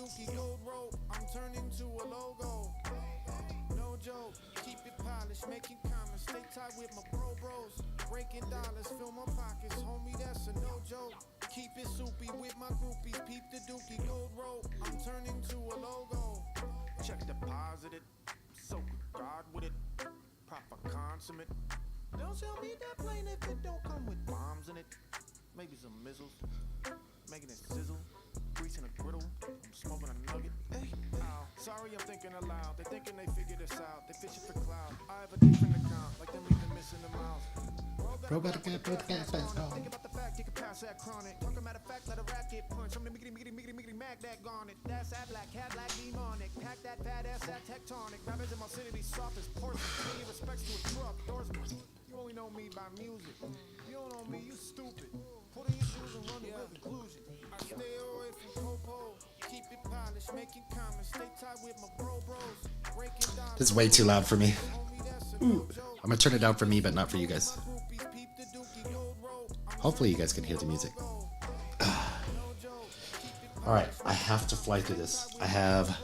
I'm turning to a logo. No joke, keep it polished, making comments, stay tight with my bros. Breaking dollars, fill my pockets, homie, that's a no joke. Keep it soupy with my groupies, peep the dookie gold rope. I'm turning to a logo. Check deposited, so God with it, proper consummate. Don't sell me that plane if it don't come with bombs in it. Maybe some missiles, making it sizzle. Greasing a griddle, I'm smoking a nugget. Hey, ow. Sorry, I'm thinking aloud. They thinking they figured this out. They fishing for cloud. I have a different account, like them even missing the mouth. Bro, got think about the fact you can pass that chronic. Talking matter of fact, let a racket punch. I'm the miggity mag that garnet. That's that black cat, black demonic. Pack that fat ass, that tectonic. Rappers in my city, these soft as porcelain. Pay respects to a truck, Dorsman. You only know me by music. You don't know me, you stupid. Put on your shoes and run to real conclusion. I stay away from popo. Keep it polished, making comments. Stay tight with my bros. Breaking down. This is way too loud for me. Ooh. I'm gonna turn it down for me, but not for you guys. Hopefully you guys can hear the music. Alright, I have to fly through this. I have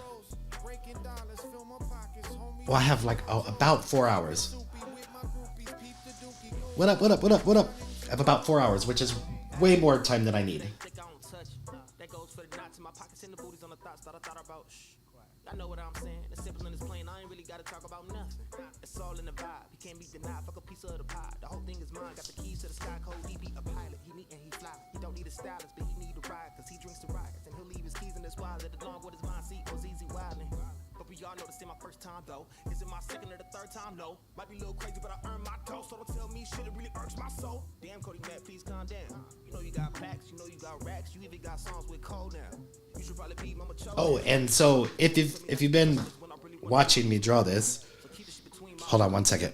like about 4 hours. What up? I have about 4 hours, which is way more time than I need. I know what I'm saying. It's simple and it's plain. I ain't really gotta talk about nothing. It's all in the vibe. He can't be denied. Fuck a piece of the pie. The whole thing is mine. Got the keys to the sky code. He be a pilot. He neat and he fly. He don't need a stylist, but he need a ride. Cause he drinks the riots. And he'll leave his keys in his wallet. Along with his mind seat was easy wildin'. But we all know this ain't my first time though. Is it my second or the third time? No. Might be a little crazy, but I earned my dough. So don't tell me shit, it really irks my soul. Damn, Cody Matt, please calm down. You know you got packs, you know you got racks. You even got songs with Cole now. You should probably be Mama Cho. Oh, and so if you've been watching me draw this, hold on one second.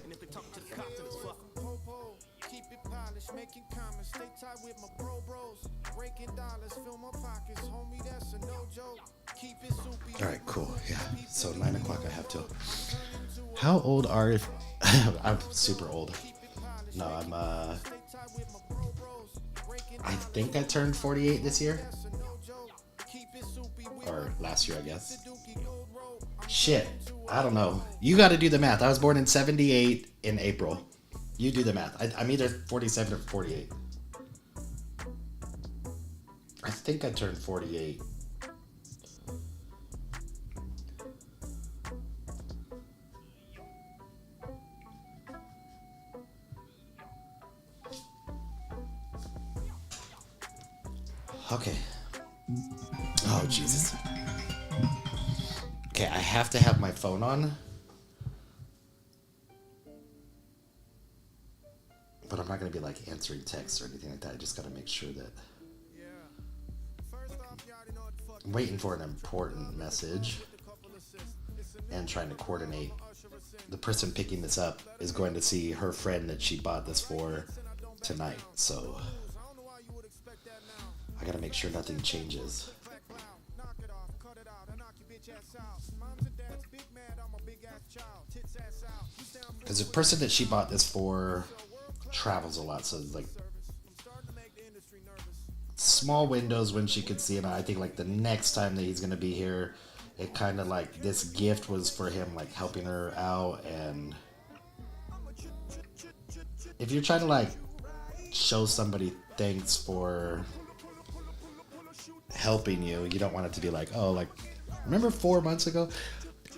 All right, cool. Yeah. So 9 o'clock I have to. How old are? I'm super old. No, I think I turned 48 this year. Or last year, I guess. Shit. I don't know. You got to do the math. I was born in 78 in April. You do the math. I'm either 47 or 48. I think I turned 48. Okay. Oh, Jesus. Okay, I have to have my phone on. But I'm not going to be like answering texts or anything like that. I just got to make sure that I'm waiting for an important message and trying to coordinate. The person picking this up is going to see her friend that she bought this for tonight. So I got to make sure nothing changes. Because the person that she bought this for travels a lot, so like small windows when she could see him. I think like the next time that he's gonna be here, it kind of like this gift was for him, like helping her out. And if you're trying to like show somebody thanks for helping you, you don't want it to be like, oh, like remember 4 months ago?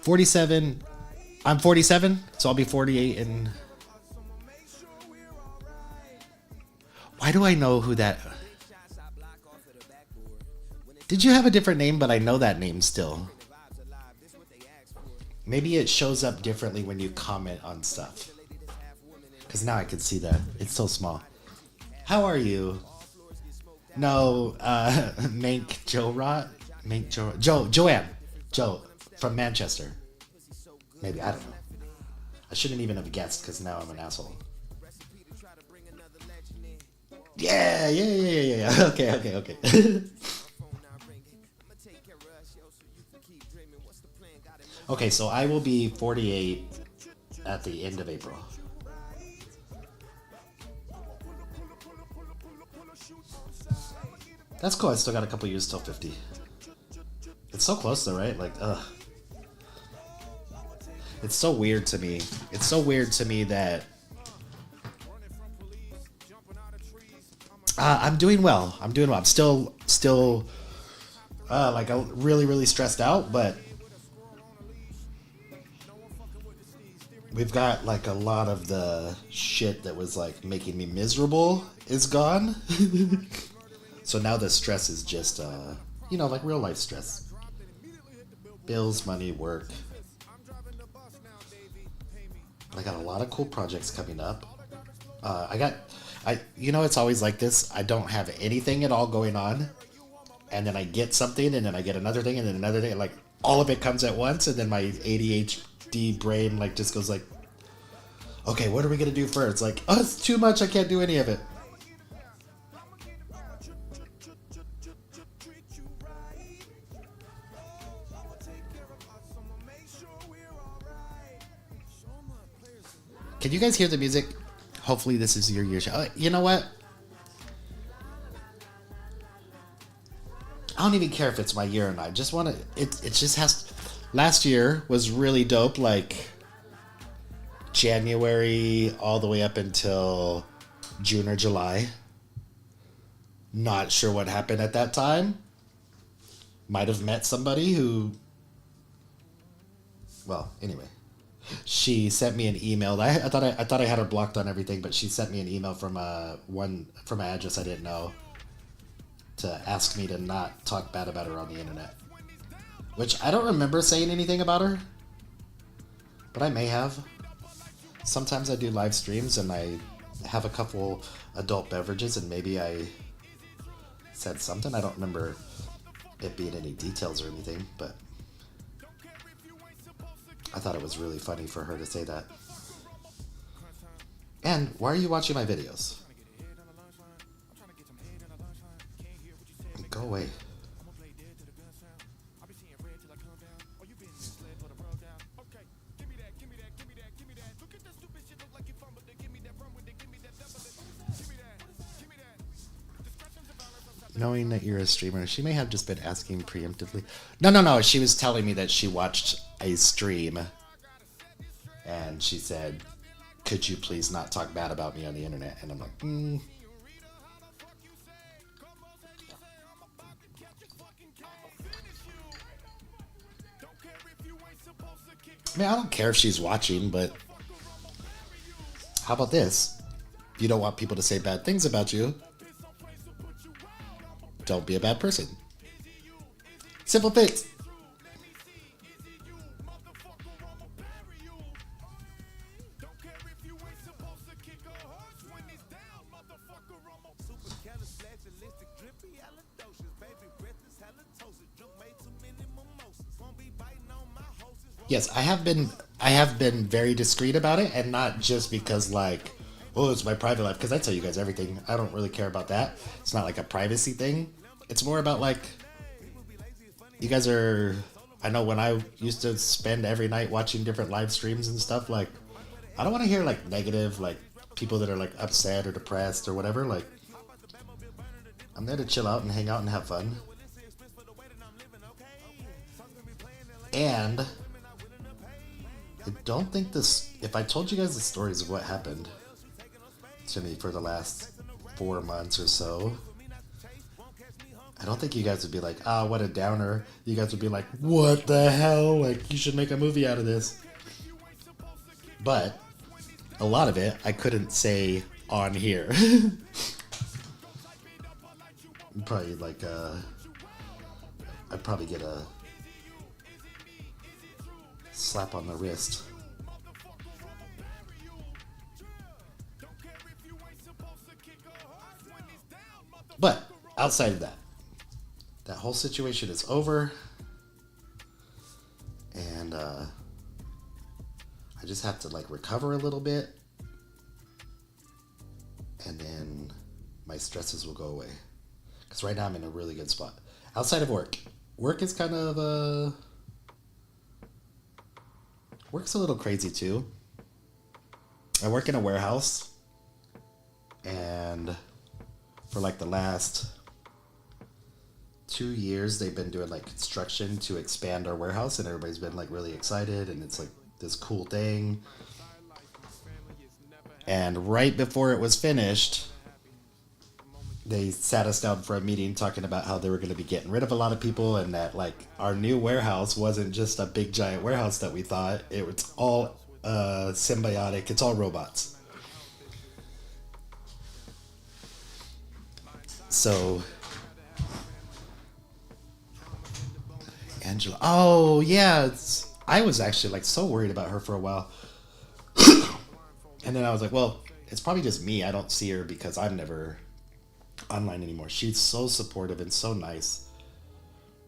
47. I'm 47, so I'll be 48 in... Why do I know who that... Did you have a different name, but I know that name still? Maybe it shows up differently when you comment on stuff. Because now I can see that. It's so small. How are you? No, Mank Joe Rot? Mank Joe... Joanne. Joe from Manchester. Maybe, I don't know. I shouldn't even have guessed because now I'm an asshole. Yeah. Okay. Okay, so I will be 48 at the end of April. That's cool. I still got a couple years till 50. It's so close though, right? Like, ugh. It's so weird to me. It's so weird to me that I'm doing well. I'm doing well. I'm still like really stressed out, but we've got like a lot of the shit that was like making me miserable is gone. So now the stress is just you know, like real life stress. Bills, money, work. I got a lot of cool projects coming up. You know, it's always like this. I don't have anything at all going on, and then I get something, and then I get another thing, and then another thing. Like all of it comes at once, and then my ADHD brain like just goes like, okay, what are we gonna do first? Like, oh, it's too much. I can't do any of it. Can you guys hear the music? Hopefully this is your show. You know what? I don't even care if it's my year or not. I just want to... It just has... Last year was really dope. Like, January all the way up until June or July. Not sure what happened at that time. Might have met somebody who... Well, anyway. She sent me an email. I thought I had her blocked on everything, but she sent me an email from an address I didn't know to ask me to not talk bad about her on the internet. Which I don't remember saying anything about her, but I may have. Sometimes I do live streams and I have a couple adult beverages and maybe I said something. I don't remember it being any details or anything, but I thought it was really funny for her to say that. And why are you watching my videos? Go away. Knowing that you're a streamer, she may have just been asking preemptively. No. She was telling me that she watched a stream and she said, could you please not talk bad about me on the internet? And I'm like, I mean, I don't care if she's watching, but how about this? If you don't want people to say bad things about you, don't be a bad person. Simple fix. Yes, I have been very discreet about it, and not just because like, oh, it's my private life, because I tell you guys everything. I don't really care about that. It's not like a privacy thing. It's more about like, you guys are, I know when I used to spend every night watching different live streams and stuff, like, I don't want to hear like negative, like people that are like upset or depressed or whatever. Like, I'm there to chill out and hang out and have fun. And I don't think this, if I told you guys the stories of what happened to me for the last 4 months or so, I don't think you guys would be like, ah, what a downer. You guys would be like, what the hell? Like, you should make a movie out of this. But a lot of it I couldn't say on here. Probably like, I'd probably get a slap on the wrist. But outside of that, that whole situation is over, and I just have to like recover a little bit, and then my stresses will go away. Because right now I'm in a really good spot. Outside of work is kind of work's a little crazy too. I work in a warehouse, and for like the last 2 years they've been doing like construction to expand our warehouse, and everybody's been like really excited, and it's like this cool thing. And right before it was finished, they sat us down for a meeting talking about how they were going to be getting rid of a lot of people, and that like our new warehouse wasn't just a big giant warehouse that we thought. It was all symbiotic. It's all robots. So Angela, oh yeah, I was actually like so worried about her for a while. And then I was like, well, it's probably just me. I don't see her because I'm never online anymore. She's so supportive and so nice.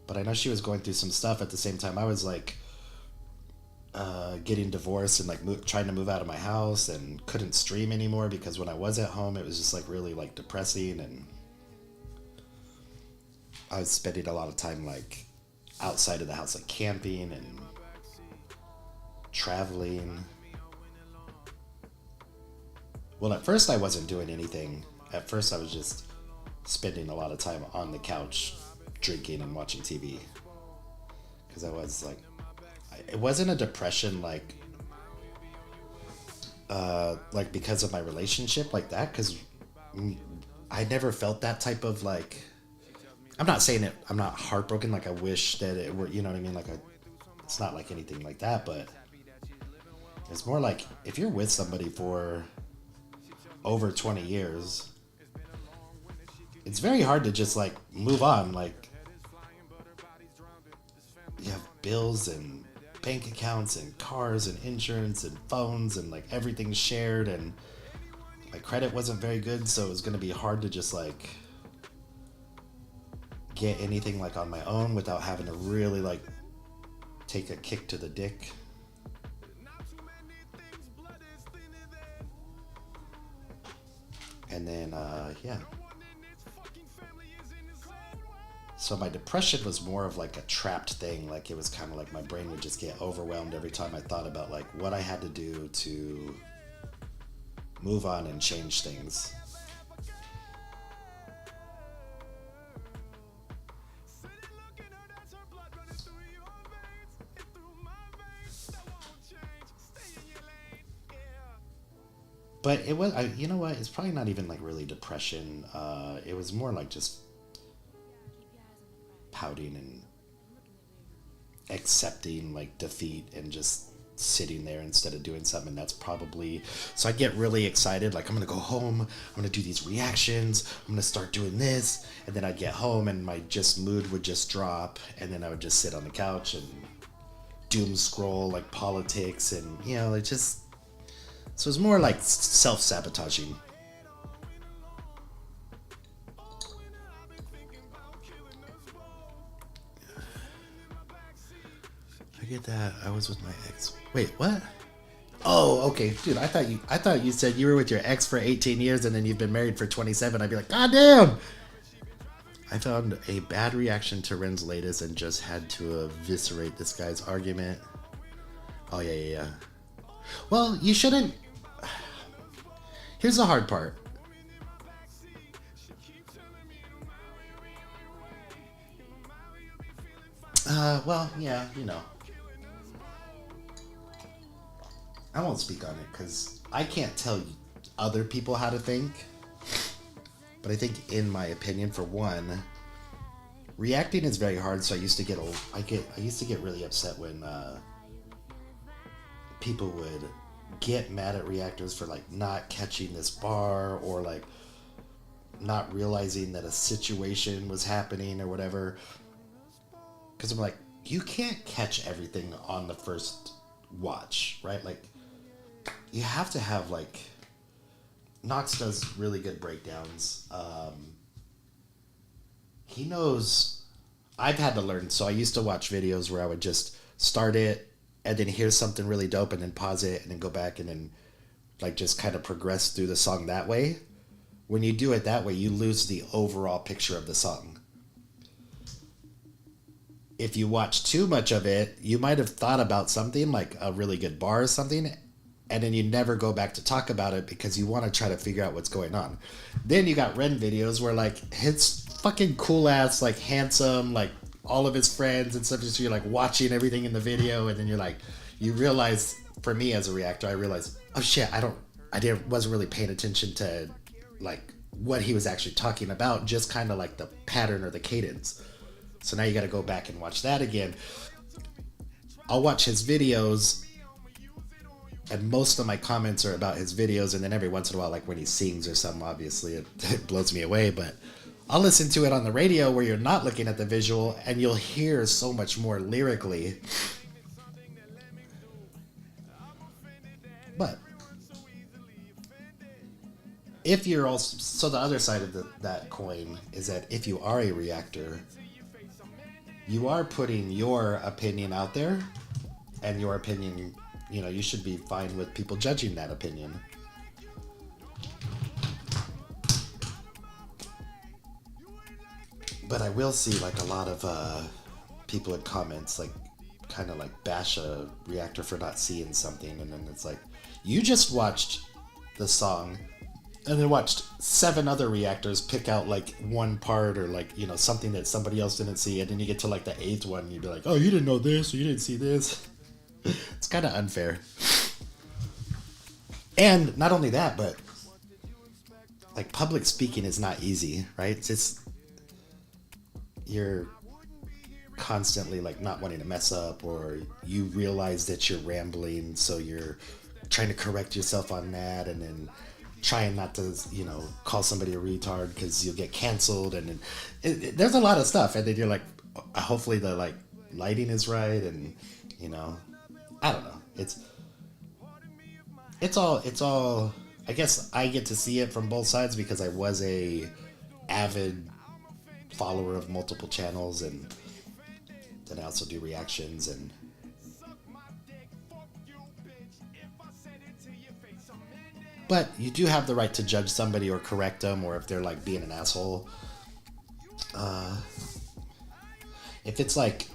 But I know she was going through some stuff at the same time. I was like getting divorced and like trying to move out of my house and couldn't stream anymore because when I was at home, it was just like really like depressing, and I was spending a lot of time like outside of the house, like camping and traveling. Well, at first I wasn't doing anything. At first I was just spending a lot of time on the couch drinking and watching TV. Because I was like, it wasn't a depression like because of my relationship like that, because I never felt that type of like, I'm not saying it, I'm not heartbroken, like I wish that it were, you know what I mean, like it's not like anything like that, but it's more like if you're with somebody for over 20 years, it's very hard to just like move on. Like you have bills and bank accounts and cars and insurance and phones and like everything's shared, and my credit wasn't very good, so it was going to be hard to just like get anything like on my own without having to really like take a kick to the dick. And then yeah, so my depression was more of like a trapped thing. Like it was kind of like my brain would just get overwhelmed every time I thought about like what I had to do to move on and change things. But it was, you know what? It's probably not even like really depression. It was more like just pouting and accepting like defeat and just sitting there instead of doing something. And that's probably, so I get really excited. Like I'm going to go home. I'm going to do these reactions. I'm going to start doing this. And then I'd get home and my mood would just drop. And then I would just sit on the couch and doom scroll like politics and, you know, it just, so it's more like self-sabotaging. I get that. I was with my ex. Wait, what? Oh, okay, dude. I thought you said you were with your ex for 18 years and then you've been married for 27. I'd be like, God damn. I found a bad reaction to Ren's latest and just had to eviscerate this guy's argument. Oh yeah. Well, you shouldn't. Here's the hard part. Well, yeah, you know. I won't speak on it because I can't tell other people how to think. But I think, in my opinion, for one, reacting is very hard. So I used to get really upset when people would get mad at reactors for like not catching this bar or like not realizing that a situation was happening or whatever. Because I'm like, you can't catch everything on the first watch, right? Like, you have to have like, Knox does really good breakdowns. He knows, I've had to learn. So I used to watch videos where I would just start it and then hear something really dope and then pause it and then go back and then like just kind of progress through the song that way. When you do it that way, you lose the overall picture of the song. If you watch too much of it, you might have thought about something like a really good bar or something, and then you never go back to talk about it because you want to try to figure out what's going on. Then you got Ren videos where like his fucking cool ass, like handsome, like all of his friends and stuff. Just you're like watching everything in the video, and then you're like, you realize, for me as a reactor, I realized, oh shit, wasn't really paying attention to like what he was actually talking about, just kind of like the pattern or the cadence. So now you got to go back and watch that again. I'll watch his videos, and most of my comments are about his videos, and then every once in a while, like when he sings or something, obviously it blows me away, but I'll listen to it on the radio where you're not looking at the visual, and you'll hear so much more lyrically. But if you're also, so the other side of that coin is that if you are a reactor, you are putting your opinion out there, and your opinion, you know, you should be fine with people judging that opinion. But I will see like a lot of people in comments like kind of like bash a reactor for not seeing something, and then it's like, you just watched the song and then watched 7 other reactors pick out like one part or like, you know, something that somebody else didn't see, and then you get to like the 8th one and you'd be like, oh, you didn't know this, or you didn't see this. It's kind of unfair. And not only that, but like public speaking is not easy, right? It's you're constantly like not wanting to mess up, or you realize that you're rambling, so you're trying to correct yourself on that, and then trying not to, you know, call somebody a retard because you'll get canceled, and then there's a lot of stuff, and then you're like, hopefully the like lighting is right, and you know, I don't know, it's all I guess I get to see it from both sides because I was a avid follower of multiple channels, and then I also do reactions, and but you do have the right to judge somebody or correct them, or if they're like being an asshole. If it's like,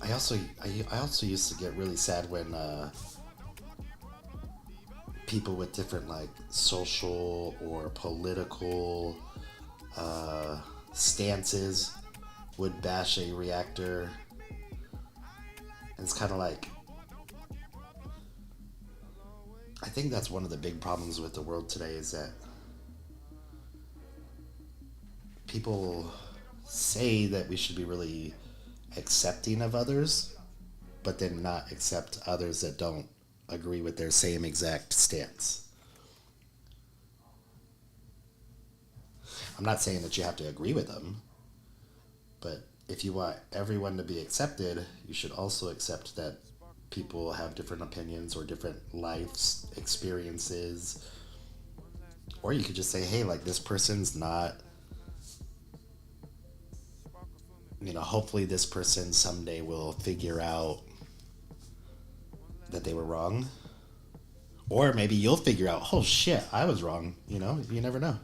I also used to get really sad when people with different like social or political stances would bash a reactor, and it's kind of like, I think that's one of the big problems with the world today, is that people say that we should be really accepting of others, but then not accept others that don't agree with their same exact stance. I'm not saying that you have to agree with them, but if you want everyone to be accepted, you should also accept that people have different opinions or different life experiences. Or you could just say, hey, like, this person's not, you know, hopefully this person someday will figure out that they were wrong. Or maybe you'll figure out, oh shit, I was wrong. You know, you never know.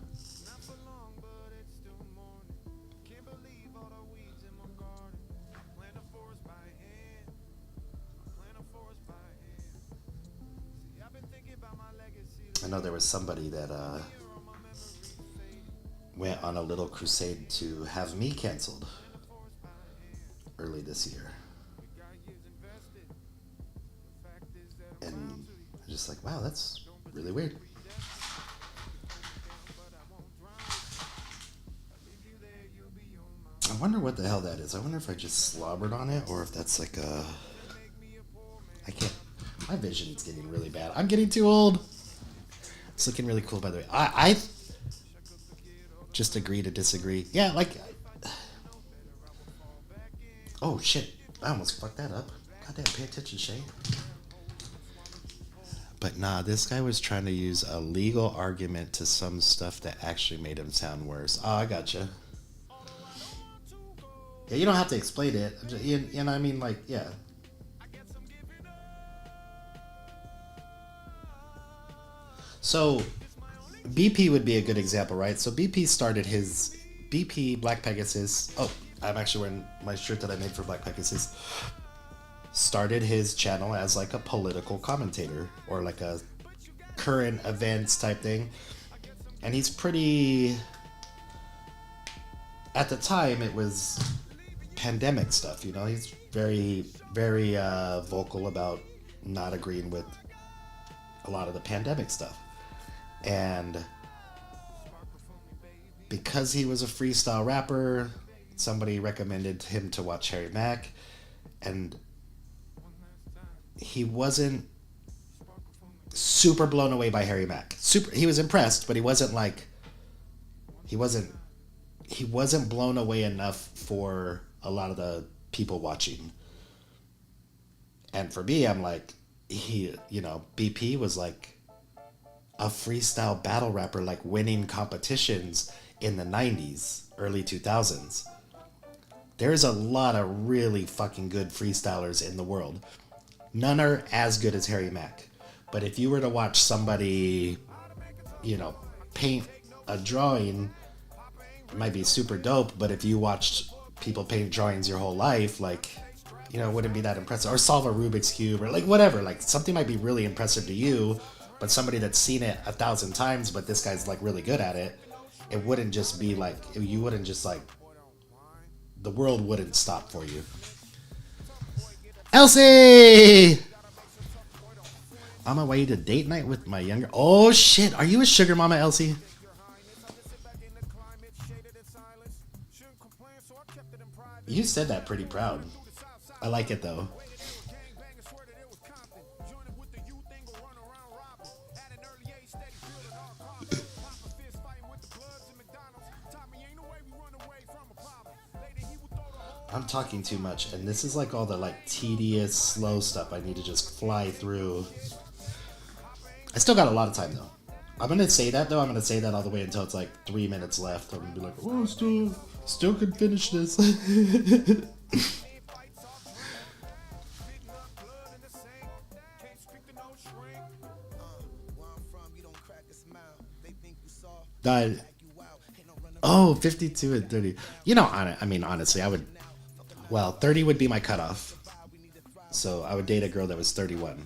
I know there was somebody that went on a little crusade to have me canceled early this year. And I'm just like, wow, that's really weird. I wonder what the hell that is. I wonder if I just slobbered on it, or if that's like a... I can't... My vision's getting really bad. I'm getting too old. It's looking really cool, by the way. I just agree to disagree. Yeah, like... Oh, shit. I almost fucked that up. Goddamn, pay attention, Shay. But nah, this guy was trying to use a legal argument to some stuff that actually made him sound worse. Oh, I gotcha. Yeah, you don't have to explain it. You know, I mean, like, yeah. So, BP would be a good example, right? So BP started his... BP, Black Pegasus... Oh, I'm actually wearing my shirt that I made for Black Pegasus. Started his channel as like a political commentator, or like a current events type thing. And he's pretty... At the time, it was pandemic stuff, you know? He's very, very vocal about not agreeing with a lot of the pandemic stuff. And because he was a freestyle rapper, somebody recommended him to watch Harry Mack, and he wasn't super blown away by Harry Mack. He was impressed, but he wasn't blown away enough for a lot of the people watching. And for me, I'm like, BP was like a freestyle battle rapper, like winning competitions in the 90s, early 2000s. There's a lot of really fucking good freestylers in the world. None are as good as Harry Mack. But if you were to watch somebody, paint a drawing, it might be super dope, but if you watched people paint drawings your whole life, like, it wouldn't be that impressive. Or solve a Rubik's Cube, or like whatever. Like, something might be really impressive to you, but somebody that's seen it 1,000 times, but this guy's like really good at it, it wouldn't just be like, you wouldn't just like, the world wouldn't stop for you. Elsie! On my way to date night with my younger... Oh, shit. Are you a sugar mama, Elsie? You said that pretty proud. I like it, though. I'm talking too much, and this is like all the like tedious, slow stuff I need to just fly through. I still got a lot of time, though. I'm going to say that, though. I'm going to say that all the way until it's like 3 minutes left. I'm going to be like, oh, still can finish this. Oh, 52 and 30. Honestly, I would... Well, 30 would be my cutoff. So I would date a girl that was 31.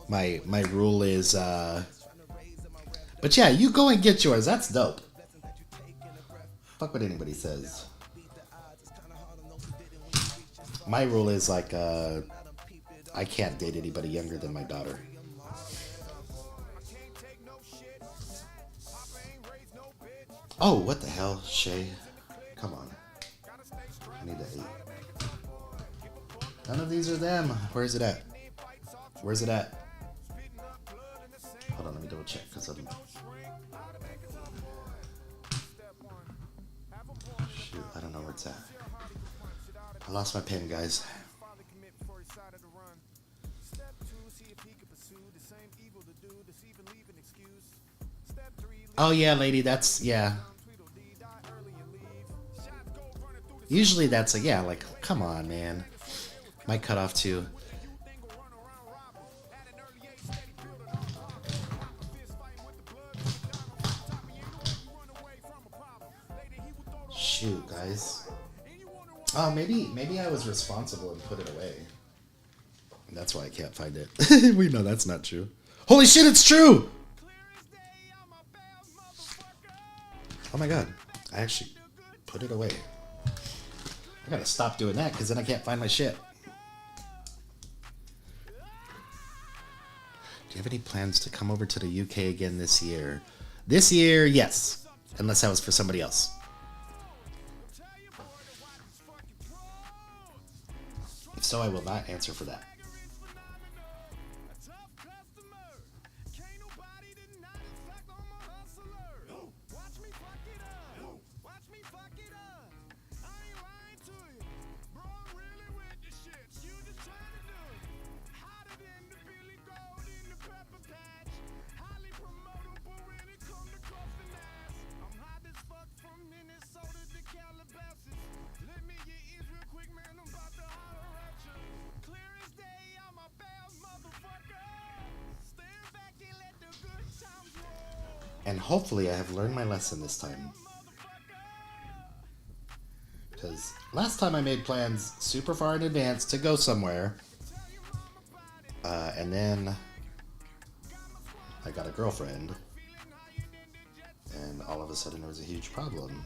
My rule is, but yeah, you go and get yours. That's dope. Fuck what anybody says. My rule is like, I can't date anybody younger than my daughter. Oh, what the hell, Shay? Come on. I need to eat. None of these are them. Where is it at? Where's it at? Hold on, let me double check, because I'm... Shoot, I don't know where it's at. I lost my pen, guys. Oh, yeah, lady, that's... Yeah. Usually that's like, yeah, like, come on, man. My cutoff, too. Shoot, guys. Oh, maybe I was responsible and put it away. That's why I can't find it. We know that's not true. Holy shit, it's true! Oh my god. I actually put it away. I gotta stop doing that, because then I can't find my shit. Do you have any plans to come over to the UK again this year? This year, yes. Unless that was for somebody else. If so, I will not answer for that. And hopefully I have learned my lesson this time. Because last time I made plans super far in advance to go somewhere, And then I got a girlfriend, and all of a sudden it was a huge problem.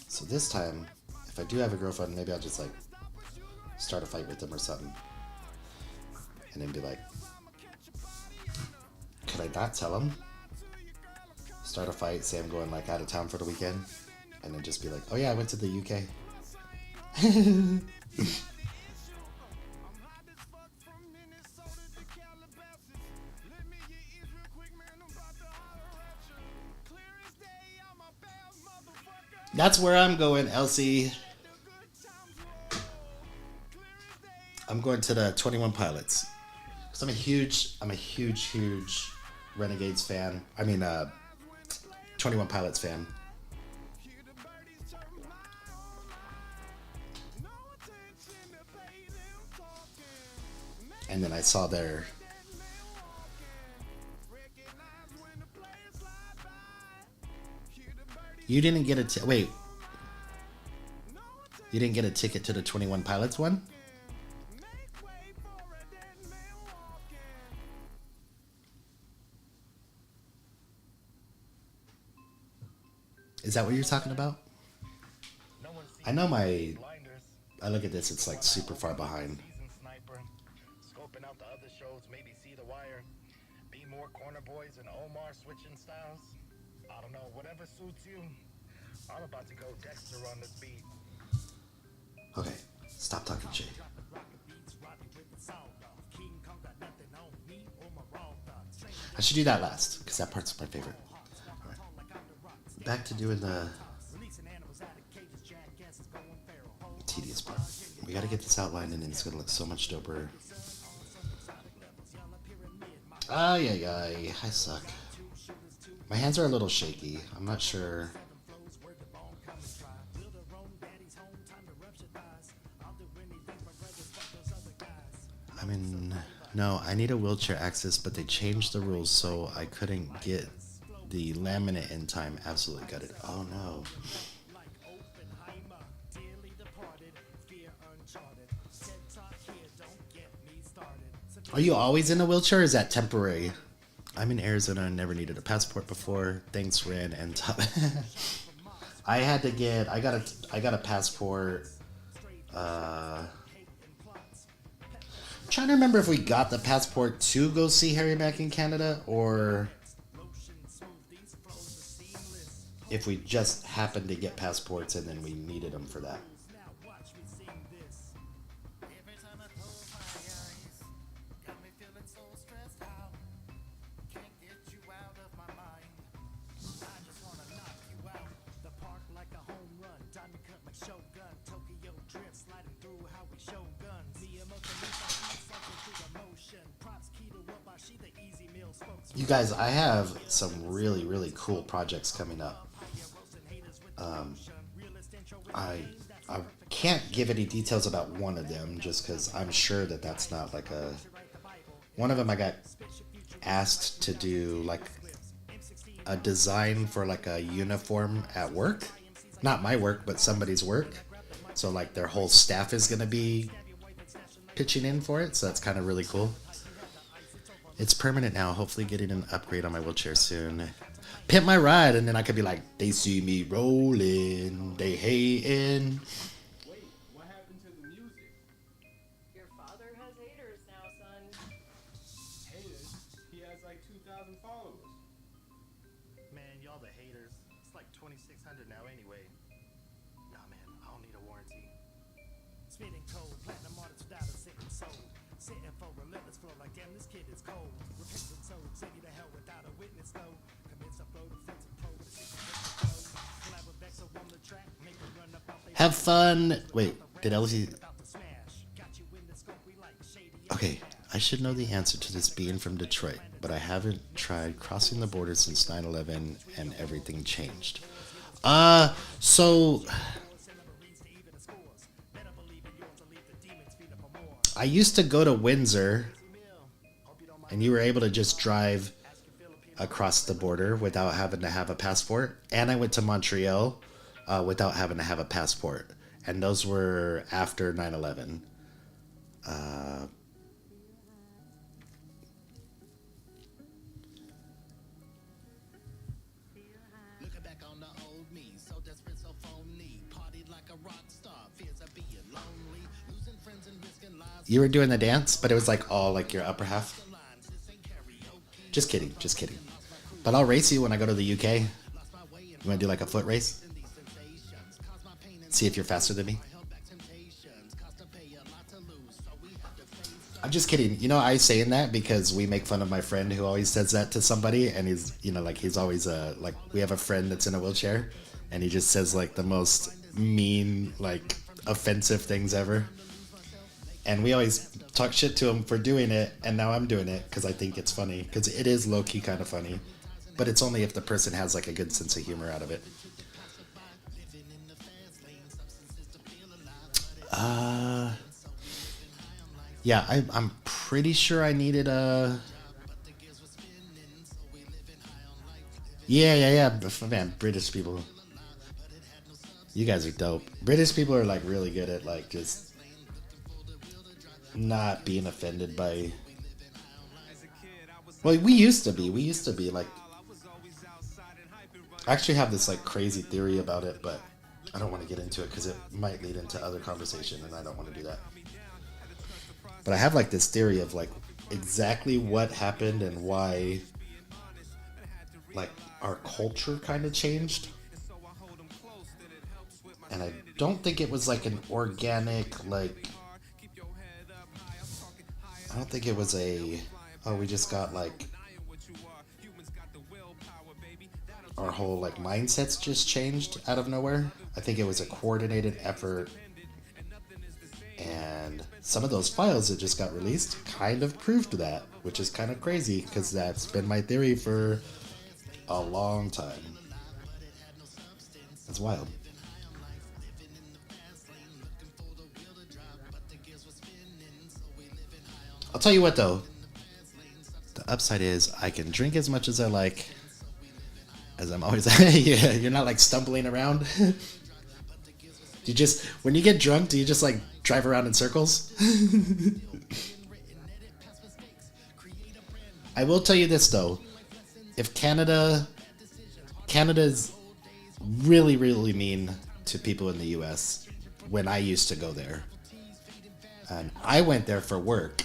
So this time, if I do have a girlfriend, maybe I'll just like start a fight with them or something. And then be like, could I not tell them? Start a fight, say I'm going like out of town for the weekend, and then just be like, oh yeah, I went to the UK. That's where I'm going, Elsie. I'm going to the 21 Pilots. Cause I'm a huge Renegades fan. I mean, 21 Pilots fan. And then I saw their You didn't get a wait. You didn't get a ticket to the 21 Pilots one? Is that what you're talking about? I know I look at this, it's like super far behind. Scoping out the other shows, maybe see The Wire. Be more Corner Boys and Omar switching styles. I don't know, whatever suits you. I'm about to go Dexter on this beat. Okay, stop talking shit. I should do that last, because that part's my favorite. All right. Back to doing the tedious part. We gotta get this outlined and it's gonna look so much doper. Ay, I suck. My hands are a little shaky. I'm not sure. I mean, no, I need a wheelchair access, but they changed the rules so I couldn't get the laminate in time. Absolutely gutted. Oh no. Are you always in a wheelchair or is that temporary? I'm in Arizona and never needed a passport before. Thanks, Ren and Top. I got a passport. Trying to remember if we got the passport to go see Harry Mack in Canada or if we just happened to get passports and then we needed them for that. You guys, I have some really, really cool projects coming up. I can't give any details about one of them just because I'm sure that that's not like a... One of them I got asked to do like a design for like a uniform at work. Not my work, but somebody's work. So like their whole staff is going to be pitching in for it. So that's kind of really cool. It's permanent now. Hopefully getting an upgrade on my wheelchair soon. Pimp my ride, and then I could be like, they see me rolling, they hating. Wait, what happened to the music? Your father has haters now, son. Haters? He has like 2,000 followers. Man, y'all the haters. It's like 2,600 now anyway. Nah, man, I don't need a warranty. Spitting cold, platinum artist without a sitting soul. Sitting for relentless flow like damn, this kid is cold. Repentant soul, take you to hell without a witness though. Commits upload offensive pro with a collab with Vexo on the track, make a run up off they Have fun. Wait, did Elsie... Okay, I should know the answer to this being from Detroit, but I haven't tried crossing the border since 9/11 and everything changed. So... I used to go to Windsor, and you were able to just drive across the border without having to have a passport. And I went to Montreal without having to have a passport. And those were after 9/11. Looking back on the old me, so desperate, so phony. Partied like a rock star, fears of being lonely. Losing friends and risking lives. You were doing the dance, but it was like all like your upper half. Just kidding, just kidding. But I'll race you when I go to the UK. You want to do like a foot race? See if you're faster than me. I'm just kidding. You know, I saying that because we make fun of my friend who always says that to somebody, and he's, you know, like he's always like we have a friend that's in a wheelchair, and he just says like the most mean, like offensive things ever. And we always talk shit to him for doing it, and now I'm doing it because I think it's funny, because it is low-key kind of funny, but it's only if the person has like a good sense of humor out of it. Yeah, I'm pretty sure I needed a... Yeah, man, British people. You guys are dope. British people are like really good at like just not being offended by... Well, we used to be like... I actually have this like crazy theory about it, but I don't want to get into it because it might lead into other conversation, and I don't want to do that. But I have like this theory of like exactly what happened and why like our culture kind of changed. And I don't think it was like an organic, like, I don't think it was a, oh, we just got like, our whole like mindsets just changed out of nowhere. I think it was a coordinated effort, and some of those files that just got released kind of proved that, which is kind of crazy because that's been my theory for a long time. That's wild. I'll tell you what though, the upside is I can drink as much as I like, as I'm always... Yeah, you're not like stumbling around. You just, when you get drunk, do you just like drive around in circles? I will tell you this though, if Canada's really, really mean to people in the US when I used to go there. And I went there for work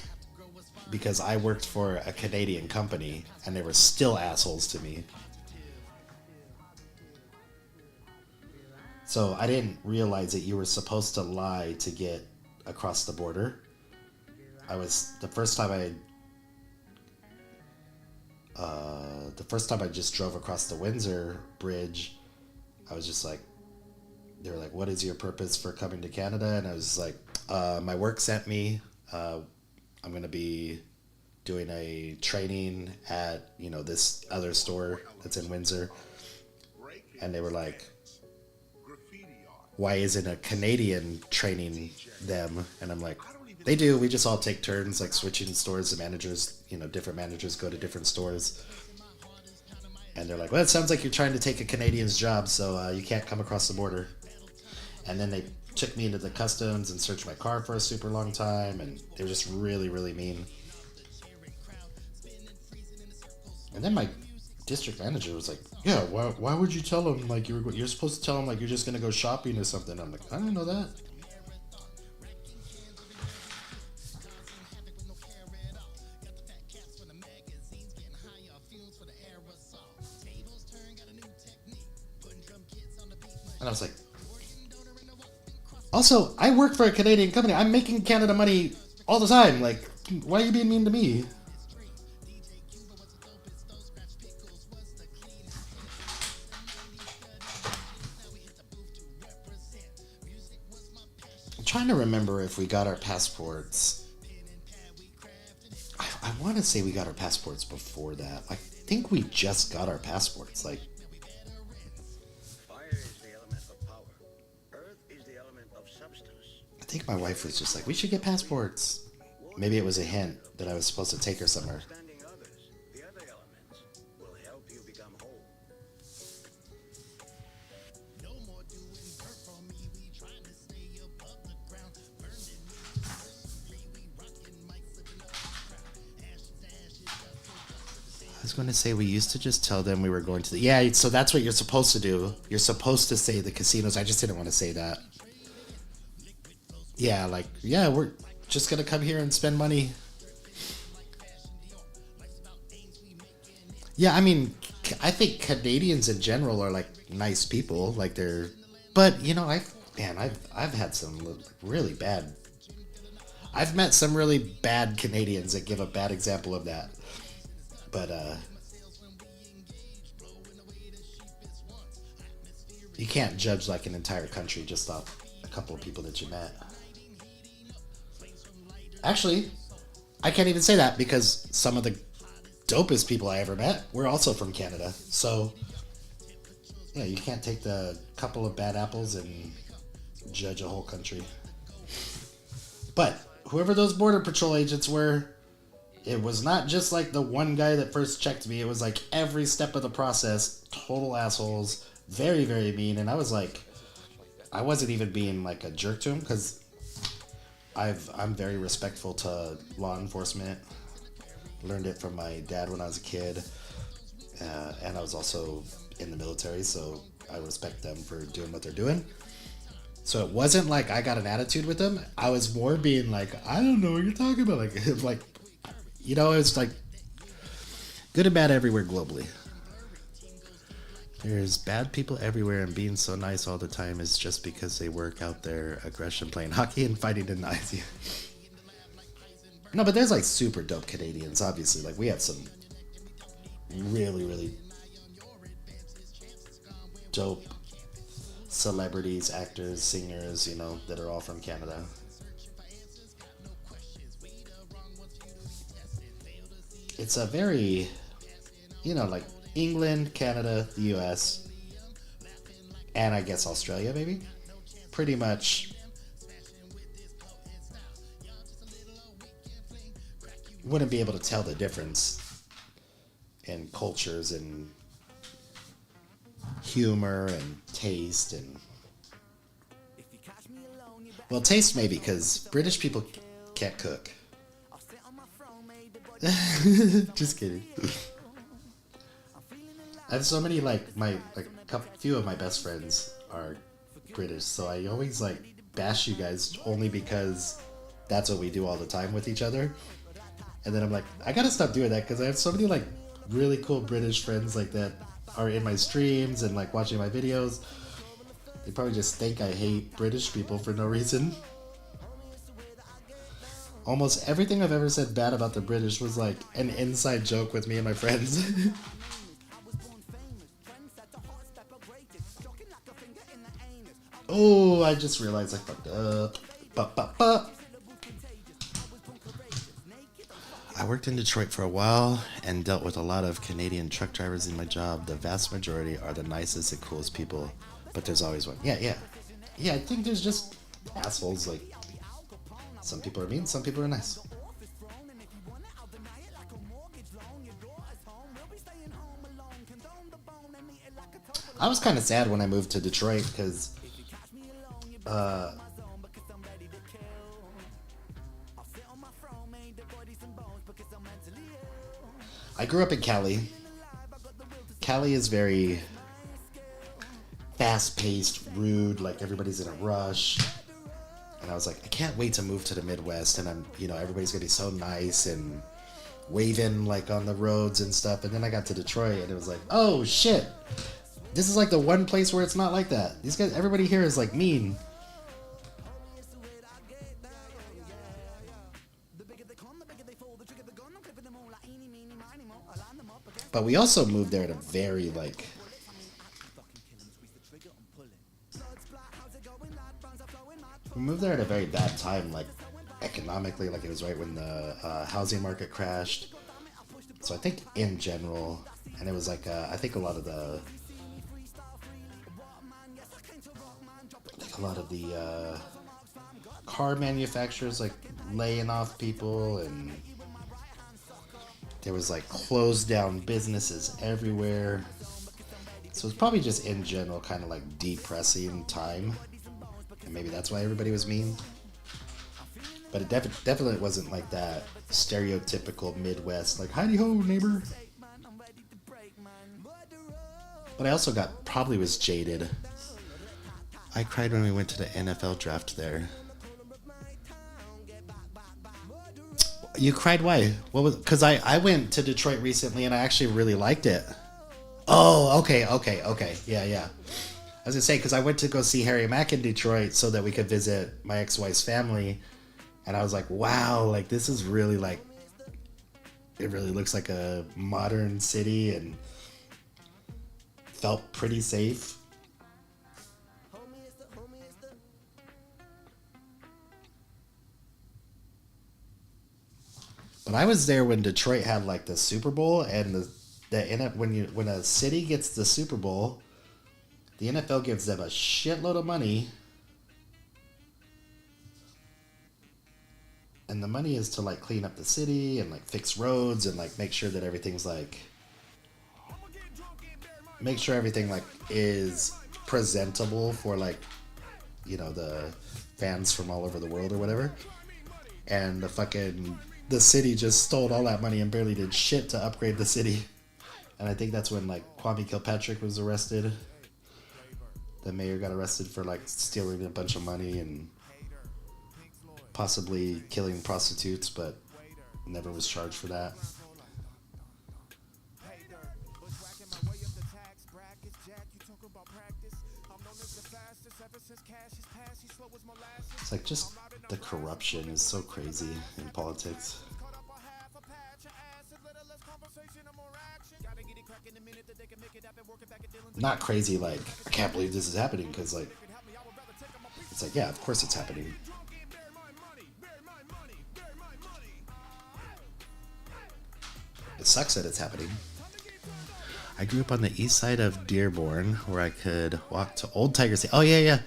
because I worked for a Canadian company, and they were still assholes to me. So I didn't realize that you were supposed to lie to get across the border. The first time I just drove across the Windsor Bridge, I was just like, they were like, what is your purpose for coming to Canada? And I was just like, my work sent me. I'm going to be doing a training at, you know, this other store that's in Windsor. And they were like, why isn't a Canadian training them? And I'm like, they do. We just all take turns, like switching stores. The managers, you know, different managers go to different stores. And they're like, well, it sounds like you're trying to take a Canadian's job, so you can't come across the border. And then they took me into the customs and searched my car for a super long time, and they were just really, really mean. And then my district manager was like, yeah, why would you tell them like you're supposed to tell them like you're just gonna go shopping or something? I'm like, I didn't know that. And I was like, also, I work for a Canadian company. I'm making Canada money all the time. Like, why are you being mean to me? I'm trying to remember if we got our passports. I want to say we got our passports before that. I think we just got our passports. Like, I think my wife was just like, we should get passports. Maybe it was a hint that I was supposed to take her somewhere. was going to say we used to just tell them we were going to the... Yeah, so that's what you're supposed to do. You're supposed to say the casinos. I just didn't want to say that. Yeah, like, yeah, we're just going to come here and spend money. Yeah, I mean, I think Canadians in general are, like, nice people. Like, they're... But, you know, I've had some really bad... I've met some really bad Canadians that give a bad example of that. But, you can't judge, like, an entire country just off a couple of people that you met. Actually, I can't even say that because some of the dopest people I ever met were also from Canada. So, yeah, you can't take the couple of bad apples and judge a whole country. But whoever those Border Patrol agents were, it was not just like the one guy that first checked me. It was like every step of the process, total assholes, very, very mean. And I was like, I wasn't even being like a jerk to him because I'm very respectful to law enforcement. Learned it from my dad when I was a kid. And I was also in the military, so I respect them for doing what they're doing. So it wasn't like I got an attitude with them. I was more being like, I don't know what you're talking about. Like, you know, it's like good and bad everywhere globally. There's bad people everywhere, and being so nice all the time is just because they work out their aggression playing hockey and fighting denies you. No, but there's like super dope Canadians, obviously. Like, we have some really, really dope celebrities, actors, singers, you know, that are all from Canada. It's a very, you know, like England, Canada, the US, and I guess Australia, maybe? Pretty much wouldn't be able to tell the difference in cultures and humor and taste and... Well, taste maybe, because British people can't cook. Just kidding. I have so many, like, few of my best friends are British, so I always, like, bash you guys only because that's what we do all the time with each other. And then I'm like, I gotta stop doing that because I have so many, like, really cool British friends, like, that are in my streams and, like, watching my videos. They probably just think I hate British people for no reason. Almost everything I've ever said bad about the British was, like, an inside joke with me and my friends. Oh, I just realized I fucked up. I worked in Detroit for a while and dealt with a lot of Canadian truck drivers in my job. The vast majority are the nicest and coolest people, but there's always one. Yeah, I think there's just assholes. Like, some people are mean, some people are nice. I was kind of sad when I moved to Detroit because I grew up in Cali. Cali is very fast-paced, rude, like everybody's in a rush. And I was like, I can't wait to move to the Midwest, and everybody's gonna be so nice and waving like on the roads and stuff. And then I got to Detroit and it was like, oh shit, this is like the one place where it's not like that. These guys, everybody here is like mean. But we also moved there at a very, like, we moved there at a very bad time, like, economically. Like, it was right when the housing market crashed. So I think in general, and it was like, I think a lot of the car manufacturers, like, laying off people, and there was like closed down businesses everywhere. So it's probably just in general kind of like depressing time, and maybe that's why everybody was mean. But it definitely wasn't like that stereotypical Midwest, like, howdy ho neighbor. But I also probably was jaded. I cried when we went to the NFL draft there. You cried why? What was? Because I went to Detroit recently and I actually really liked it. Oh, okay. Yeah. I was gonna say, because I went to go see Harry Mack in Detroit so that we could visit my ex-wife's family, and I was like, wow, like this is really like, it really looks like a modern city and felt pretty safe. But I was there when Detroit had like the Super Bowl, and when a city gets the Super Bowl, the NFL gives them a shitload of money. And the money is to like clean up the city and like fix roads and like make sure that everything's like, make sure everything like is presentable for like, you know, the fans from all over the world or whatever. And the city just stole all that money and barely did shit to upgrade the city. And I think that's when like Kwame Kilpatrick was arrested. The mayor got arrested for like stealing a bunch of money and possibly killing prostitutes, but never was charged for that. It's like just the corruption is so crazy in politics. Not crazy like, I can't believe this is happening, because like, it's like, yeah, of course it's happening. It sucks that it's happening. I grew up on the east side of Dearborn, where I could walk to Old Tiger Stadium. Oh, yeah.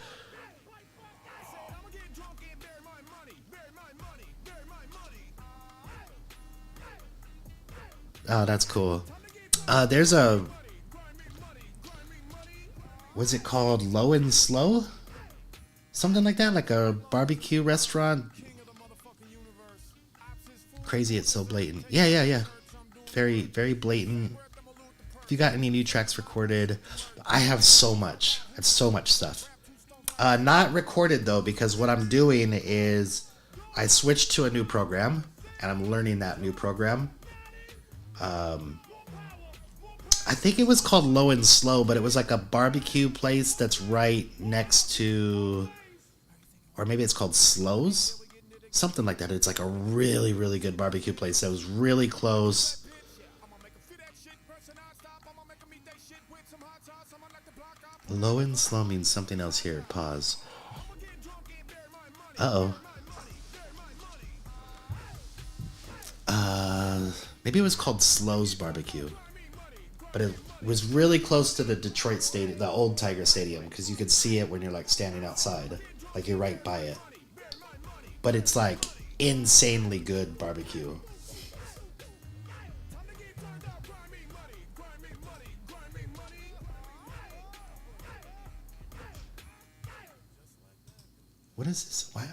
Oh, that's cool. There's a... What's it called? Low and Slow? Something like that? Like a barbecue restaurant? Crazy, it's so blatant. Yeah. Very, very blatant. If you got any new tracks recorded, I have so much. I have so much stuff. Not recorded though, because what I'm doing is I switched to a new program and I'm learning that new program. I think it was called Low and Slow, but it was like a barbecue place that's right next to, or maybe it's called Slows, something like that. It's like a really, really good barbecue place that was really close. Low and Slow means something else here. Pause. Uh-oh. Maybe it was called Slow's Barbecue. But it was really close to the Detroit Stadium, the old Tiger Stadium, because you could see it when you're like standing outside. Like you're right by it. But it's like insanely good barbecue. What is this? Why?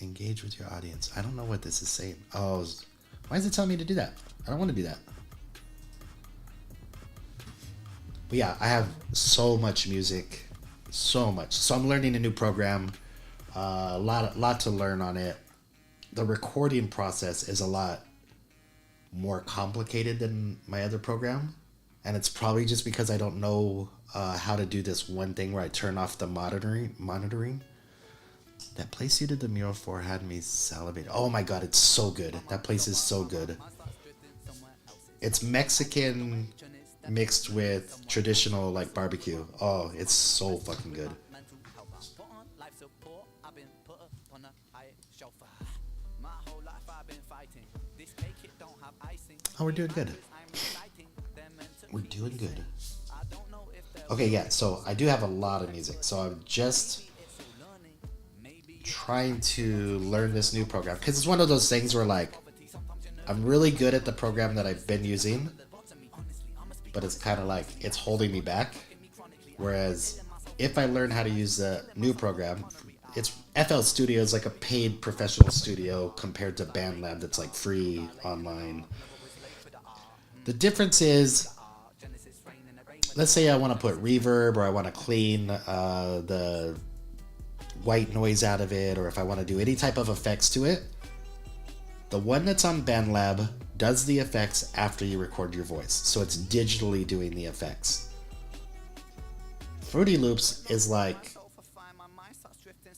Engage with your audience. I don't know what this is saying. Oh, why is it telling me to do that? I don't want to do that. But yeah, I have so much music, so much. So I'm learning a new program, a lot to learn on it. The recording process is a lot more complicated than my other program, and it's probably just because I don't know how to do this one thing where I turn off the monitoring. That place you did the mural for had me salivate. Oh my god, it's so good. That place is so good. It's Mexican mixed with traditional like barbecue. Oh, it's so fucking good. Oh, we're doing good. We're doing good. Okay, yeah, so I do have a lot of music. So I'm just trying to learn this new program, because it's one of those things where like I'm really good at the program that I've been using, but it's kind of like it's holding me back. Whereas if I learn how to use the new program, it's FL Studio is like a paid professional studio compared to BandLab that's like free online. The difference is let's say I want to put reverb, or I want to clean the white noise out of it, or if I want to do any type of effects to it, the one that's on BandLab does the effects after you record your voice. So it's digitally doing the effects. Fruity Loops is like,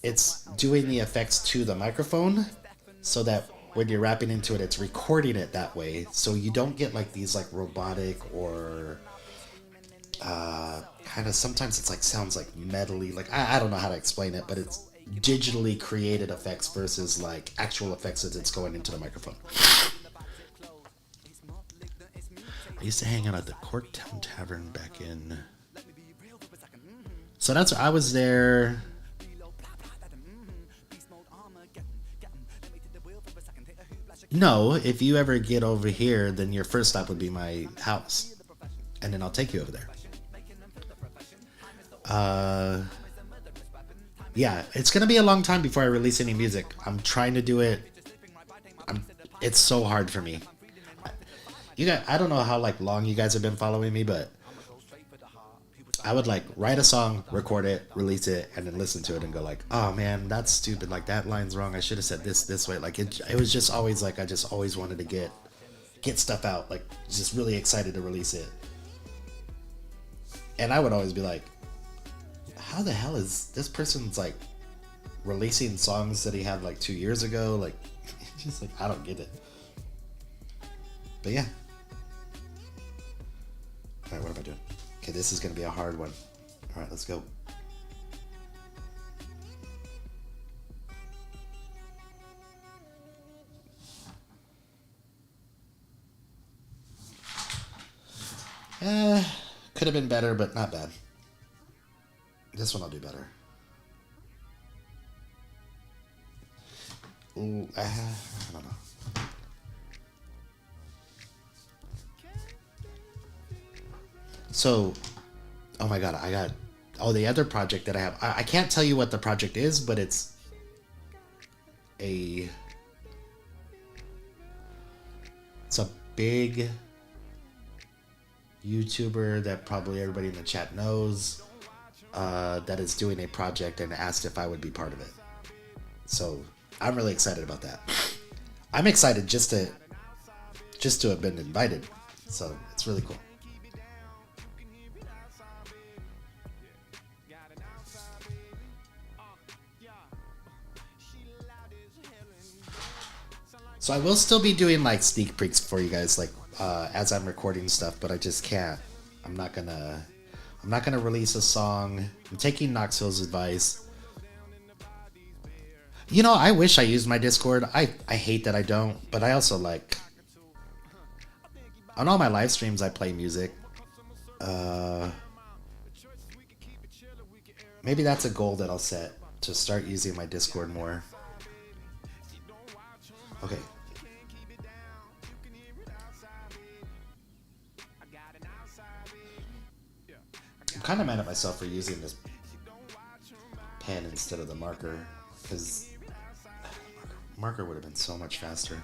it's doing the effects to the microphone so that when you're rapping into it, it's recording it that way. So you don't get like these like robotic or kind of, sometimes it's like sounds like metally. Like I don't know how to explain it, but it's digitally created effects versus like actual effects as it's going into the microphone. I used to hang out at the Corktown Tavern back in. So that's, I was there. No, if you ever get over here, then your first stop would be my house. And then I'll take you over there. Yeah, it's going to be a long time before I release any music. I'm trying to do it. It's so hard for me. You guys, I don't know how like long you guys have been following me, but I would like write a song, record it, release it, and then listen to it and go like, oh man, that's stupid. Like that line's wrong. I should have said this way. Like it was just always like, I just always wanted to get stuff out. Like just really excited to release it. And I would always be like, how the hell is this person's like releasing songs that he had like 2 years ago? Like, just like, I don't get it. But yeah. All right, what am I doing? Okay, this is going to be a hard one. All right, let's go. Could have been better, but not bad. This one I'll do better. Ooh, I don't know. So, oh my god, I got, the other project that I have. I can't tell you what the project is, but it's a big YouTuber that probably everybody in the chat knows, that is doing a project and asked if I would be part of it. So I'm really excited about that. I'm excited just to have been invited. So it's really cool. So I will still be doing like sneak peeks for you guys, like as I'm recording stuff, but I just can't. I'm not gonna release a song. I'm taking Knoxville's advice. You know, I wish I used my Discord. I hate that I don't, but I also like, on all my live streams I play music. Maybe that's a goal that I'll set, to start using my Discord more. Okay. I'm kind of mad at myself for using this pen instead of the marker, because marker would have been so much faster.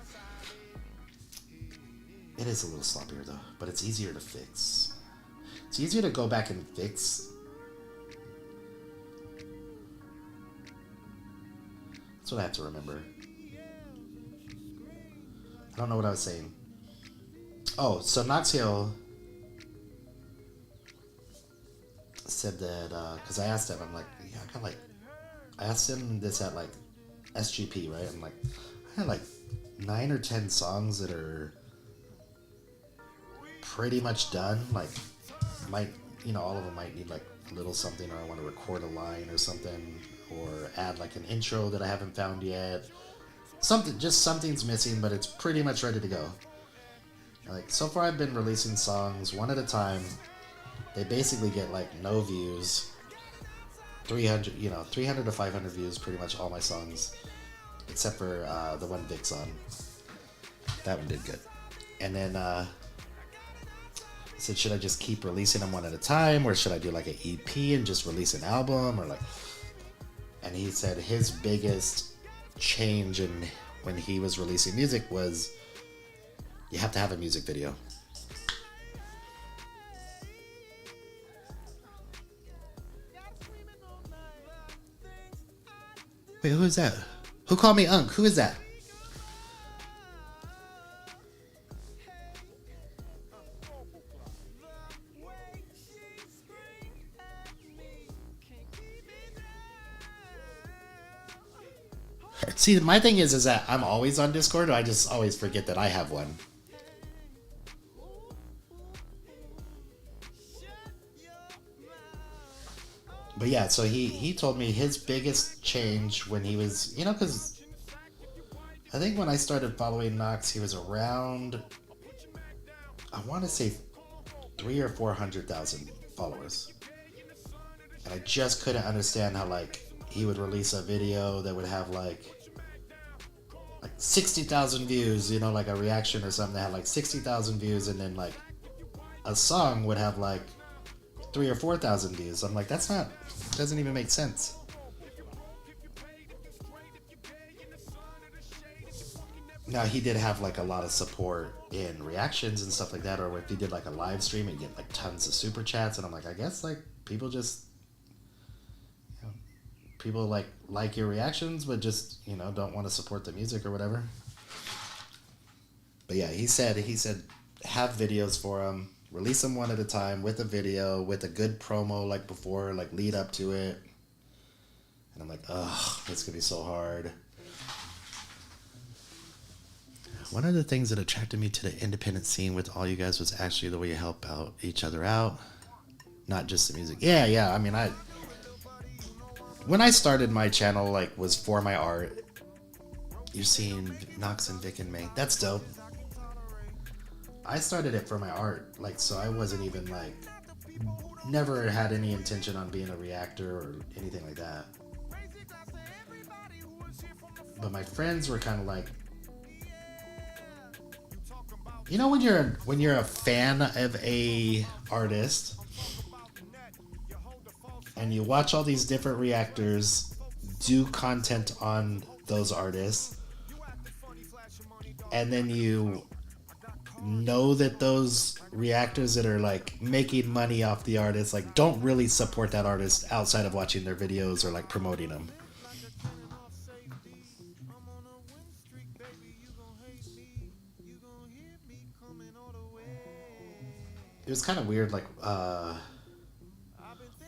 It is a little sloppier though, but it's easier to fix. It's easier to go back and fix. That's what I have to remember. I don't know what I was saying. Oh, so Knoxville said that, because I asked him, I'm like, yeah, I got like, I asked him this at like SGP, right? I'm like, I had like 9 or 10 songs that are pretty much done. Like, might, you know, all of them might need like a little something, or I want to record a line or something, or add like an intro that I haven't found yet. Something, just something's missing, but it's pretty much ready to go. Like, so far I've been releasing songs one at a time. They basically get like no views. 300 to 500 views, pretty much all my songs, except for the one Vic's on. That one did good. And then I said, should I just keep releasing them one at a time, or should I do like an EP and just release an album, or like? And he said his biggest change in when he was releasing music was, you have to have a music video. Wait, who is that? Who called me Unk? Who is that? See, my thing is that I'm always on Discord, or I just always forget that I have one. But yeah, so he told me his biggest change when he was, you know, because I think when I started following Knox, he was around, I want to say 300,000 or 400,000 followers. And I just couldn't understand how, like, he would release a video that would have like 60,000 views, you know, like a reaction or something that had like 60,000 views, and then like a song would have like 3,000 or 4,000 views. I'm like, doesn't even make sense. Now he did have like a lot of support in reactions and stuff like that, or if he did like a live stream and get like tons of super chats, and I'm like, I guess like people just, you know, people like your reactions, but just, you know, don't want to support the music or whatever. But yeah, he said have videos for him, release them one at a time with a video, with a good promo like before, like lead up to it. And I'm like, ugh, it's gonna be so hard. One of the things that attracted me to the independent scene with all you guys was actually the way you help out each other out, not just the music. Yeah. I mean, when I started my channel, like, was for my art. You're seeing Knox and Vic and May. That's dope. I started it for my art, like, so I wasn't even like, never had any intention on being a reactor or anything like that. But my friends were kind of like, you know, when you're a fan of a artist and you watch all these different reactors do content on those artists, and then you know that those reactors that are like making money off the artist like don't really support that artist outside of watching their videos or like promoting them. It was kind of weird, like,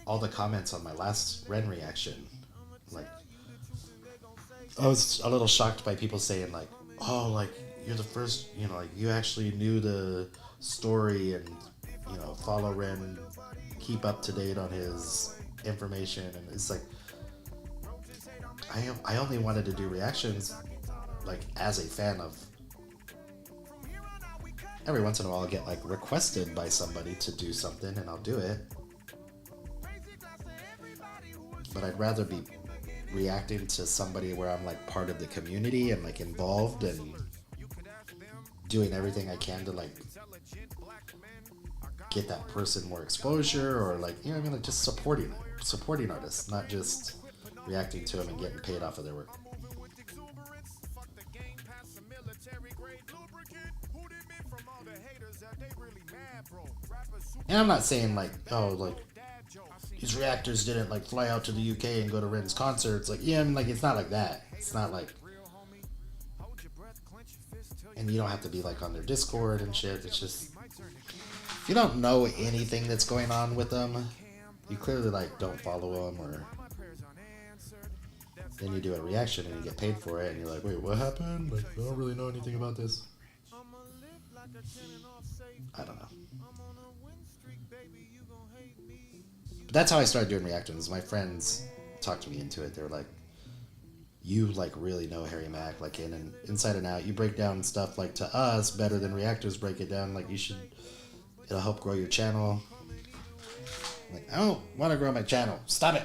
all the comments on my last Ren reaction. Like, I was a little shocked by people saying, like, oh, like, you're the first, you know, like, you actually knew the story and, you know, follow Ren, keep up to date on his information. And it's like, I only wanted to do reactions, like, as a fan of. Every once in a while I'll get like requested by somebody to do something and I'll do it. But I'd rather be reacting to somebody where I'm like part of the community and like involved and doing everything I can to like get that person more exposure, or like, you know what I mean, like just supporting artists, not just reacting to them and getting paid off of their work. And I'm not saying like, oh, like these reactors didn't like fly out to the UK and go to Ren's concerts. Like, yeah, I mean, like, it's not like that. It's not like, and you don't have to be like on their Discord and shit. It's just, if you don't know anything that's going on with them, you clearly like don't follow them, or then you do a reaction and you get paid for it and you're like, wait, what happened? Like, I don't really know anything about this. I don't know. But that's how I started doing reactions. My friends talked me into it. They were like, you like really know Harry Mack, like in and inside and out. You break down stuff like to us better than reactors break it down. Like, you should, it'll help grow your channel. I'm like, I don't want to grow my channel. Stop it.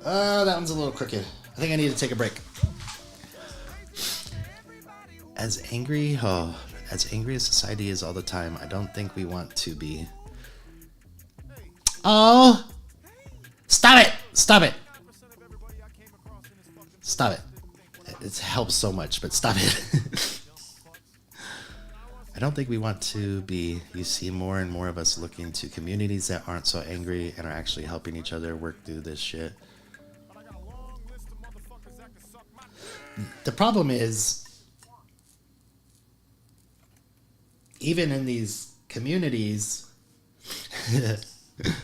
That one's a little crooked. I think I need to take a break. As angry as society is all the time, I don't think we want to be. Oh! Stop it! Stop it! Stop it. It helps so much, but stop it. I don't think we want to be. You see more and more of us looking to communities that aren't so angry and are actually helping each other work through this shit. The problem is, even in these communities,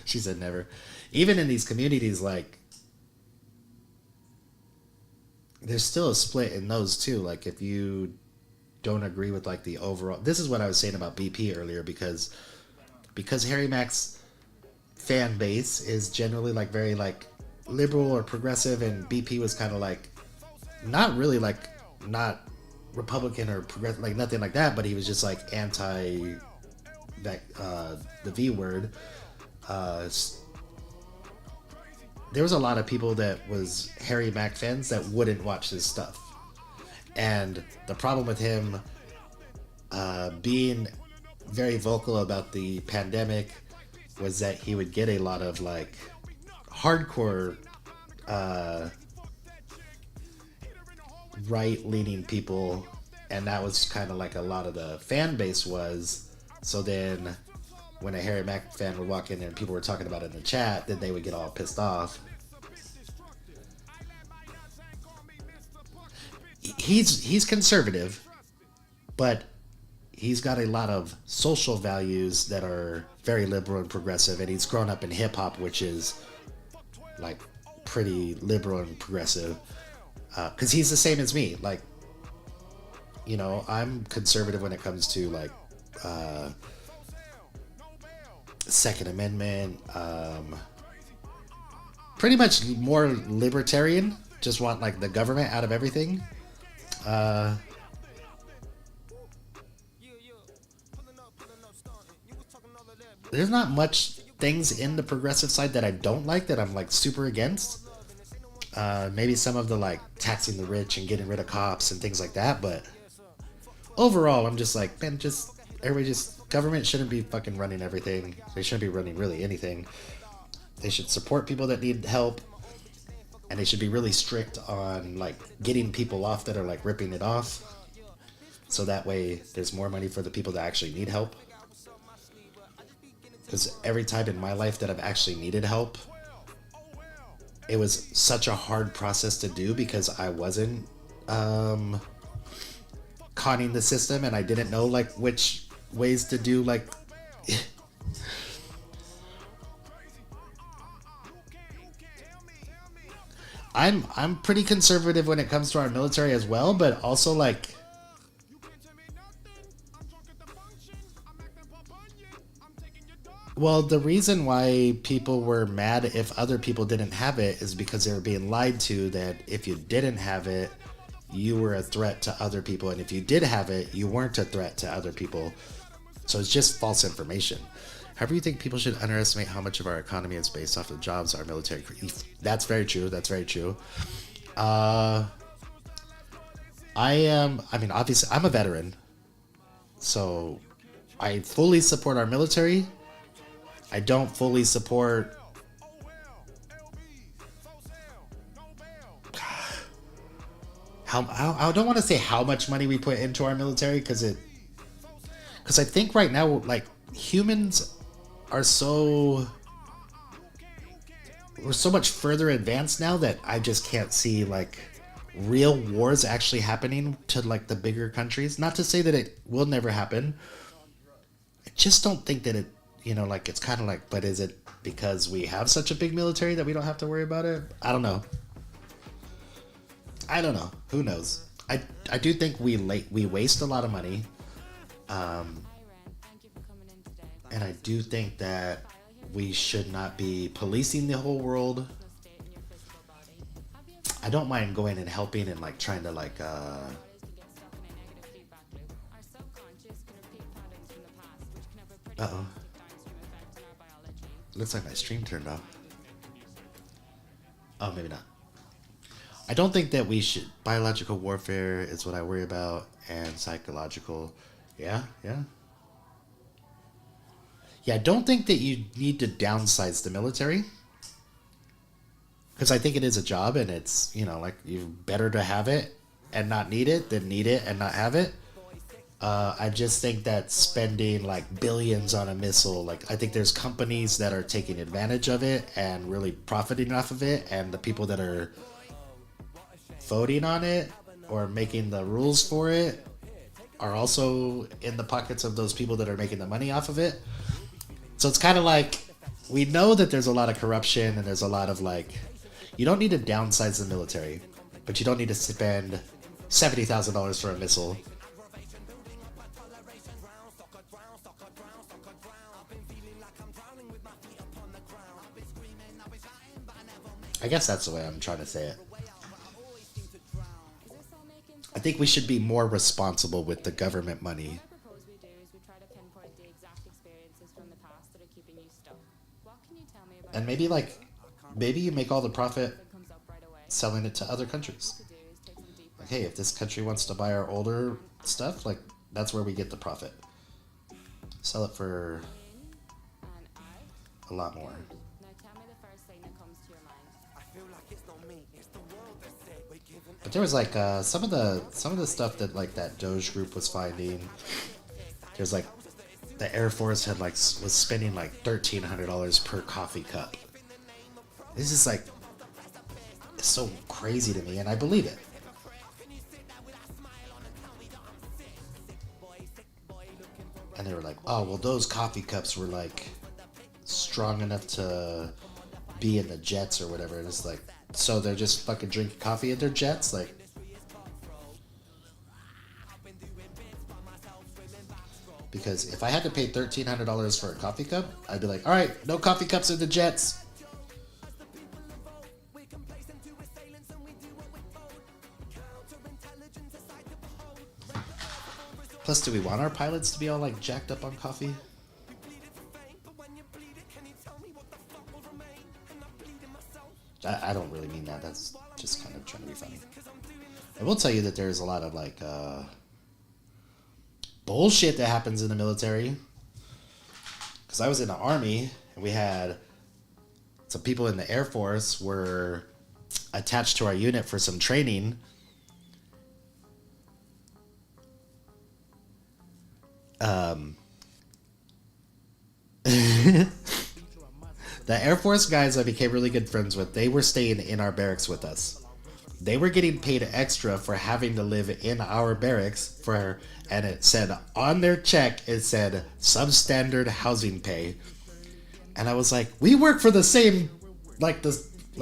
she said never. Even in these communities, like, there's still a split in those too. Like, if you don't agree with like the overall, this is what I was saying about BP earlier, because Harry Mack's fan base is generally like very like liberal or progressive, and BP was kind of like not really like not Republican or progressive, like nothing like that, but he was just like anti that the V word. There was a lot of people that was Harry Mack fans that wouldn't watch his stuff. And the problem with him being very vocal about the pandemic was that he would get a lot of like hardcore right-leaning people, and that was kind of like a lot of the fan base was. So then when a Harry Mack fan would walk in there and people were talking about it in the chat, then they would get all pissed off. He's conservative, but he's got a lot of social values that are very liberal and progressive, and he's grown up in hip-hop, which is like pretty liberal and progressive, because he's the same as me. Like, you know, I'm conservative when it comes to like Second Amendment, pretty much more libertarian, just want like the government out of everything. There's not much things in the progressive side that I don't like, that I'm like super against. Maybe some of the like taxing the rich and getting rid of cops and things like that, but overall I'm just like, man, just everybody, just government shouldn't be fucking running everything. They shouldn't be running really anything. They should support people that need help, and they should be really strict on like getting people off that are like ripping it off, so that way there's more money for the people that actually need help. Because every time in my life that I've actually needed help, it was such a hard process to do, because I wasn't conning the system, and I didn't know like which ways to do like I'm pretty conservative when it comes to our military as well, but also like well, the reason why people were mad if other people didn't have it is because they were being lied to that if you didn't have it, you were a threat to other people, and if you did have it, you weren't a threat to other people. So it's just false information. However, you think people should underestimate how much of our economy is based off of jobs our military. That's very true. That's very true. I mean, obviously, I'm a veteran, so I fully support our military. I don't fully support I don't want to say how much money we put into our military, because I think right now, like, humans are we're so much further advanced now that I just can't see like real wars actually happening to like the bigger countries. Not to say that it will never happen. I just don't think that it, you know, like, it's kind of like, but is it because we have such a big military that we don't have to worry about it? I don't know. Who knows? I do think we waste a lot of money. And I do think that we should not be policing the whole world. I don't mind going and helping and like trying to like uh-oh. Looks like my stream turned off. Oh, maybe not. I don't think that we should. Biological warfare is what I worry about, and psychological. Yeah. Yeah, I don't think that you need to downsize the military. because I think it is a job, and it's, you know, like, you're better to have it and not need it than need it and not have it. I just think that spending like billions on a missile, like, I think there's companies that are taking advantage of it and really profiting off of it, and the people that are voting on it or making the rules for it are also in the pockets of those people that are making the money off of it. So it's kind of like, we know that there's a lot of corruption, and there's a lot of, like, you don't need to downsize the military, but you don't need to spend $70,000 for a missile. I guess that's the way I'm trying to say it. I think we should be more responsible with the government money. What I propose we do is we try to pinpoint the exact experiences from the past that are keeping you stuck. What can you tell me about And maybe you make all the profit that comes up right away? selling it to other countries. To do is take some deep Like, hey, if this country wants to buy our older stuff, like, that's where we get the profit. Sell it for in and out. a lot more. Now tell me the first thing that comes to your mind. But there was like some of the stuff that, like, that Doge group was finding. There's like the Air Force had, like, was spending like $1,300 per coffee cup. This is like, it's so crazy to me, and I believe it. And they were like, oh, well, those coffee cups were like strong enough to be in the jets or whatever. And it's like, so they're just fucking drinking coffee in their jets? Like, because if I had to pay $1,300 for a coffee cup, I'd be like, all right, no coffee cups in the jets. Plus, do we want our pilots to be all, like, jacked up on coffee? I don't really mean that. That's just kind of trying to be funny. I will tell you that there's a lot of, like, bullshit that happens in the military. Because I was in the Army, and we had some people in the Air Force were attached to our unit for some training. The Air Force guys I became really good friends with, they were staying in our barracks with us. They were getting paid extra for having to live in our barracks and it said on their check, it said substandard housing pay. And I was like, we work for the same, like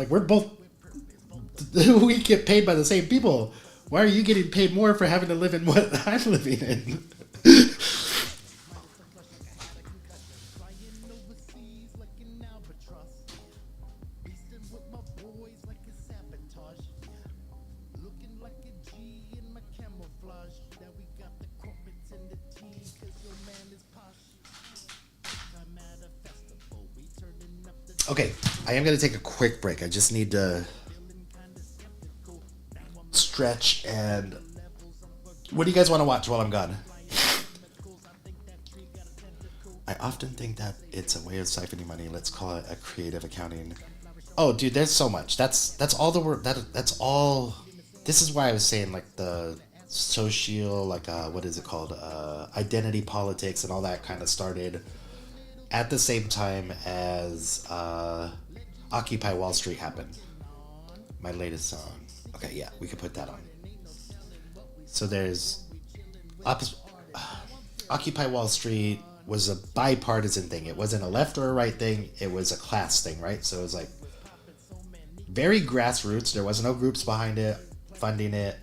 we're both, we get paid by the same people. Why are you getting paid more for having to live in what I'm living in? Okay, I am going to take a quick break. I just need to stretch. And what do you guys want to watch while I'm gone? I often think that it's a way of siphoning money. Let's call it a creative accounting. Oh, dude, there's so much. That's all the work. That's all. This is why I was saying, like, the social, like, what is it called? Identity politics and all that kind of started at the same time as Occupy Wall Street happened. My latest song. Okay, yeah, we could put that on. So there's Occupy Wall Street was a bipartisan thing. It wasn't a left or a right thing. It was a class thing, right? So it was like very grassroots. There was no groups behind it, funding it.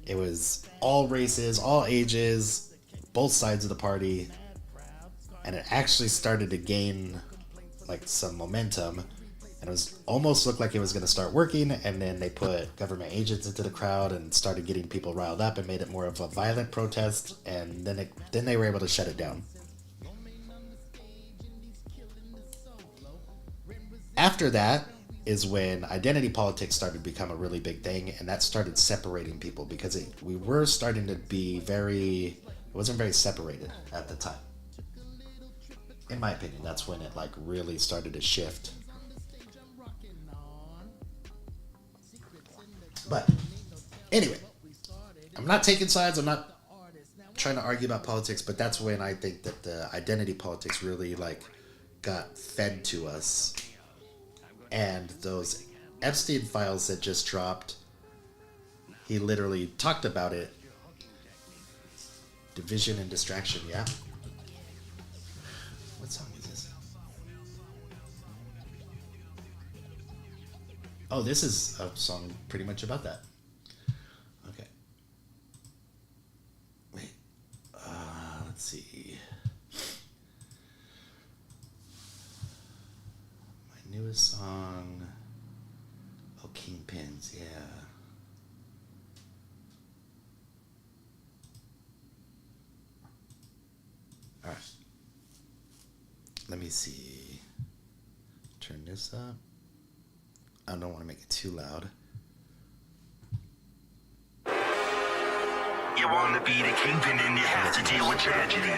It was all races, all ages, both sides of the party. And it actually started to gain, like, some momentum, and it was almost looked like it was going to start working. And then they put government agents into the crowd and started getting people riled up and made it more of a violent protest. And then they were able to shut it down. After that is when identity politics started to become a really big thing, and that started separating people because we were starting to be it wasn't very separated at the time. In my opinion, that's when it, like, really started to shift. But anyway, I'm not taking sides. I'm not trying to argue about politics, but that's when I think that the identity politics really like got fed to us. And those Epstein files that just dropped, he literally talked about it. Division and distraction, yeah. What song is this? Oh, this is a song pretty much about that. Okay. Wait. Let's see. My newest song. Oh, Kingpins, yeah. All right. Let me see. Turn this up. I don't want to make it too loud. You want to be the kingpin and you have to deal with tragedy.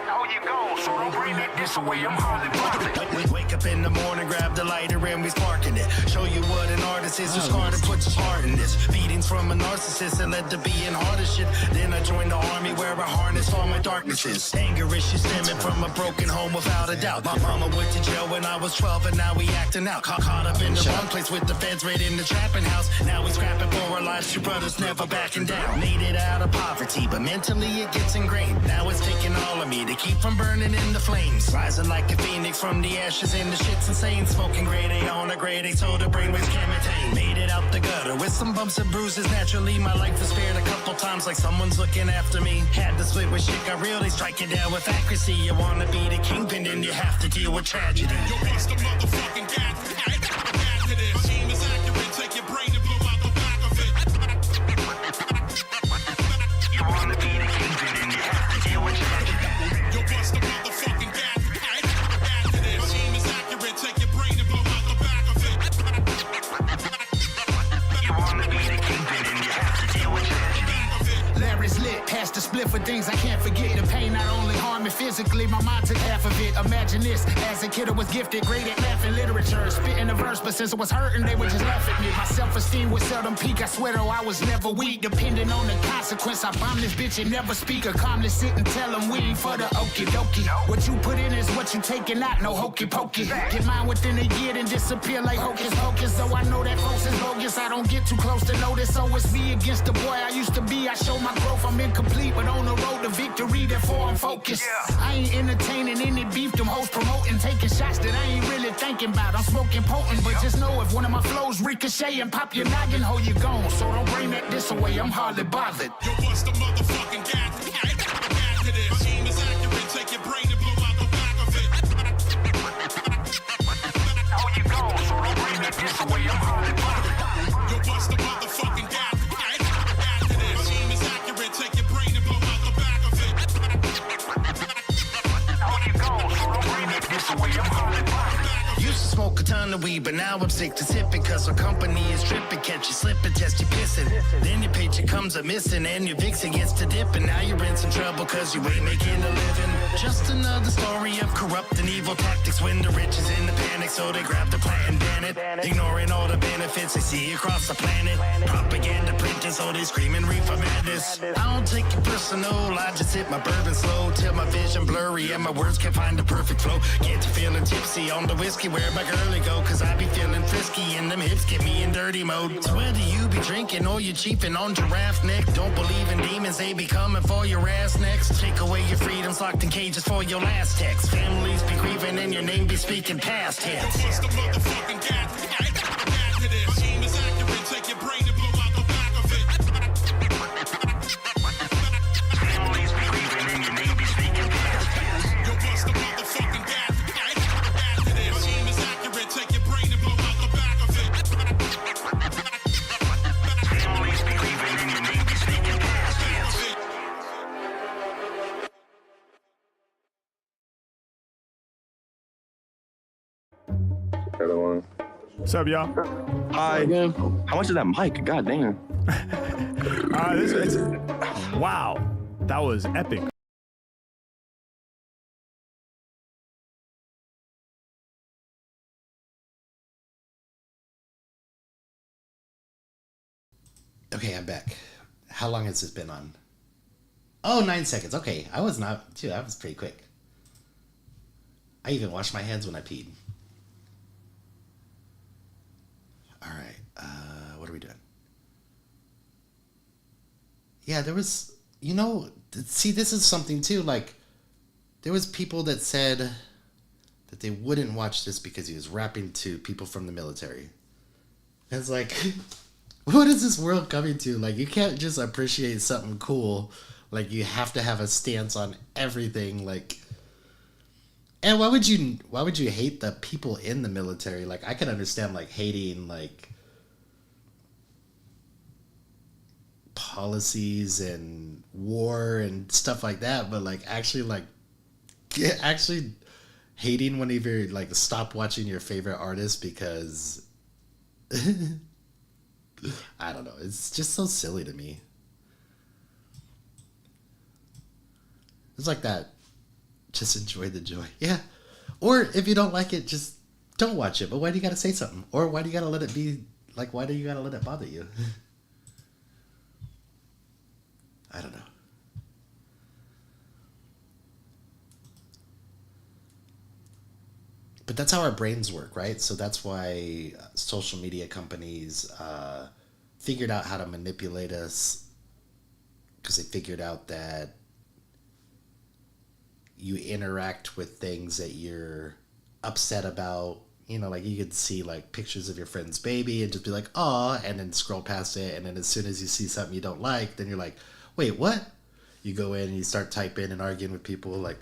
How you go? So don't bring it this way. I'm hardly bothered. Wake up in the morning, grab the lighter and we sparking it. Show you what an artist is. Who's hard to put your heart in this. Beatings from a narcissist that led to being hard as shit. Then I joined the army where I harness all my darknesses. Anger issues stemming from a broken home without a doubt. My mama went to jail when I was 12 and now we acting out. Caught up in the wrong place with the feds raiding the trapping house. Now we scrapping for our lives. Two brothers never backing down. Made it out of poverty, but mentally it gets ingrained. Now it's taking all of me to keep from burning in the flames. Rising like a phoenix from the ashes in the shit's insane. Smoking grade A on a grade A so the brainwaves can maintain. Made it out the gutter with some bumps and bruises. Naturally my life was spared a couple times like someone's looking after me. Had to split with shit, got really striking down with accuracy. You wanna be the kingpin and you have to deal with tragedy. Yo, bust the motherfucking gas. Add to this. Team is accurate. Take your brain and blow out the back of it. You wanna be the kingpin and you have to deal with tragedy. Yo, bust the motherfucking gas. Add to this. Team is accurate. Take your brain and blow out the back of it. You wanna be the kingpin and you have to deal with tragedy. Larry's lit, past the split for things I can't forget. The pain not only harmed me physically, my mind took half of it. Imagine this, as a kid I was gifted, great at math and literature, spitting a verse, but since I was hurting, they would just laugh at me. My self-esteem would seldom peak, I swear though I was never weak. Depending on the consequence, I bomb this bitch and never speak. Or calmly sit and tell them we ain't for the okie dokie. What you put in is what you taking out, no hokey pokey. Get mine within a year, then disappear like hocus pocus. Though I know that folks is bogus, I don't get too close to notice. So it's me against the boy I used to be. I show my growth, I'm incomplete, but on the road to victory, therefore I'm focused. I ain't entertaining any beef, them hoes promoting, taking shots that I ain't really thinking about. I'm smoking potent, but just know if one of my flows ricochet and pop your noggin, ho, you gone. So don't bring that this away, I'm hardly bothered. Yo, bust the motherfucking gas. Add to this. Team is accurate. Take your brain and blow out the back of it. How you go? So don't bring that this away. I'm hardly bothered. Yo, bust the motherfucking gas. Add to this. Team is accurate. Take your brain and blow out the back of it. How you go? So don't bring that this away. I'm hardly bothered. Used to smoke a ton of weed, but now I'm sick to sipping. Cause our company is tripping, catch you slipping, test you pissing. Then your paycheck comes a missing, and your vixen gets to dipping. Now you're in some trouble cause you ain't making a living. Just another story of corrupt and evil tactics. When the rich is in the panic, so they grab the plant and ban it. Ignoring all the benefits they see across the planet. Propaganda printing, so they screaming reefer madness. I don't take it personal, I just hit my bourbon slow till my vision blurry and my words can't find the perfect flow. Get to feeling tipsy on the whiskey, where my girlie go? Cause I be feeling frisky and them hips get me in dirty mode. So whether you be drinking or you cheaping on giraffe neck, don't believe in demons, they be coming for your ass next. Take away your freedoms locked in cages for your last text. Families be grieving and your name be speaking past tense. Yo, bust the motherfucking gas. Add to this. Team is accurate. Take your brain and blow out the back of it. Families be grieving and your name be speaking past tense. Yo, bust the motherfucking gas. Add to this. Team is accurate. Take your brain and blow out the back of it. Families be grieving and your name be speaking past tense. What's up, y'all? Hi. How much is that mic? God damn. Wow, that was epic. Okay, I'm back. How long has this been on? Oh, 9 seconds. Okay, I was not... Dude, that was pretty quick. I even washed my hands when I peed. Alright, what are we doing? Yeah, there was... You know, see, this is something too, like... There was people that said that they wouldn't watch this because he was rapping to people from the military. And it's like... What is this world coming to? Like, you can't just appreciate something cool. Like, you have to have a stance on everything. Like, and why would you hate the people in the military? Like, I can understand, like, hating, like, policies and war and stuff like that. But, like, actually hating when you, like, stop watching your favorite artist because... I don't know. It's just so silly to me. It's like that. Just enjoy the joy. Yeah. Or if you don't like it, just don't watch it. But why do you gotta say something? Or why do you gotta let it be, like, why do you gotta let it bother you? I don't know. But that's how our brains work, right? So that's why social media companies figured out how to manipulate us, because they figured out that you interact with things that you're upset about. You know, like, you could see, like, pictures of your friend's baby and just be like, aw, and then scroll past it. And then as soon as you see something you don't like, then you're like, wait, what? You go in and you start typing and arguing with people, like...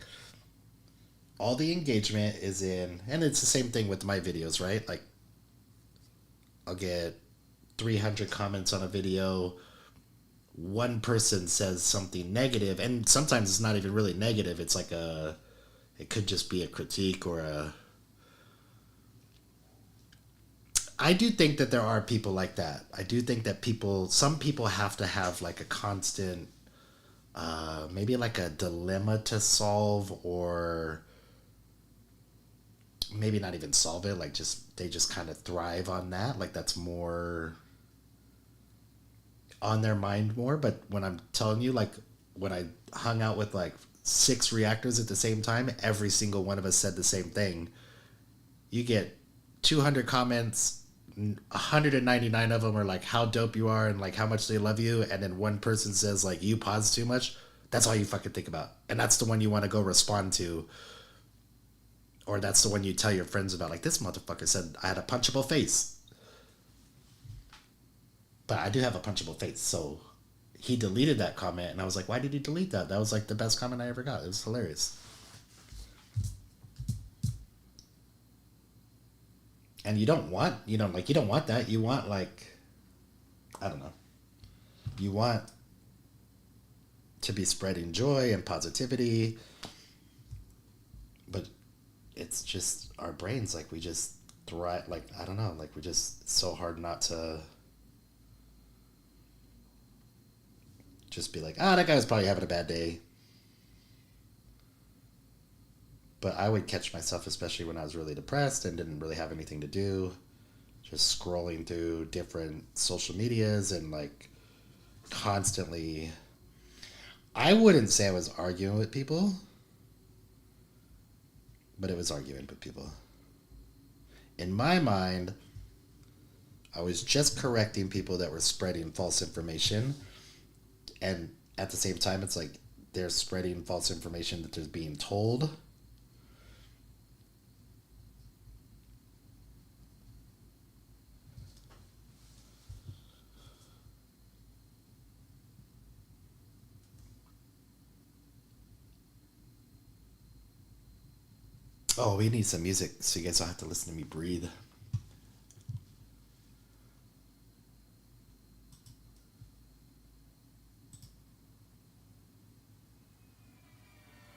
All the engagement is in, and it's the same thing with my videos, right? Like, I'll get 300 comments on a video. One person says something negative, and sometimes it's not even really negative. It's like it could just be a critique or a... I do think that there are people like that. I do think that some people have to have, like, a constant, maybe like a dilemma to solve, or... maybe not even solve it, like, they just kind of thrive on that. Like, that's more on their mind more. But when I'm telling you, like, when I hung out with, like, 6 reactors at the same time, every single one of us said the same thing. You get 200 comments, 199 of them are like how dope you are and, like, how much they love you, and then one person says, like, you pause too much. That's all you fucking think about, and that's the one you want to go respond to. Or that's the one you tell your friends about. Like, this motherfucker said I had a punchable face. But I do have a punchable face. So he deleted that comment. And I was like, why did he delete that? That was, like, the best comment I ever got. It was hilarious. And you don't want, you don't want that. You want, like, I don't know. You want to be spreading joy and positivity. But it's just our brains, like, we just thrive, like, I don't know, like, we just, it's so hard not to just be like, that guy was probably having a bad day. But I would catch myself, especially when I was really depressed and didn't really have anything to do, just scrolling through different social medias and, like, constantly, I wouldn't say I was arguing with people, but it was arguing with people. In my mind, I was just correcting people that were spreading false information. And at the same time, it's like they're spreading false information that they're being told. Oh, we need some music so you guys don't have to listen to me breathe.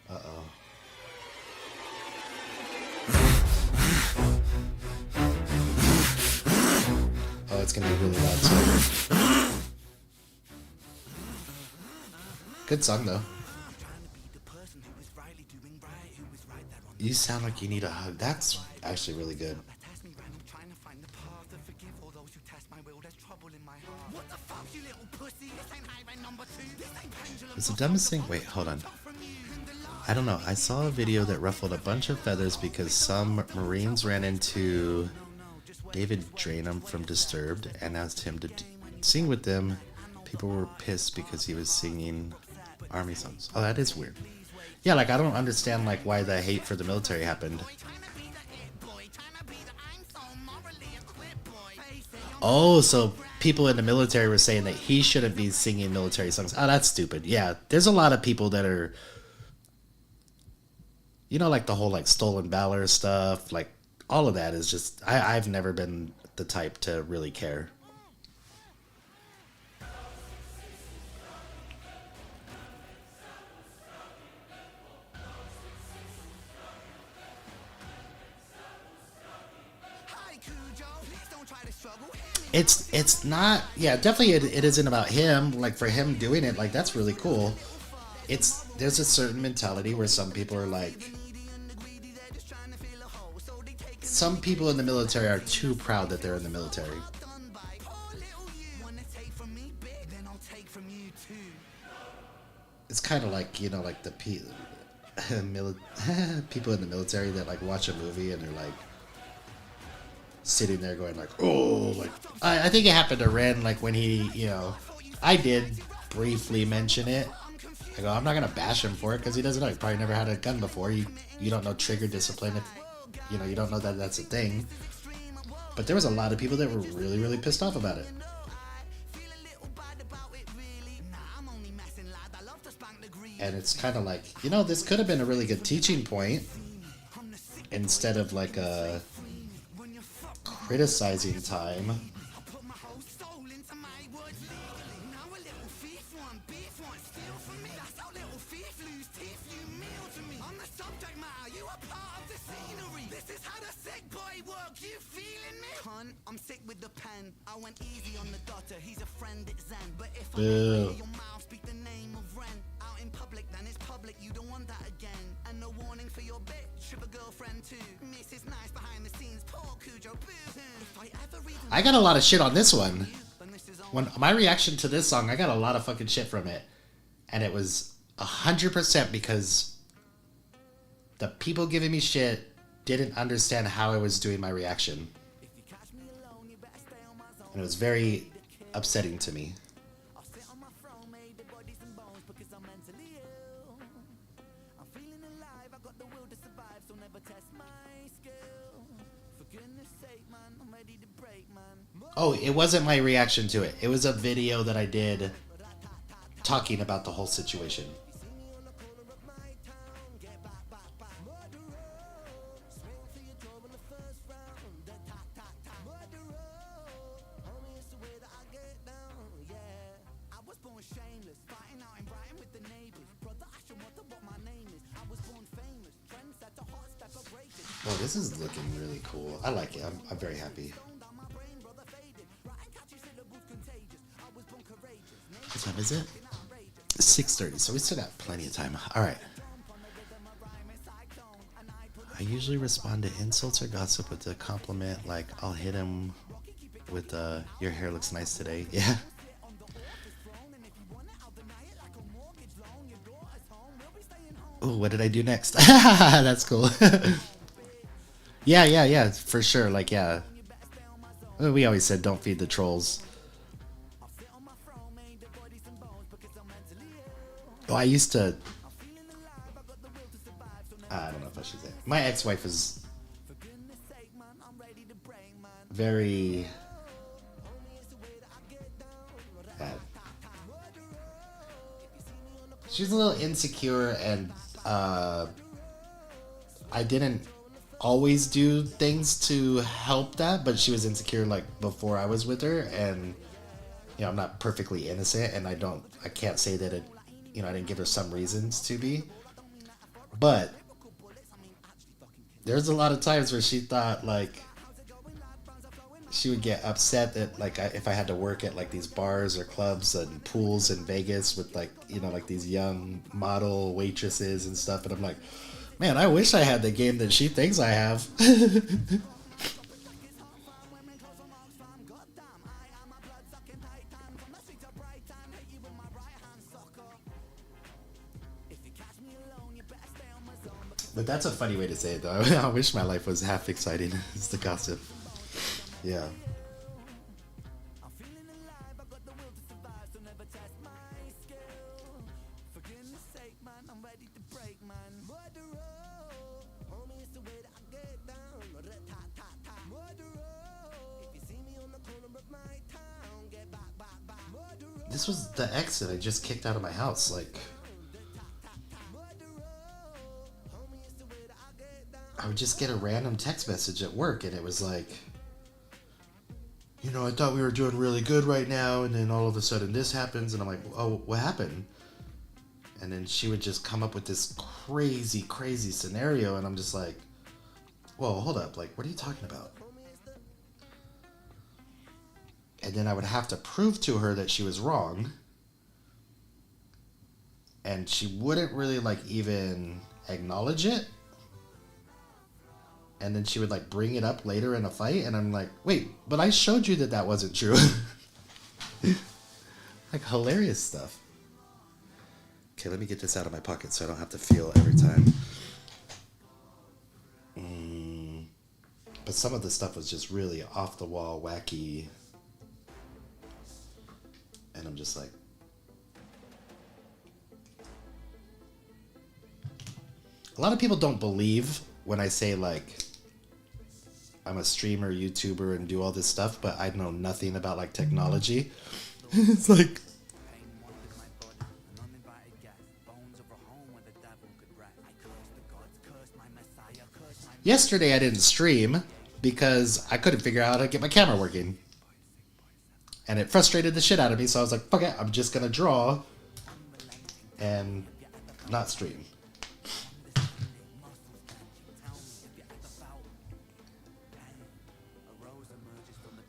Uh-oh. Oh, it's gonna be really loud too. Good song though. You sound like you need a hug. That's actually really good. What the fuck, you little It's the dumbest thing. Wait, hold on. I don't know. I saw a video that ruffled a bunch of feathers because some Marines ran into David Drainham from Disturbed and asked him to sing with them. People were pissed because he was singing army songs. Oh, that is weird. Yeah, like I don't understand like why the hate for the military happened. Oh, so people in the military were saying that he shouldn't be singing military songs. Oh, that's stupid. Yeah, there's a lot of people that are, you know, like the whole like stolen valor stuff. Like all of that is just, I've never been the type to really care. It's not, yeah, definitely it isn't about him. Like for him doing it, like that's really cool. There's a certain mentality where some people are like, some people in the military are too proud that they're in the military. It's kind of like, you know, like the people in the military that like watch a movie and they're like sitting there going like, oh, like I think it happened to Ren, like when he, you know, I did briefly mention it. I go, I'm not gonna bash him for it because he doesn't know. He probably never had a gun before. You don't know trigger discipline. If, you know, you don't know that that's a thing. But there was a lot of people that were really, really pissed off about it. And it's kind of like, you know, this could have been a really good teaching point instead of like a criticizing time. I'm sick with the pen. I went easy on the daughter. He's a friend, it's Zen. But if I Boo. your mouth, speak the name of Ren. Out in public, then it's public. You don't want that again. And no warning for your bitch. Have a girlfriend too. Mrs. Nice behind the scenes. Poor Cujo. Boo. If I ever read I got a lot of shit on this one. When my reaction to this song, I got a lot of fucking shit from it. And it was 100% because the people giving me shit didn't understand how I was doing my reaction. And it was very upsetting to me. Oh, it wasn't my reaction to it. It was a video that I did talking about the whole situation. Oh, this is looking really cool. I like it. I'm very happy. What time is it? 6:30, so we still got plenty of time. All right. I usually respond to insults or gossip with a compliment, like I'll hit him with your hair looks nice today. Yeah. Oh, what did I do next? That's cool. Yeah, for sure. Like, yeah. We always said don't feed the trolls. Oh, I used to... I don't know if I should say. My ex-wife is very... she's a little insecure, and I didn't always do things to help that, but she was insecure like before I was with her, and you know, I'm not perfectly innocent, and I can't say that it, you know, I didn't give her some reasons to be, but there's a lot of times where she thought like she would get upset that like if I had to work at like these bars or clubs and pools in Vegas with like, you know, like these young model waitresses and stuff, and I'm like, man, I wish I had the game that she thinks I have. But that's a funny way to say it, though. I wish my life was half exciting. It's the gossip. Yeah. This was the ex that I just kicked out of my house. Like, I would just get a random text message at work, and it was like, you know, I thought we were doing really good right now, and then all of a sudden this happens, and I'm like, oh, what happened? And then she would just come up with this crazy, crazy scenario, and I'm just like, whoa, hold up, like, what are you talking about? And then I would have to prove to her that she was wrong, and she wouldn't really, like, even acknowledge it. And then she would, like, bring it up later in a fight, and I'm like, wait, but I showed you that that wasn't true. Like, hilarious stuff. Okay, let me get this out of my pocket so I don't have to feel every time. But some of the stuff was just really off the wall, wacky. And I'm just like, a lot of people don't believe when I say, like, I'm a streamer, YouTuber, and do all this stuff, but I know nothing about, like, technology. It's like, yesterday I didn't stream because I couldn't figure out how to get my camera working. And it frustrated the shit out of me, so I was like, fuck it, I'm just gonna draw and not stream.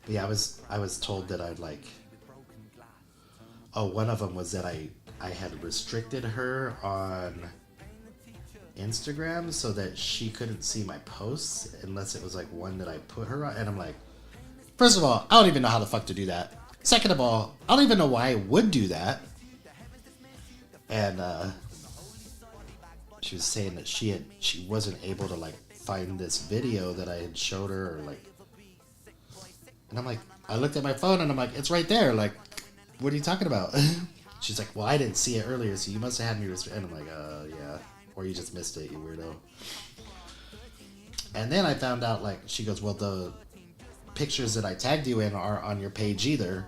But yeah, I was told that I'd like, oh, one of them was that I had restricted her on Instagram so that she couldn't see my posts unless it was like one that I put her on. And I'm like, first of all, I don't even know how the fuck to do that. Second of all, I don't even know why I would do that. And she was saying that she wasn't able to, like, find this video that I had showed her, or like, and I'm like, I looked at my phone and I'm like, it's right there. Like, what are you talking about? She's like, well, I didn't see it earlier, so you must have had me restricted. And I'm like, yeah. Or you just missed it, you weirdo. And then I found out, like, she goes, well, the pictures that I tagged you in are on your page either.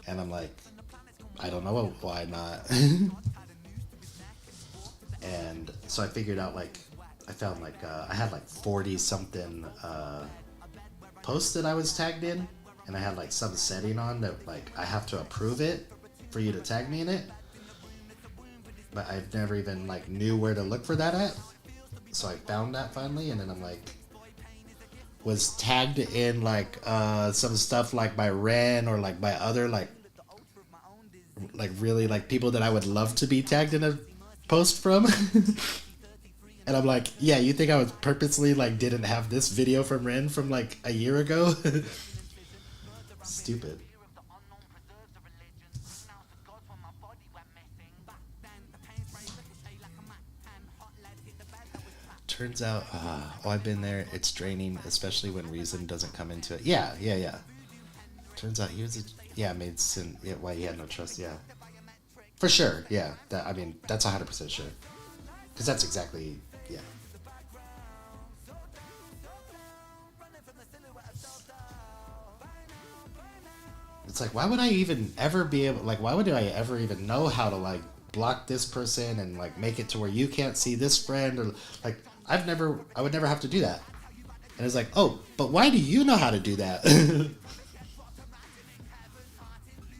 And I'm like, I don't know why not. And so I figured out, like, I found, like, I had like 40 something posts that I was tagged in, and I had like some setting on that, like, I have to approve it for you to tag me in it. But I've never even, like, knew where to look for that at. So I found that finally, and then I'm like, was tagged in, like, some stuff like by Ren or like by other, like really, like, people that I would love to be tagged in a post from. And I'm like, yeah, you think I was purposely, like, didn't have this video from Ren from like a year ago? Stupid. Turns out, oh, I've been there. It's draining, especially when reason doesn't come into it. Yeah. Turns out he was made sin. Yeah, why he had no trust. Yeah, for sure. Yeah, I mean, that's 100% sure. Because that's exactly, yeah. It's like, why would I even ever be able, like, why would I ever even know how to, like, block this person and, like, make it to where you can't see this friend, or, like, I would never have to do that. And it's like, oh, but why do you know how to do that?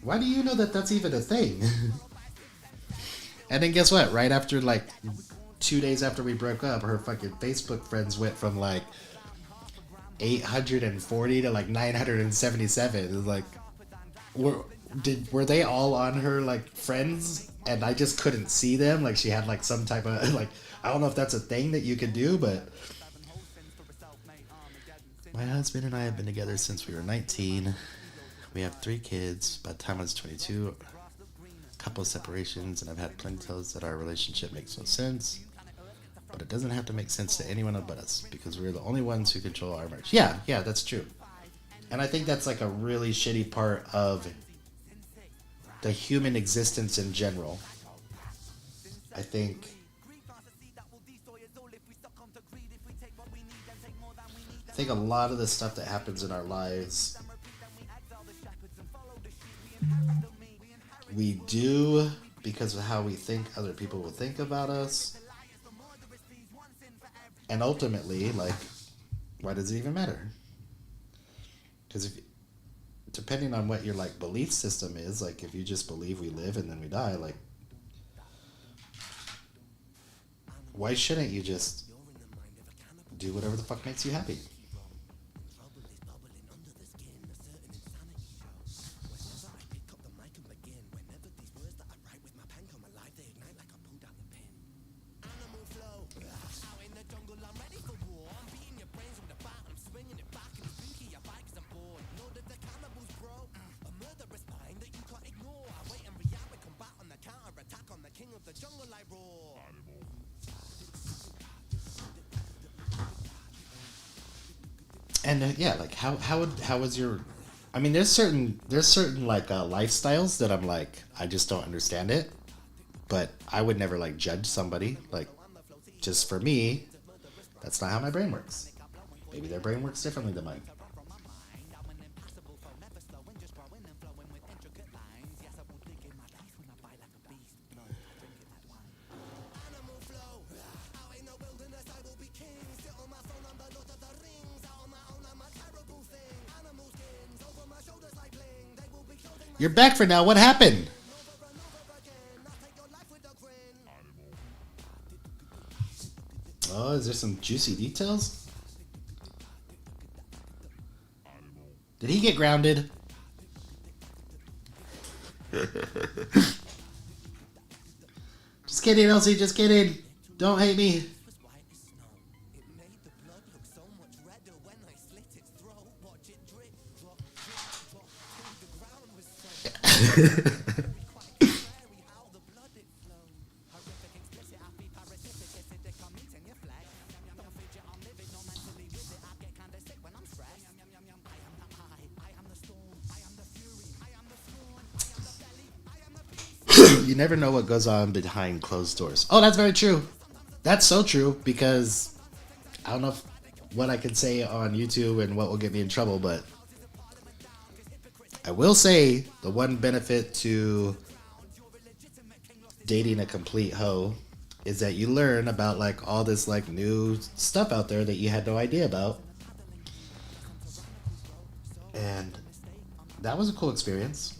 Why do you know that that's even a thing? And then guess what? Right after, like, 2 days after we broke up, her fucking Facebook friends went from, like, 840 to, like, 977. It was like, were they all on her, like, friends? And I just couldn't see them? Like, she had, like, some type of, like, I don't know if that's a thing that you could do, but my husband and I have been together since we were 19. We have 3 kids. By the time I was 22, a couple of separations, and I've had plenty of tells that our relationship makes no sense. But it doesn't have to make sense to anyone but us because we're the only ones who control our merch. Yeah, that's true. And I think that's like a really shitty part of the human existence in general. I think a lot of the stuff that happens in our lives we do because of how we think other people will think about us. And ultimately, like, why does it even matter? Because if, depending on what your like belief system is, like if you just believe we live and then we die, like, why shouldn't you just do whatever the fuck makes you happy? And yeah, like how was your? I mean, there's certain like lifestyles that I'm like I just don't understand it, but I would never like judge somebody. Like, just for me, that's not how my brain works. Maybe their brain works differently than mine. You're back for now. What happened? Oh, is there some juicy details? Did he get grounded? Just kidding, Elsie. Just kidding. Don't hate me. You never know what goes on behind closed doors. Oh, that's very true. That's so true, because I don't know what I can say on YouTube and what will get me in trouble, but I will say the one benefit to dating a complete hoe is that you learn about like all this like new stuff out there that you had no idea about. And that was a cool experience.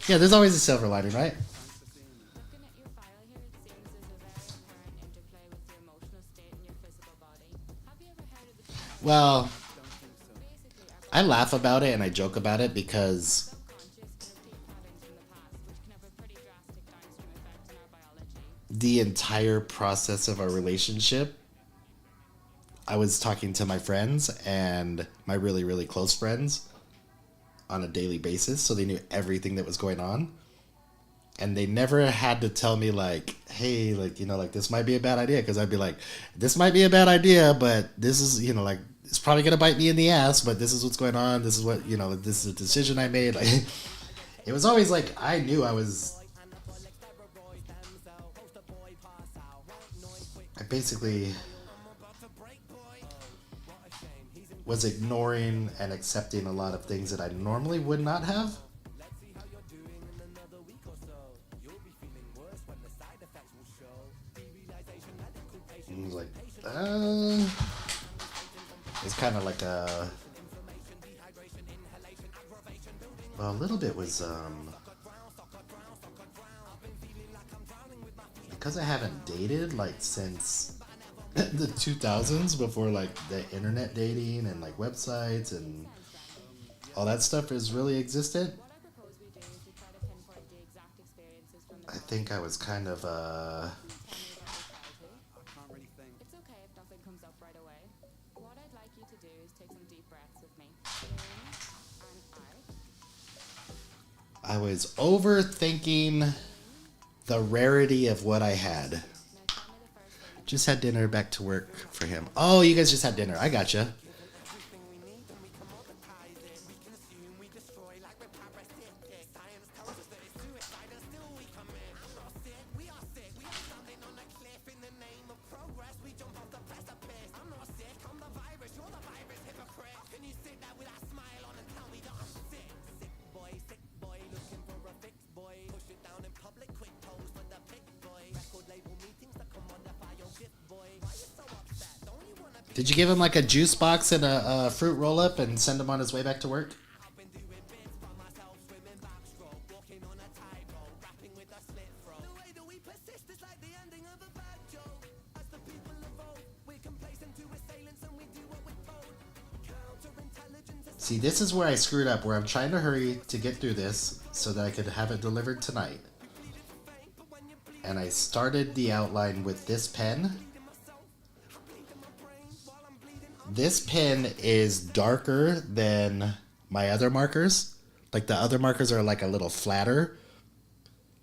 Yeah, there's always a silver lining, right? Looking at your file here, it seems there's a very apparent interplay with your emotional state and your physical body. Have you ever heard of the term? Well, I laugh about it and I joke about it because Subconscious can repeat patterns from the past, which can have a pretty drastic downstream effect on our biology. the entire process of our relationship, I was talking to my friends and my really, really close friends on a daily basis, so they knew everything that was going on. And they never had to tell me like, hey, like, you know, like this might be a bad idea, because I'd be like, this might be a bad idea, but this is, you know, like it's probably gonna bite me in the ass, but this is what's going on, this is what, you know, this is a decision I made. Like, it was always like I knew I basically was ignoring and accepting a lot of things that I normally would not have. And I was like, it's kind of like a little bit was, because I haven't dated like since the 2000s, before like the internet dating and like websites and all that stuff is really existent. I think I was kind of It's okay if nothing comes up right away. What I'd like you to do is take some deep breaths with me. In and out. I was overthinking the rarity of what I had. Just had dinner, back to work for him. Oh, you guys just had dinner. I gotcha. Did you give him like a juice box and a fruit roll up and send him on his way back to work? See, this is where I screwed up, where I'm trying to hurry to get through this so that I could have it delivered tonight. And I started the outline with this pen. This pen is darker than my other markers. Like the other markers are like a little flatter.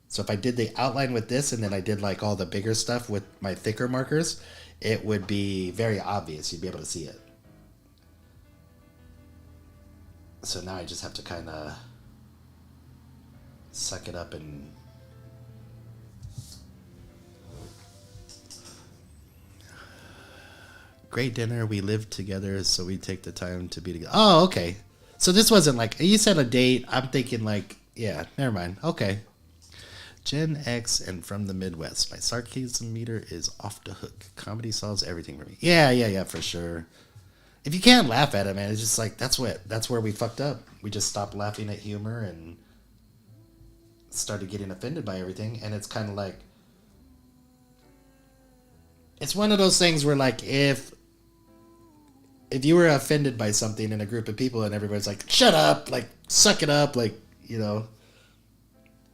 So if I did the outline with this and then I did like all the bigger stuff with my thicker markers, it would be very obvious. You'd be able to see it. So now I just have to kind of suck it up and great dinner. We lived together, so we take the time to be together. Oh, okay. So this wasn't like, you said a date. I'm thinking like, yeah, never mind. Okay. Gen X and from the Midwest. My sarcasm meter is off the hook. Comedy solves everything for me. Yeah, for sure. If you can't laugh at it, man, it's just like, that's where we fucked up. We just stopped laughing at humor and started getting offended by everything. And it's kind of like, it's one of those things where like, if you were offended by something in a group of people and everybody's like, shut up, like, suck it up, like, you know,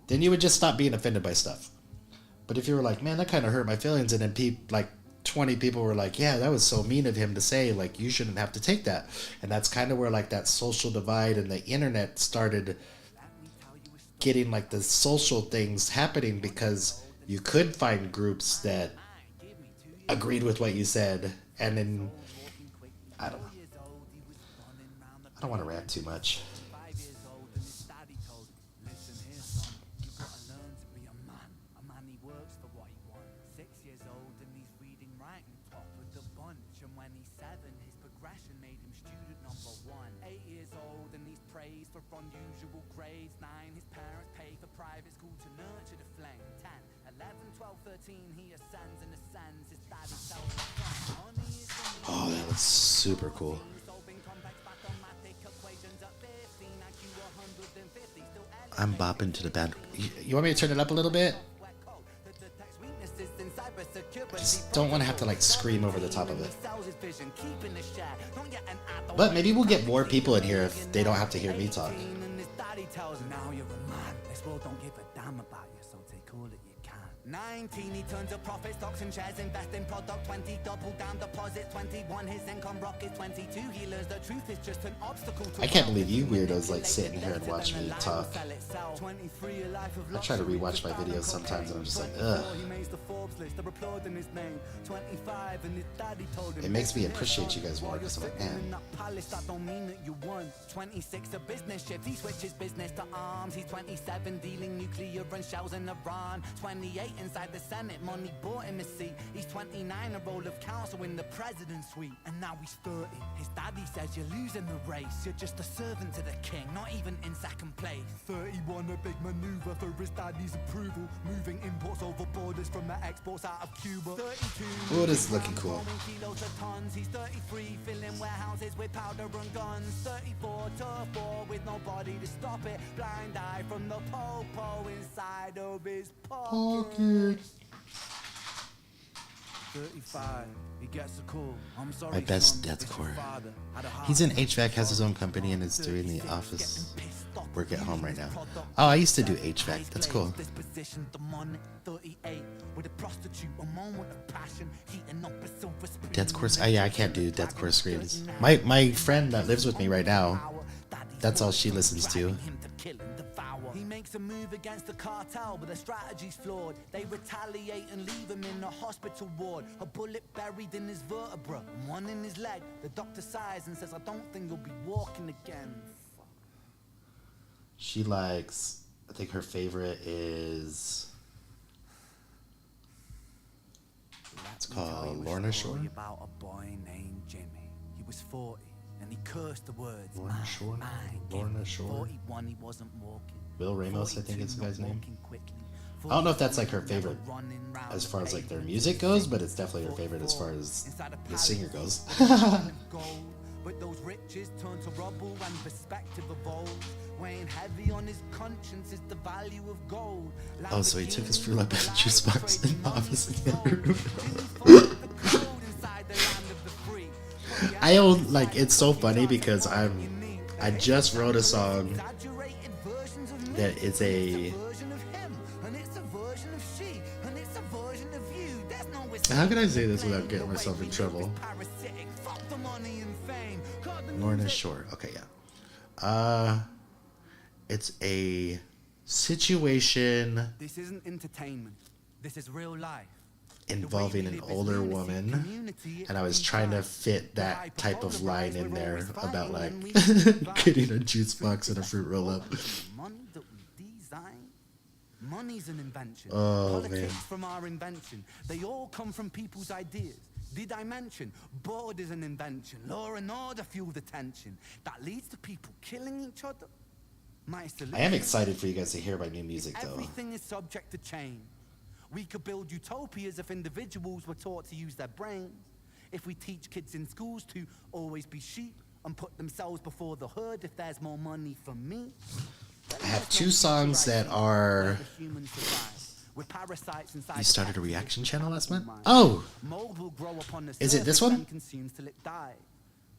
then you would just stop being offended by stuff. But if you were like, man, that kind of hurt my feelings, and then like 20 people were like, yeah, that was so mean of him to say, like, you shouldn't have to take that. And that's kind of where like that social divide and the internet started getting like the social things happening, because you could find groups that agreed with what you said, and then I don't know. I don't want to rant too much. Oh, that looks super cool. I'm bopping to the band. You want me to turn it up a little bit? I just don't want to have to like scream over the top of it. But maybe we'll get more people in here if they don't have to hear me talk. Now you're a man, this world don't give a damn about you, so take all that you can. 19, he turns a profit, stocks and shares, invest in product. 20, double down deposits. 21, his income rockets. 22, he learns the truth is just an obstacle to I can't believe you weirdos like sitting here and watch me talk. I try to rewatch my videos sometimes and I'm just like, ugh. It makes me appreciate you guys more, because I'm like, man. 26, a business shift, he switches business to arms. He's 27, dealing nuclear and shells in Iran. 28, inside the Senate, money bought him a seat. He's 29, a role of counsel in the president's suite. And now he's 30, his daddy says you're losing the race. You're just a servant to the king, not even in second place. 31, a big maneuver for his daddy's approval. Moving imports over borders from the exports out of Cuba. 32, oh, this is looking cool. kilos of tons. He's 33, filling warehouses with powder and guns. 34, tough war with nobody to stop it. Blind eye from the popo inside of his pocket. My best deathcore. He's in HVAC, has his own company, and is doing the office work at home right now. Oh, I used to do HVAC. That's cool. Deathcore. Oh yeah, I can't do deathcore screams. My friend that lives with me right now, that's all she listens to. He makes a move against the cartel, but the strategy's flawed. They retaliate and leave him in a hospital ward. A bullet buried in his vertebra, and one in his leg. The doctor sighs and says, I don't think he'll be walking again. She likes, I think her favorite is, it's called Lorna Shore. About a boy named Jimmy. He was 40 and he cursed the words. Lorna Shore? Lorna Shore? 41, he wasn't walking. Will Ramos, I think is the guy's name. I don't know if that's like her favorite as far as like their music goes, but it's definitely her favorite as far as the singer goes. But those riches turn to rubble and perspective evolves. Weighing heavy on his conscience is the value of gold. Oh, so he took his fruit up and juice box in the office again. I own, like, it's so funny because I just wrote a song that is a, how can I say this without getting myself in trouble? Lorna Shore. Okay, yeah. It's a situation. This isn't entertainment. This is real life. Involving an older woman, and I was trying to fit that type of line in there about like getting a juice box and a fruit roll up. Money's an invention. Oh, Politics man. from our invention. They all come from people's ideas. Did I mention board is an invention? Law and order fuel the tension that leads to people killing each other. I am excited for you guys to hear my new music though. Everything is subject to change. We could build utopias if individuals were taught to use their brains. If we teach kids in schools to always be sheep and put themselves before the herd, if there's more money for me. I have two songs that are. You started a reaction channel last month? Oh! Is it this one?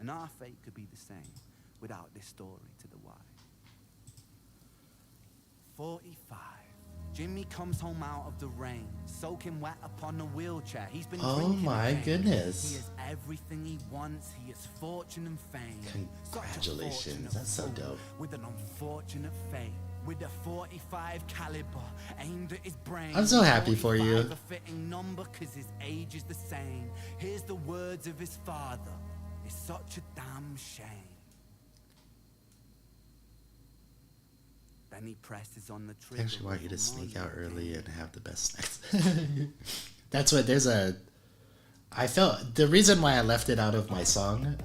And our fate could be the same without this story to the why. 45. Jimmy comes home out of the rain, soaking wet upon a wheelchair. He's been Oh drinking my pain. goodness. He has everything he wants. He has fortune and fame. Congratulations. That's so dope. With an unfortunate fate. With a 45 caliber aimed at his brain. I'm so happy for you. 45 a fitting number 'cause his age is the same. Here's the words of his father. It's such a damn shame. Then he presses on the trigger. I actually want you to sneak out early and have the best snacks. That's what there's a. I felt the reason why I left it out of my song.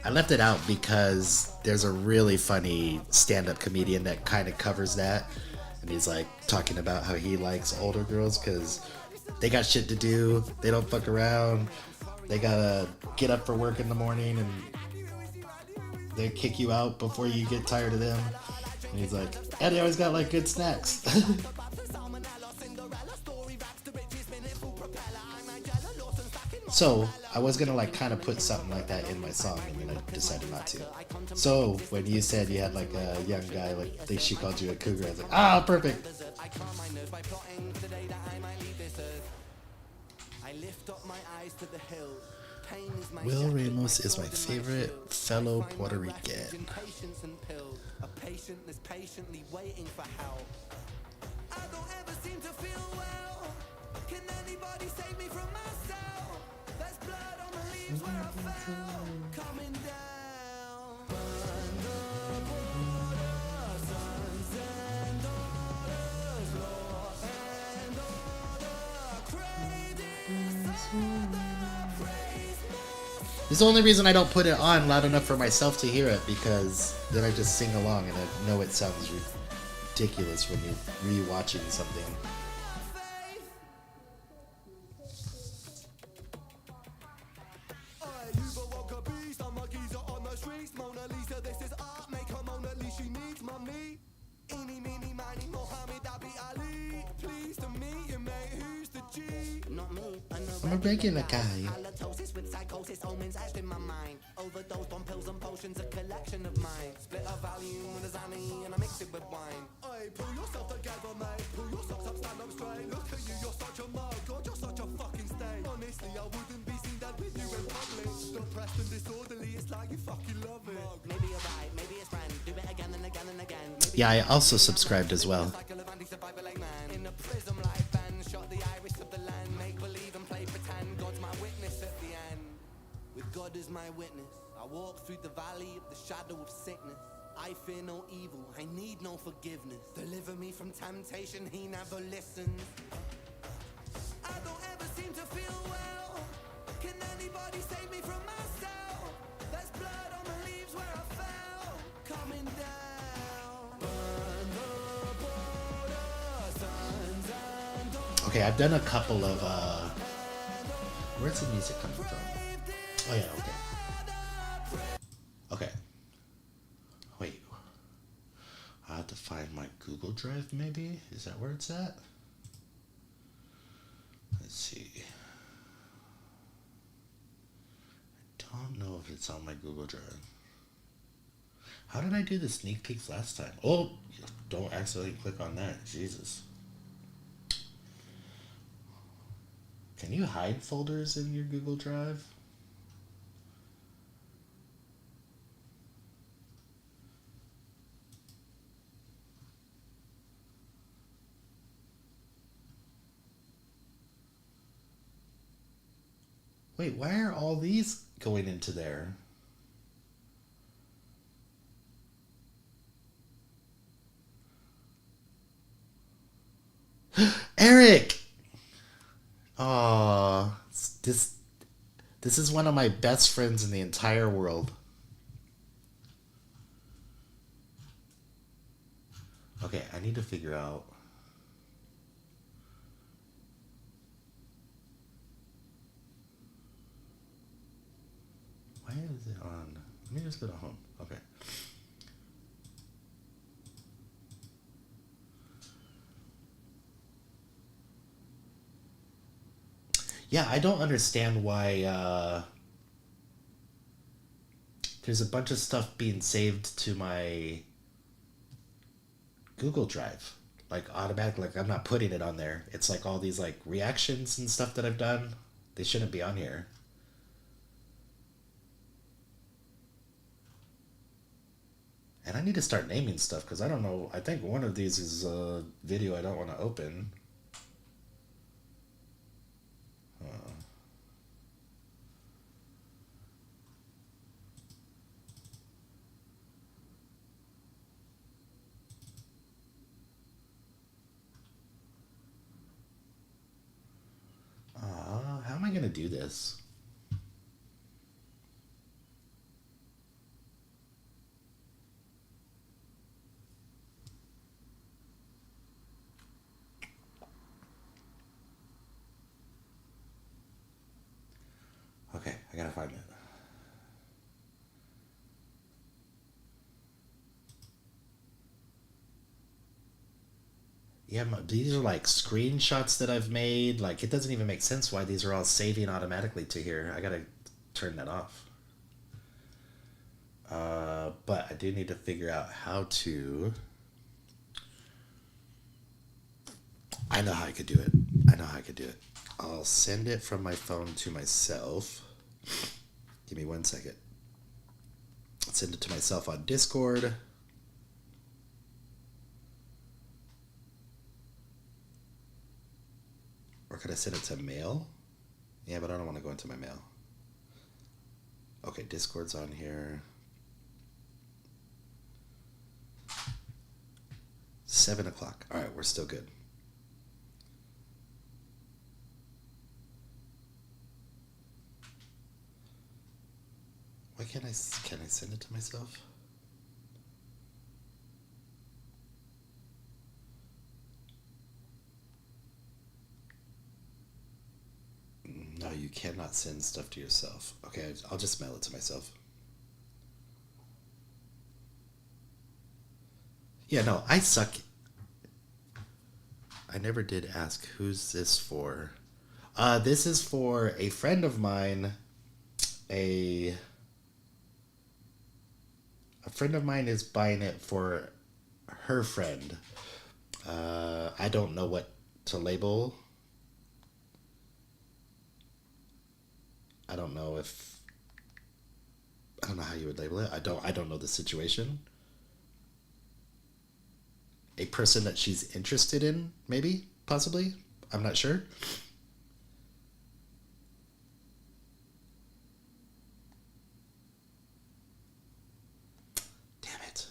I left it out because there's a really funny stand-up comedian that kind of covers that, and he's like talking about how he likes older girls because they got shit to do. They don't fuck around. They gotta get up for work in the morning and they kick you out before you get tired of them. And he's like, and they always got like good snacks. So I was gonna like kind of put something like that in my song, and then I decided not to. So when you said you had like a young guy, like she called you a cougar, I was like, ah, perfect. Will Ramos is my favorite fellow Puerto Rican. A patient is patiently waiting for help. I don't ever seem to feel well. Can anybody save me from myself? There's blood on the leaves where I fell. Coming down. Burn the border, sons and daughters, law and order. This is the only reason I don't put it on loud enough for myself to hear it, because then I just sing along and I know it sounds ridiculous when you're re-watching something. Eeny, meeny, miny, Mohammed, Abby Ali. Pleased to meet you, mate. Who's the G? I'm a regular guy. Halitosis with psychosis, omens etched in my mind. Overdosed on pills and potions, a collection of mine. Split a volume with a zanny and I mix it with wine. Hey, pull yourself together, mate. Pull your socks up, stand up straight. Look at you, you're such a mug. God, you're such a fucking stain. Honestly, I wouldn't be seen dead with you in public. Depressed and disorderly, it's like you fucking love it. Maybe you're right, maybe it's friend. Do it again and again and again. Yeah, I also subscribed as well. In a prism like Ben, shot the iris of the land. Make believe and play pretend. God's my witness at the end. With God as my witness, I walk through the valley of the shadow of sickness. I fear no evil, I need no forgiveness. Deliver me from temptation, he never listens. I don't ever seem to feel well. Can anybody save me from myself? There's blood on the leaves where I fell. Coming down. Burn the border, sons and daughters. Okay, I've done a couple of where's the music coming from? Oh yeah, okay. Okay. Wait. I have to find my Google Drive maybe? Is that where it's at? Let's see. I don't know if it's on my Google Drive. How did I do the sneak peeks last time? Oh, don't accidentally click on that. Jesus. Can you hide folders in your Google Drive? Wait, why are all these going into there? Eric! Aw, this is one of my best friends in the entire world. Okay, I need to figure out. Why is it on? Let me just go to home. Okay. Yeah, I don't understand why there's a bunch of stuff being saved to my Google Drive. Like automatically, like I'm not putting it on there. It's like all these like reactions and stuff that I've done. They shouldn't be on here. And I need to start naming stuff because I don't know. I think one of these is a video I don't want to open. How am I going to do this? Okay, I gotta find it. Yeah, these are like screenshots that I've made. Like, it doesn't even make sense why these are all saving automatically to here. I gotta turn that off. But I do need to figure out how to... I know how I could do it. I know how I could do it. I'll send it from my phone to myself. Give me 1 second. I'll send it to myself on Discord. Or could I send it to mail? Yeah, but I don't want to go into my mail. Okay, Discord's on here. 7 o'clock. All right, we're still good. Why can't I send it to myself? No, you cannot send stuff to yourself. Okay, I'll just mail it to myself. Yeah, no, I suck. I never did ask who's this for. This is for a friend of mine. A friend of mine is buying it for her friend. I don't know what to label. I don't know how you would label it. I don't know the situation. A person that she's interested in, maybe, possibly. I'm not sure. Damn it.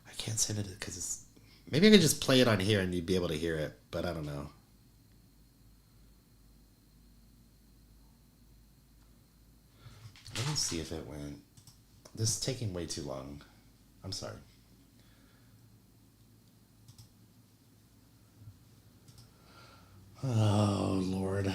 I can't send it because it's... Maybe I could just play it on here and you'd be able to hear it, but I don't know. Let me see if it went. This is taking way too long. I'm sorry. Oh, Lord.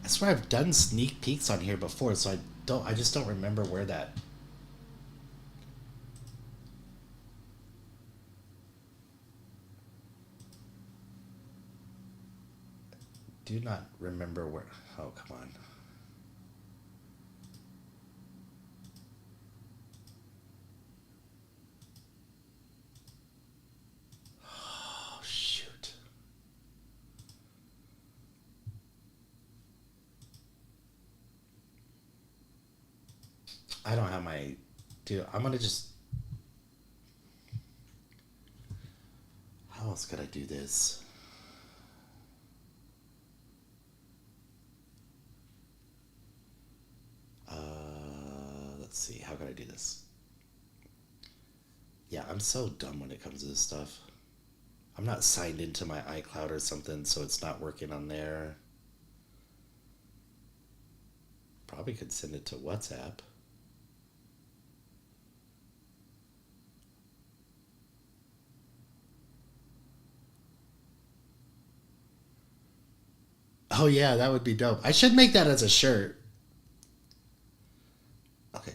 I swear I've done sneak peeks on here before, so I just don't remember where that... Do not remember where... Oh, come on. Oh, shoot. I don't have my... Dude, I'm gonna just... How else could I do this? Let's see. How could I do this? Yeah, I'm so dumb when it comes to this stuff. I'm not signed into my iCloud or something, so it's not working on there. Probably could send it to WhatsApp. Oh yeah, that would be dope. I should make that as a shirt. Okay.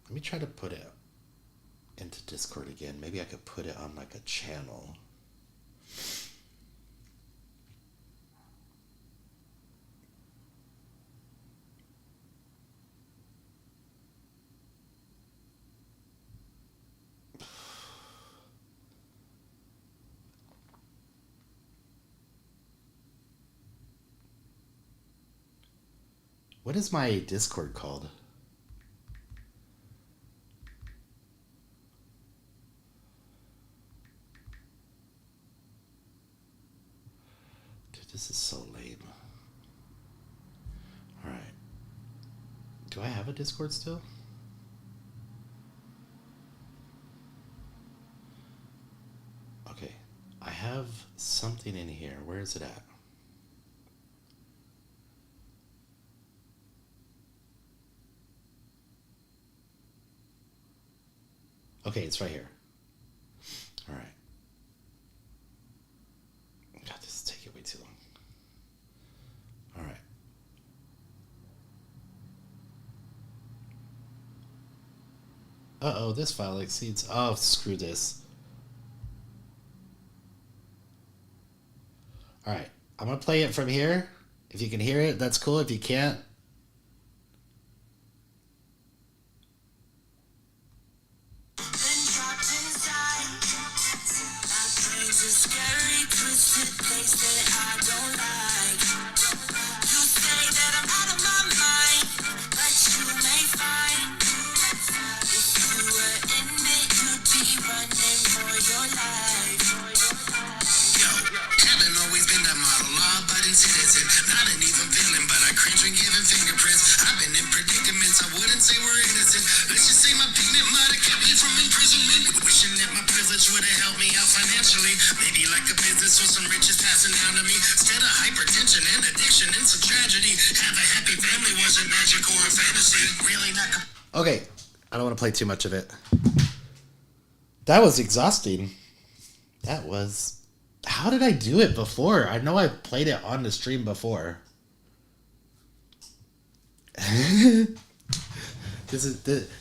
Let me try to put it into Discord again. Maybe I could put it on like a channel. What is my Discord called? Dude, this is so lame. Alright. Do I have a Discord still? Okay. I have something in here. Where is it at? Okay, it's right here. All right. God, this is taking way too long. All right. Uh-oh, this file exceeds... Oh, screw this. All right. I'm going to play it from here. If you can hear it, that's cool. If you can't... Let's just say my pigment might have kept me from which would have helped me out financially. Maybe like a business or some riches passing down to me. Instead of hypertension and addiction and some tragedy, have a happy family wasn't magic or a fantasy. Really not. Okay, I don't want to play too much of it. That was exhausting. That was... How did I do it before? I know I played it on the stream before.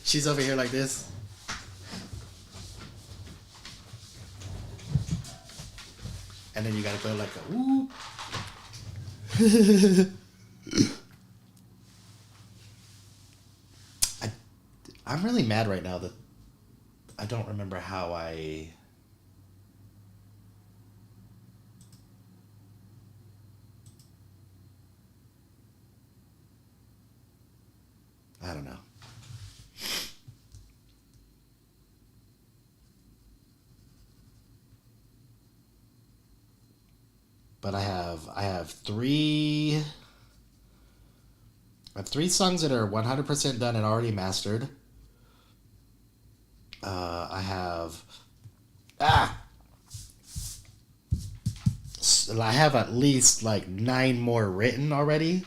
She's over here like this. And then you gotta go like a whoop. I'm really mad right now that I don't remember how I don't know. But I have three songs that are 100% done and already mastered. I have at least like 9 more written already.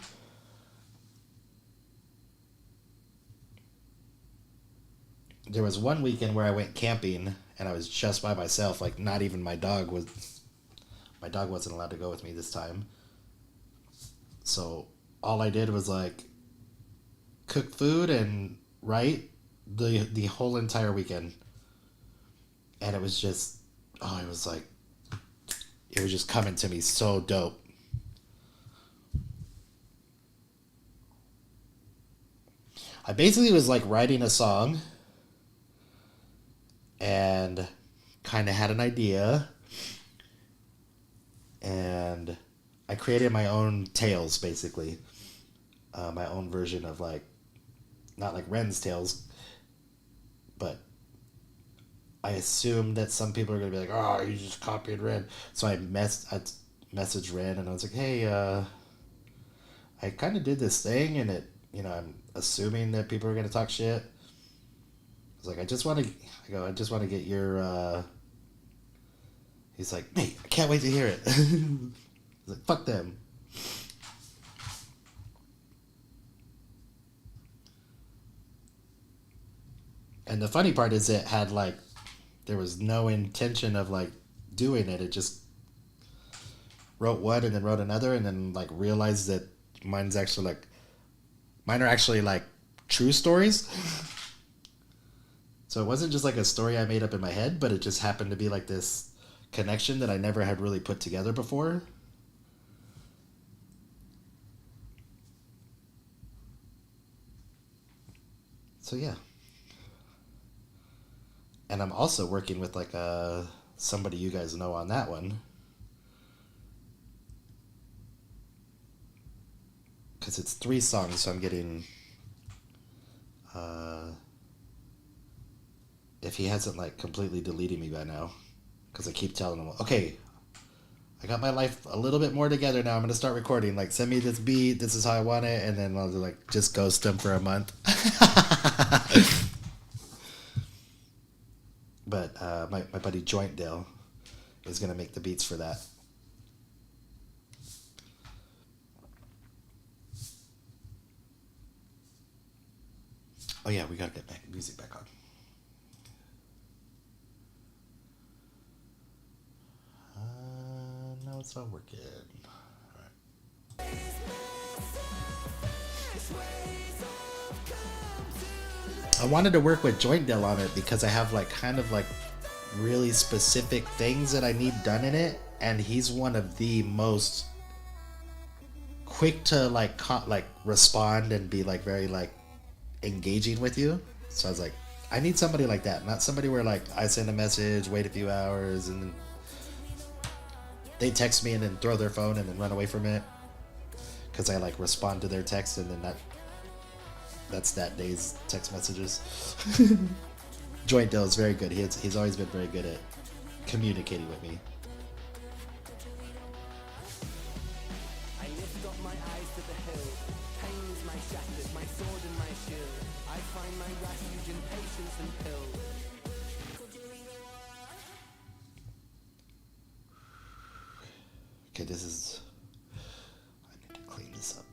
There was one weekend where I went camping and I was just by myself. Like not even my dog wasn't allowed to go with me this time. So all I did was like cook food and write the whole entire weekend. And it was just, it was just coming to me so dope. I basically was like writing a song and kind of had an idea. And I created my own tales, basically. My own version of like, not like Ren's tales, but I assumed that some people are going to be like, oh, you just copied Ren. So I messaged Ren and I was like, hey, I kind of did this thing and it, I'm assuming that people are going to talk shit. I was like, I just want to get your, he's like, mate, I can't wait to hear it. I was like, fuck them. And the funny part is it had like, there was no intention of like doing it. It just wrote one and then wrote another and then like realized that mine are actually like true stories. So it wasn't just like a story I made up in my head, but it just happened to be like this connection that I never had really put together before. So yeah. And I'm also working with like somebody you guys know on that one. Because it's 3 songs, so I'm getting... if he hasn't like completely deleted me by now. Because I keep telling him, okay, I got my life a little bit more together now. I'm going to start recording. Like, send me this beat. This is how I want it. And then I'll like just ghost him for a month. But my buddy Joint Dale is going to make the beats for that. Oh yeah, we got to get music back on. No, it's not working. All right. I wanted to work with Joint Dale on it because I have like kind of like really specific things that I need done in it, and he's one of the most quick to like respond and be like very like engaging with you. So I was like, I need somebody like that, not somebody where like I send a message, wait a few hours, and then they text me and then throw their phone and then run away from it because I like respond to their text and then that's that day's text messages. Joint Dale is very good. He's always been very good at communicating with me. I lift up my eyes to the hill. Pain is my shackles, my sword and my shield. I find my refuge in patience and pill. Okay, this is... I need to clean this up.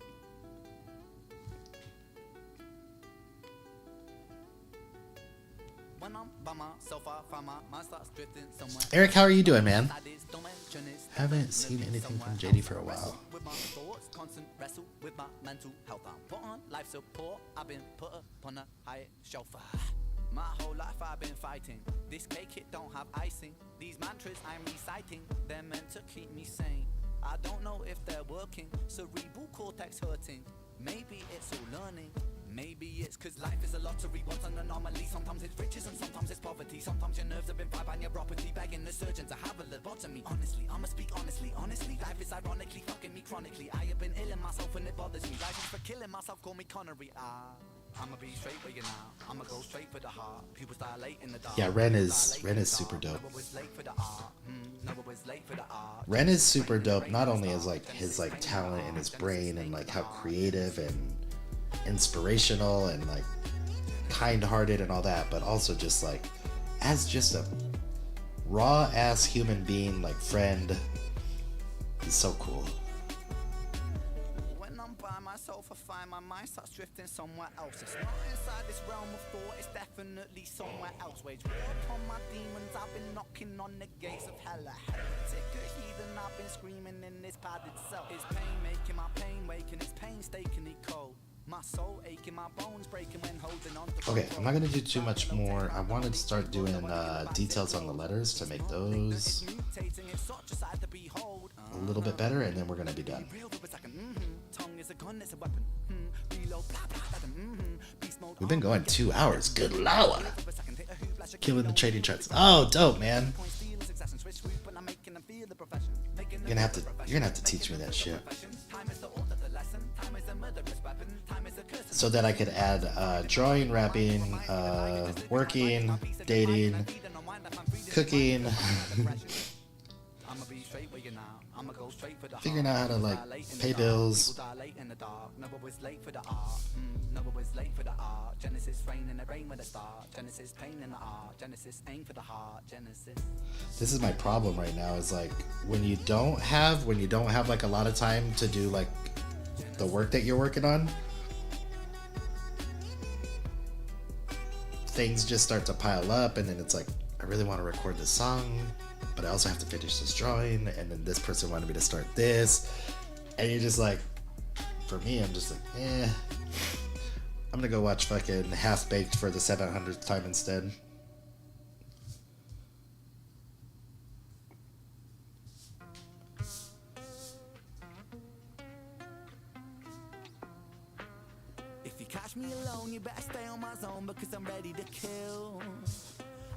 Eric, how are you doing, man? Haven't seen anything from JD for a while. My whole life I've been fighting. This cake, it don't have icing. These mantras I'm reciting, they're meant to keep me sane. I don't know if they're working, cerebral cortex hurting. Maybe it's all learning. Maybe it's cause life is a lottery, what's an anomaly. Sometimes it's riches and sometimes it's poverty. Sometimes your nerves have been fried by your property, begging the surgeon to have a lobotomy. Honestly, I'ma speak honestly. Life is ironically fucking me chronically. I have been ill in myself and it bothers me. Life is for killing myself, call me Connery. I'ma be straight with you now. I'ma go straight for the heart. People dilate in the dark. Yeah, Ren is super dope. Ren is super dope, not only as like his like talent and his brain and like how creative and inspirational and like kind-hearted and all that, but also just like as just a raw ass human being, like friend. He's so cool. When I'm by myself, I find my mind starts drifting somewhere else. It's not inside this realm of thought, it's definitely somewhere else. Wage war upon my demons, I've been knocking on the gates of hell. A heretic, a heathen, I've been screaming in this padded cell. It's pain making my pain waking, it's painstakingly cold. My soul aching, my bones breaking when holding on to. Okay, I'm not gonna do too much more. I wanted to start doing details on the letters to make those a little bit better, and then we're gonna be done. We've been going 2 hours. Good lord. Killing the trading charts. Oh, dope, man. You're gonna have to teach me that shit, so that I could add drawing, rapping, working, dating, cooking, figuring out how to like pay bills. This is my problem right now, is like when you don't have like a lot of time to do like the work that you're working on, things just start to pile up, and then it's like, I really want to record this song, but I also have to finish this drawing, and then this person wanted me to start this, and you're just like, for me, I'm just like, I'm gonna go watch fucking Half Baked for the 700th time instead. Catch me alone, you better stay on my zone because I'm ready to kill.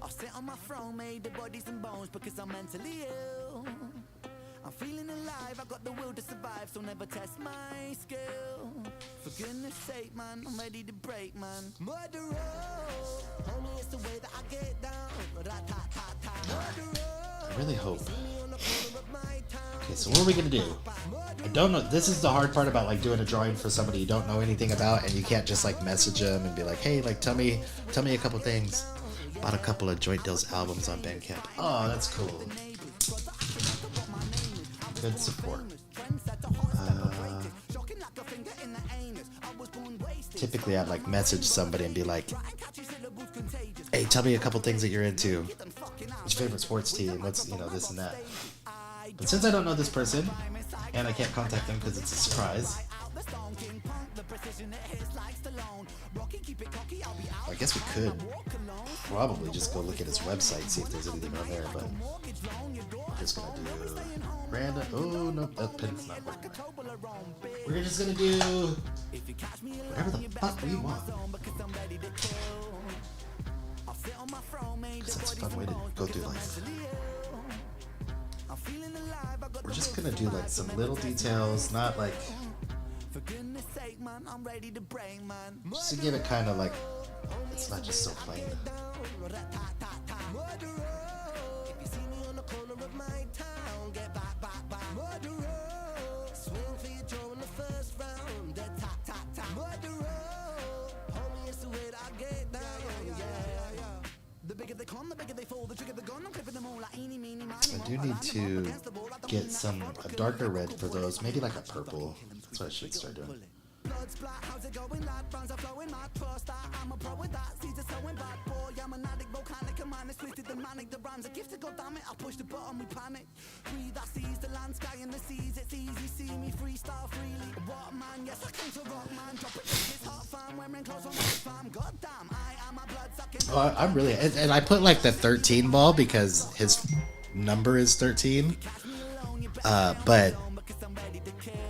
I'll sit on my throne made of bodies and bones because I'm mentally ill. I'm feeling alive, I got the will to survive, so never test my skill. For goodness sake, man, I'm ready to break, man. Murderer, homie, it's the way that I get down. I really hope. Okay, so what are we gonna do? I don't know. This is the hard part about like doing a drawing for somebody you don't know anything about, and you can't just like message them and be like, hey, like tell me a couple things. Bought a couple of Joint Deals albums on Bandcamp. Oh, that's cool. Good support. Typically I'd like message somebody and be like, hey, tell me a couple things that you're into. What's your favorite sports team? What's, you know, this and that. But since I don't know this person and I can't contact them because it's a surprise, I guess we could probably just go look at his website, see if there's anything on there, but we're just gonna do random. Oh no, that pin's not working. We're just gonna do whatever the fuck we want, because that's a fun way to go through life. We're just gonna do like some little details, not like, just to give it kind of like, it's not just so plain. I do need to get a darker red for those. Maybe like a purple. That's what I should start doing. Oh, I'm really, and I put like the 13 ball because his number is 13. But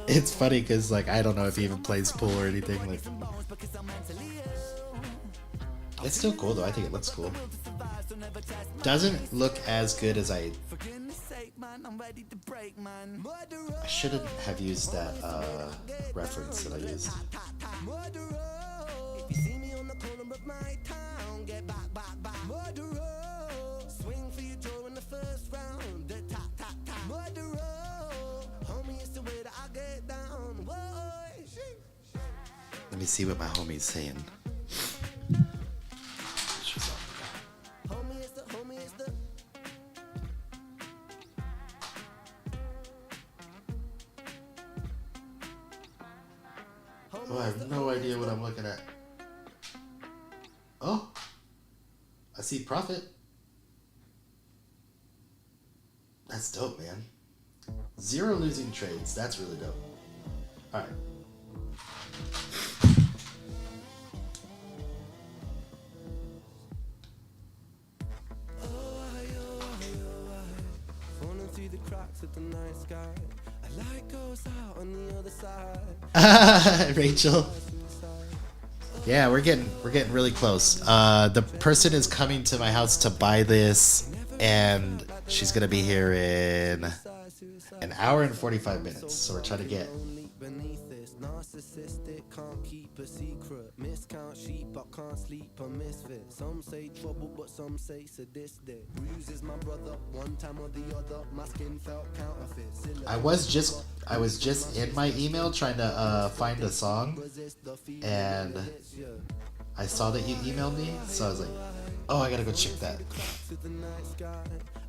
it's funny because like I don't know if he even plays pool or anything. Like, it's still cool though. I think it looks cool. Doesn't look as good as I shouldn't have used that reference that I used. Let me see what my homie's saying. Oh, I have no idea what I'm looking at. Oh, I see profit. That's dope, man. 0 losing trades. That's really dope. All right. Rachel. Yeah, we're getting really close. The person is coming to my house to buy this, and she's gonna be here in an hour and 45 minutes. So we're trying to get. Can't keep a secret. Miscount sheep, I can't sleep a misfit. Some say trouble, but some say sadistic. Bruises my brother, one time or the other. My skin felt counterfeit. I was just in my email trying to find a song, and I saw that you emailed me, so I was like, oh, I gotta go check that.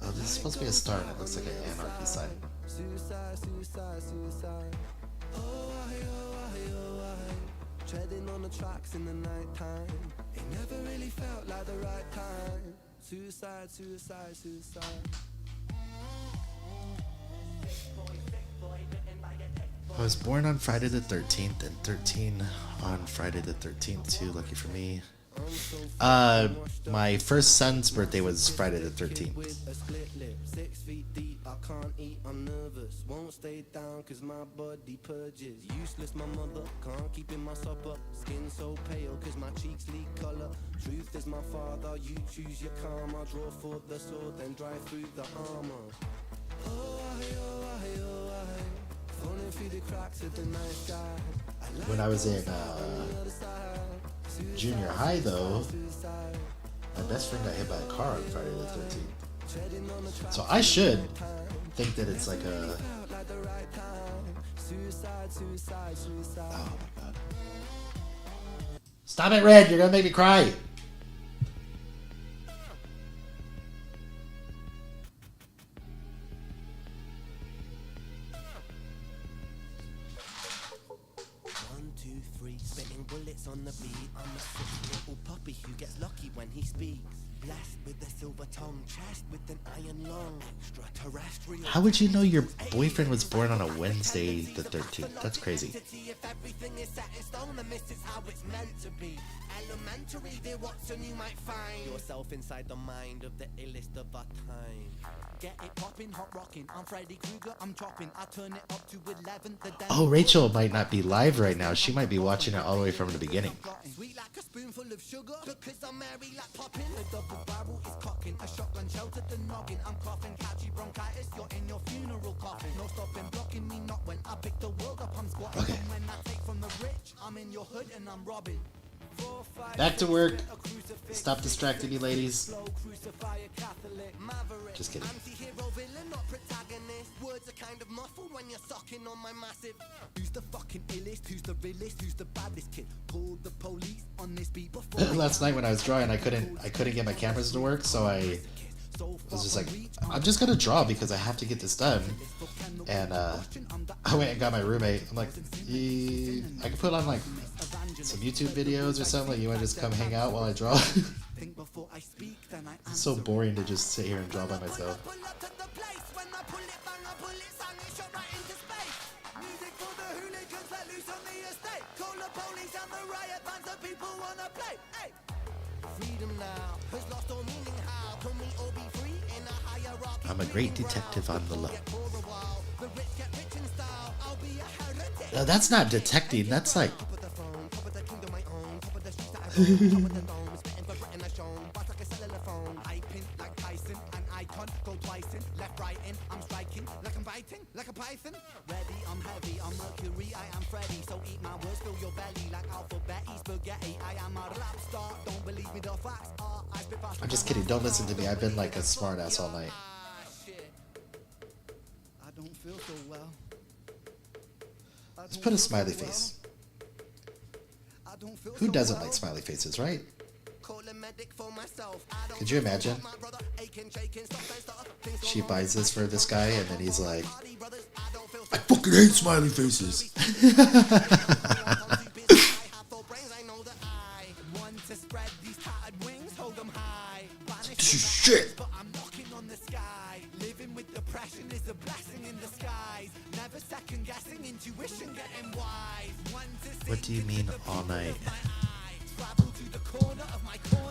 Oh, this is supposed to be a star, and it looks like an anarchy sign. Treading on the tracks in the night time. It never really felt like the right time. Suicide, suicide, suicide. I was born on Friday the 13th and 13 on Friday the 13th too. Lucky for me. My first son's birthday was Friday the 13th. 6 feet deep, I can't eat, I'm nervous. Won't stay down cause my body purges. Useless, my mother, can't keep in my supper. Skin so pale cause my cheeks leak color. Truth is my father, you choose your karma. Draw for the sword, then drive through the armor. Oh, I, oh, I, oh, I. Falling through the cracks of the night sky. When I was in junior high though, my best friend got hit by a car on Friday the 13th. So I should think that it's like a... Oh my god. Stop it, Red! You're gonna make me cry! Bullets on the beat. I'm a sick little puppy who gets lucky when he speaks. Blessed with a silver tongue, chest with an iron lung. Extraterrestrial. How would you know your boyfriend was born on a Wednesday the 13th? That's crazy. If everything is set in stone, then this is how it's meant to be. Elementary, dear Watson, you might find yourself inside the mind of the illest of our time. Get it popping, hot rocking. I'm Freddy Krueger, I'm chopping. I turn it up to 11. Oh, Rachel might not be live right now. She might be watching it all the way from the beginning. Sweet like a spoonful of sugar, because I'm merry like popping. The double barrel is cocking, a shotgun sheltered the noggin. I'm coughing, catchy bronchitis, you're in your funeral coffin. No stopping, blocking me not when I pick the world up, I'm squatting. Okay. When I take from the rich, I'm in your hood and I'm robbing. Back to work. Stop distracting me, ladies. Just kidding. Words are kind of muffled when you're sucking on my massive. Who's the fucking illest? Who's the realest? Who's the baddest kid? Called the police on this beat before. Last night when I was drawing, I couldn't get my cameras to work, so I I was just like, I'm just gonna draw because I have to get this done. And I went and got my roommate. I'm like, I can put on like some YouTube videos or something. Like, you want to just come hang out while I draw? It's so boring to just sit here and draw by myself. I'm a great detective on the low. No, that's not detecting, that's like... I'm just kidding, don't listen to me. I've been like a smartass all night. Let's put a smiley face. Who doesn't like smiley faces, right? Could you imagine? She buys this for this guy and then he's like, I fucking hate smiley faces. Shit. What do you mean all night?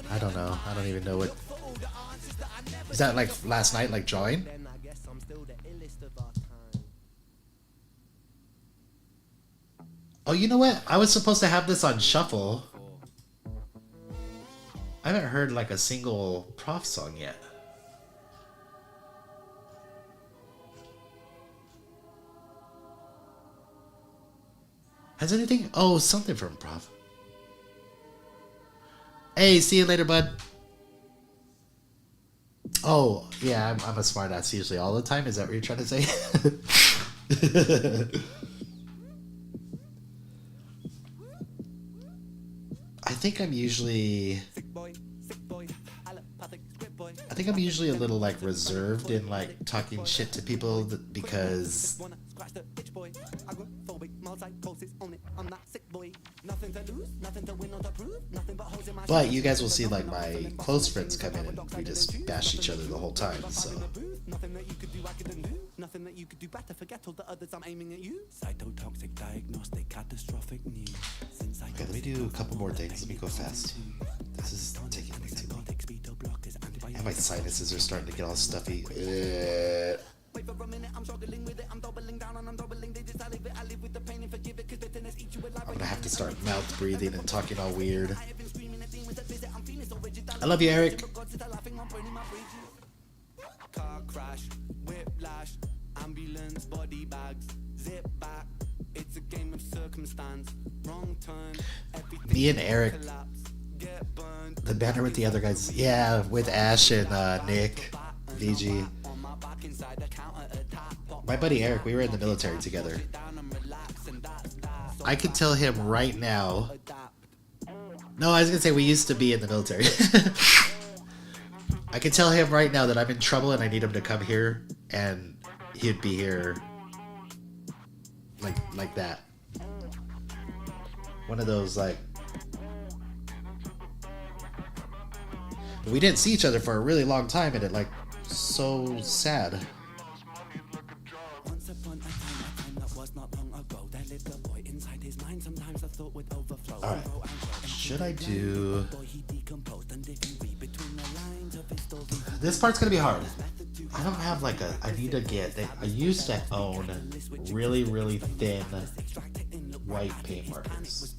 I don't know. I don't even know what. Is that like last night, like drawing? Oh, you know what? I was supposed to have this on shuffle. I haven't heard like a single Prof song yet. Has anything? Oh, something from Prof. Hey, see you later, bud. Oh, yeah, I'm a smartass usually all the time. Is that what you're trying to say? I think I'm usually a little like reserved in like talking shit to people because but you guys will see like my close friends come in and we just bash each other the whole time, so okay, let me do a couple more things. Let me go fast. This is taking way too long. And my sinuses are starting to get all stuffy. I'm gonna have to start mouth breathing and talking all weird. I love you, Eric. Car crash, whiplash, ambulance, body bags, zip back. It's a game of circumstance. Wrong turn. Me and Eric. The banner with the other guys. Yeah, with Ash and Nick, VG. My buddy Eric, we were in the military together. I could tell him right now. No, I was gonna say we used to be in the military. I could tell him right now that I'm in trouble and I need him to come here, and he'd be here like that. One of those like. But we didn't see each other for a really long time, and it like so sad. Alright, should I do... This part's gonna be hard. I don't have like a... I need to get... I used to own really, really thin white paint markers.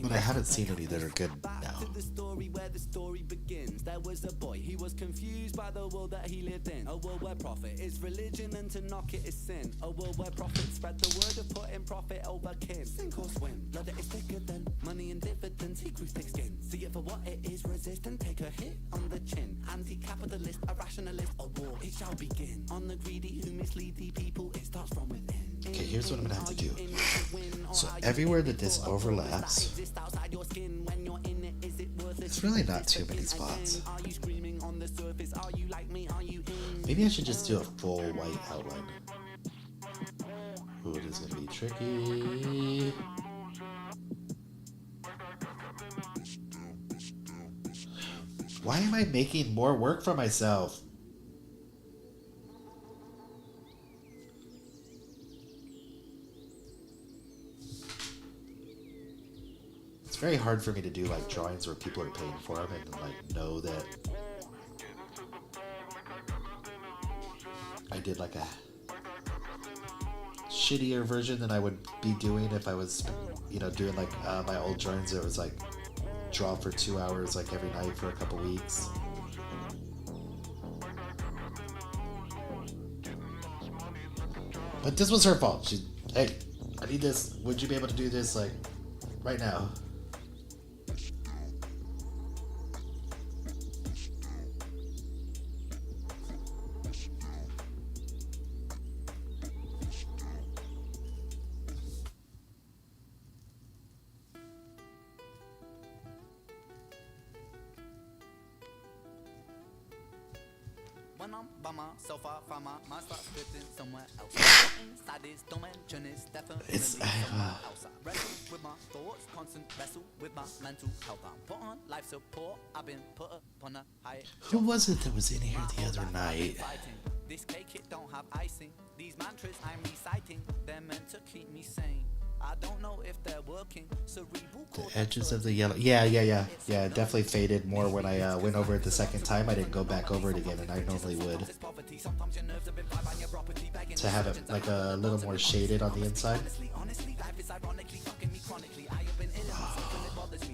But I haven't seen any that are good now. There was a boy, he was confused by the world that he lived in. A world where profit is religion and to knock it is sin. A world where profit spread the word of putting profit over kin. Sink or swim, blood that is thicker than money and dividends. He grew thick skin, see it for what it is, resist and take a hit on the chin. Anti-capitalist, a rationalist, a war, it shall begin. On the greedy who mislead the people, it starts from within. Okay, here's what I'm gonna have to do. So everywhere that this overlaps, It's really not too many spots. Maybe I should just do a full white outline. Ooh, it is gonna be tricky. Why am I making more work for myself? It's very hard for me to do like drawings where people are paying for them and like know that I did like a shittier version than I would be doing if I was, you know, doing like my old drawings that was like draw for 2 hours like every night for a couple weeks. But this was her fault. She, hey, I need this. Would you be able to do this like right now? When I'm by myself, I find my mind starts drifting somewhere else. Inside this dimension is definitely somewhere else. I wrestle with my thoughts, constant wrestle with my mental health. I'm put on life support. I've been put upon a high. Who was it that was in here the other night? This cake it don't have icing. These mantras I'm reciting, they're meant to keep me sane. I don't know if they're working. The edges of the yellow. Yeah, it definitely faded more when I went over it the second time. I didn't go back over it again, and I normally would. To have it like a little more shaded on the inside.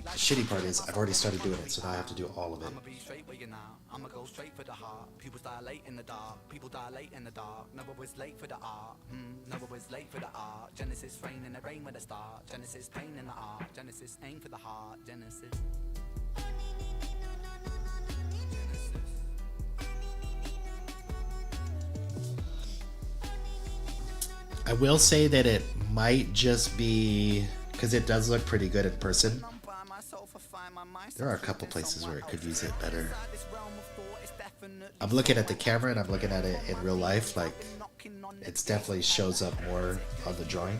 The shitty part is I've already started doing it, so now I have to do all of it. I'ma go straight for the heart. People dilate in the dark. People dilate in the dark. Never was late for the art. Never was late for the art. Genesis rain in the rain with a start. Genesis pain in the art. Genesis aim for the heart. Genesis. I will say that it might just be because it does look pretty good in person. There are a couple places where it could use it better. I'm looking at the camera and I'm looking at it in real life. Like, it definitely shows up more on the drawing.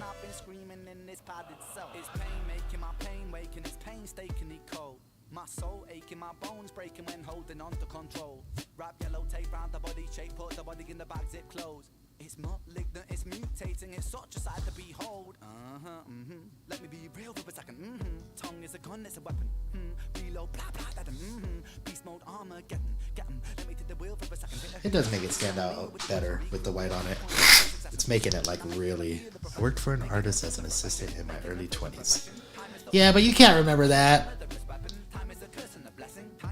My soul aching, my bones breaking when holding on to control. Wrap yellow tape round the body shape, put the body in the bag, zip closed. It's malignant, it's mutating, it's such a sight to behold. Let me be real for a second. Tongue is a gun, it's a weapon. Reload, blah blah, that beast mode, Armageddon. Get 'em, let me take the wheel for a second. It does make it stand out better with the white on it. It's making it like really. I worked for an artist as an assistant in my early 20s. Yeah, but you can't remember that.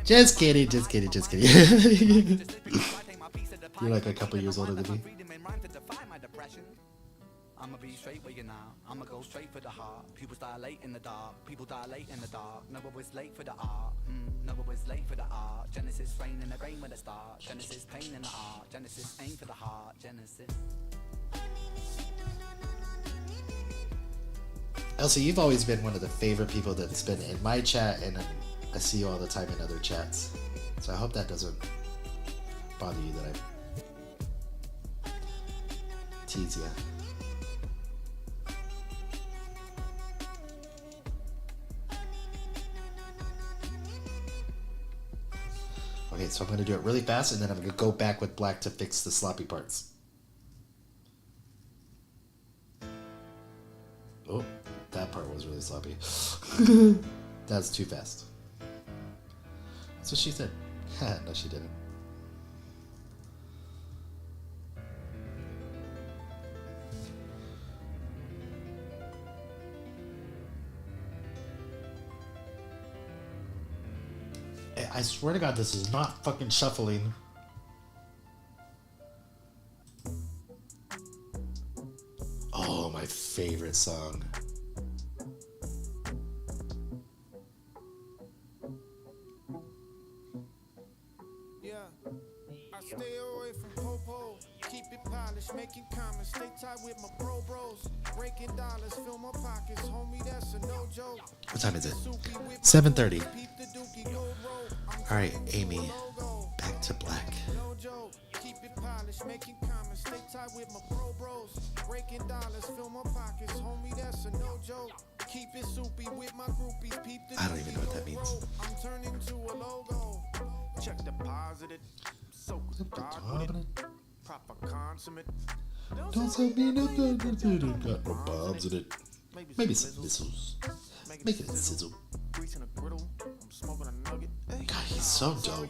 Just kidding, just kidding, just kidding. You're like a couple years older than me. I'ma be straight with you now. I'ma go straight for the heart. People dilate in the dark. People dilate in the dark. Never was late for the art. Never was late for the art. Genesis rain in the rain with a start. Genesis pain in the art. Genesis aim for the heart. Genesis. Elsie, you've always been one of the favorite people that's been in my chat, and I see you all the time in other chats. So I hope that doesn't bother you that I tease you. Okay, so I'm going to do it really fast, and then I'm going to go back with black to fix the sloppy parts. Oh, that part was really sloppy. That's too fast. That's what she said. No, she didn't. I swear to God, this is not fucking shuffling. Oh, my favorite song. Yeah, I stay away from popo. Keep it polished, making comments. Stay tight with my bros. Breaking dollars, fill my pockets. Homie, that's a no joke. What time is it? 7:30. Alright, Amy. Back to black. No joke, keep it polished, making comments, stay tight with my bros, breaking dollars, fill my pockets, homie, that's a no joke. Keep it soupy with my groupies, peep the I don't even know what that means. I'm turning to a logo. Check deposited, soak dark with it, proper consummate. Don't tell me nothing, got no bombs in it. Maybe some missiles. Make it a sizzle. Greasing a griddle, I'm smoking a nugget. God, he's so dope.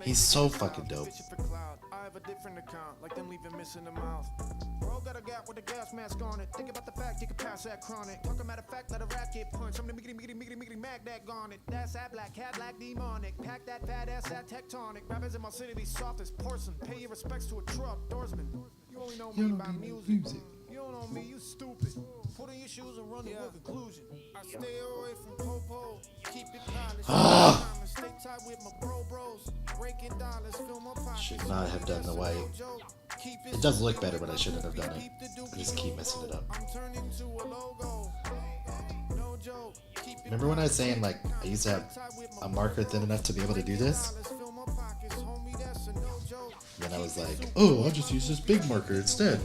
He's so fucking dope. I have a different account, like them leaving missing the mouth. Bro got a gap with a gas mask on it. Think about the fact you can pass that chronic. Talking about the fact that a rat get punched. I'm the miggity mag that garnet. That's that black cat, black demonic. Pack that fat ass, that tectonic. Rappers in my city be soft as porcelain. Pay your respects to a truck doorsman. You only know me by music. You don't know me, you stupid. Put on your shoes and run to a conclusion. I stay away from popo. Keep it polished. Stay tight with my bros. Breaking dollars, fill my pockets. Should not have done the white. It does look better, but I shouldn't have done it. I just keep messing it up. I'm turning to a logo. No joke. Remember when I was saying, like, I used to have a marker thin enough to be able to do this? Then I was like, oh, I'll just use this big marker instead.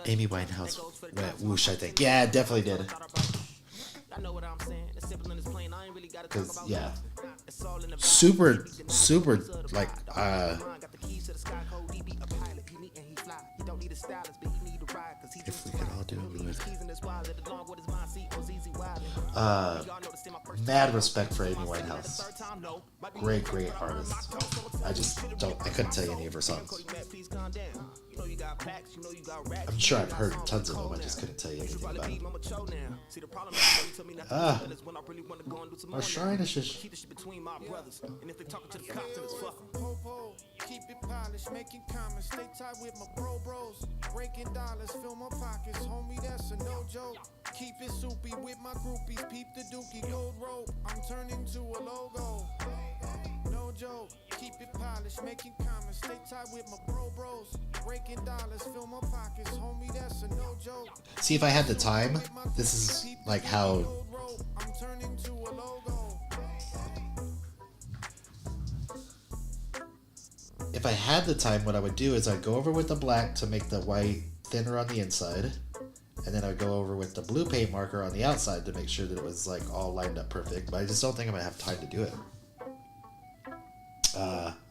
Amy Winehouse went whoosh, I think. Yeah, it definitely did. Because, yeah. Super, like, if we could all do it, we would. Mad respect for Amy Winehouse. Great artist. I couldn't tell you any of her songs. I'm sure I've heard tons of them, I just couldn't tell you anything about them. Our shrine is just... Keep it polished, making comments, stay tight with my bros. Breaking dollars, fill my pockets, homie, that's a no joke. Keep it soupy with my groupies, peep the dookie, gold rope. I'm turning to a logo. No joke, keep it polished, making comments, stay tight with my bros. Breaking dollars, fill my pockets, homie, that's a no joke. See, if I had the time, this is like how... I'm turning to a logo. If I had the time, what I would do is I'd go over with the black to make the white thinner on the inside, and then I'd go over with the blue paint marker on the outside to make sure that it was like all lined up perfect, but I just don't think I'm gonna have time to do it.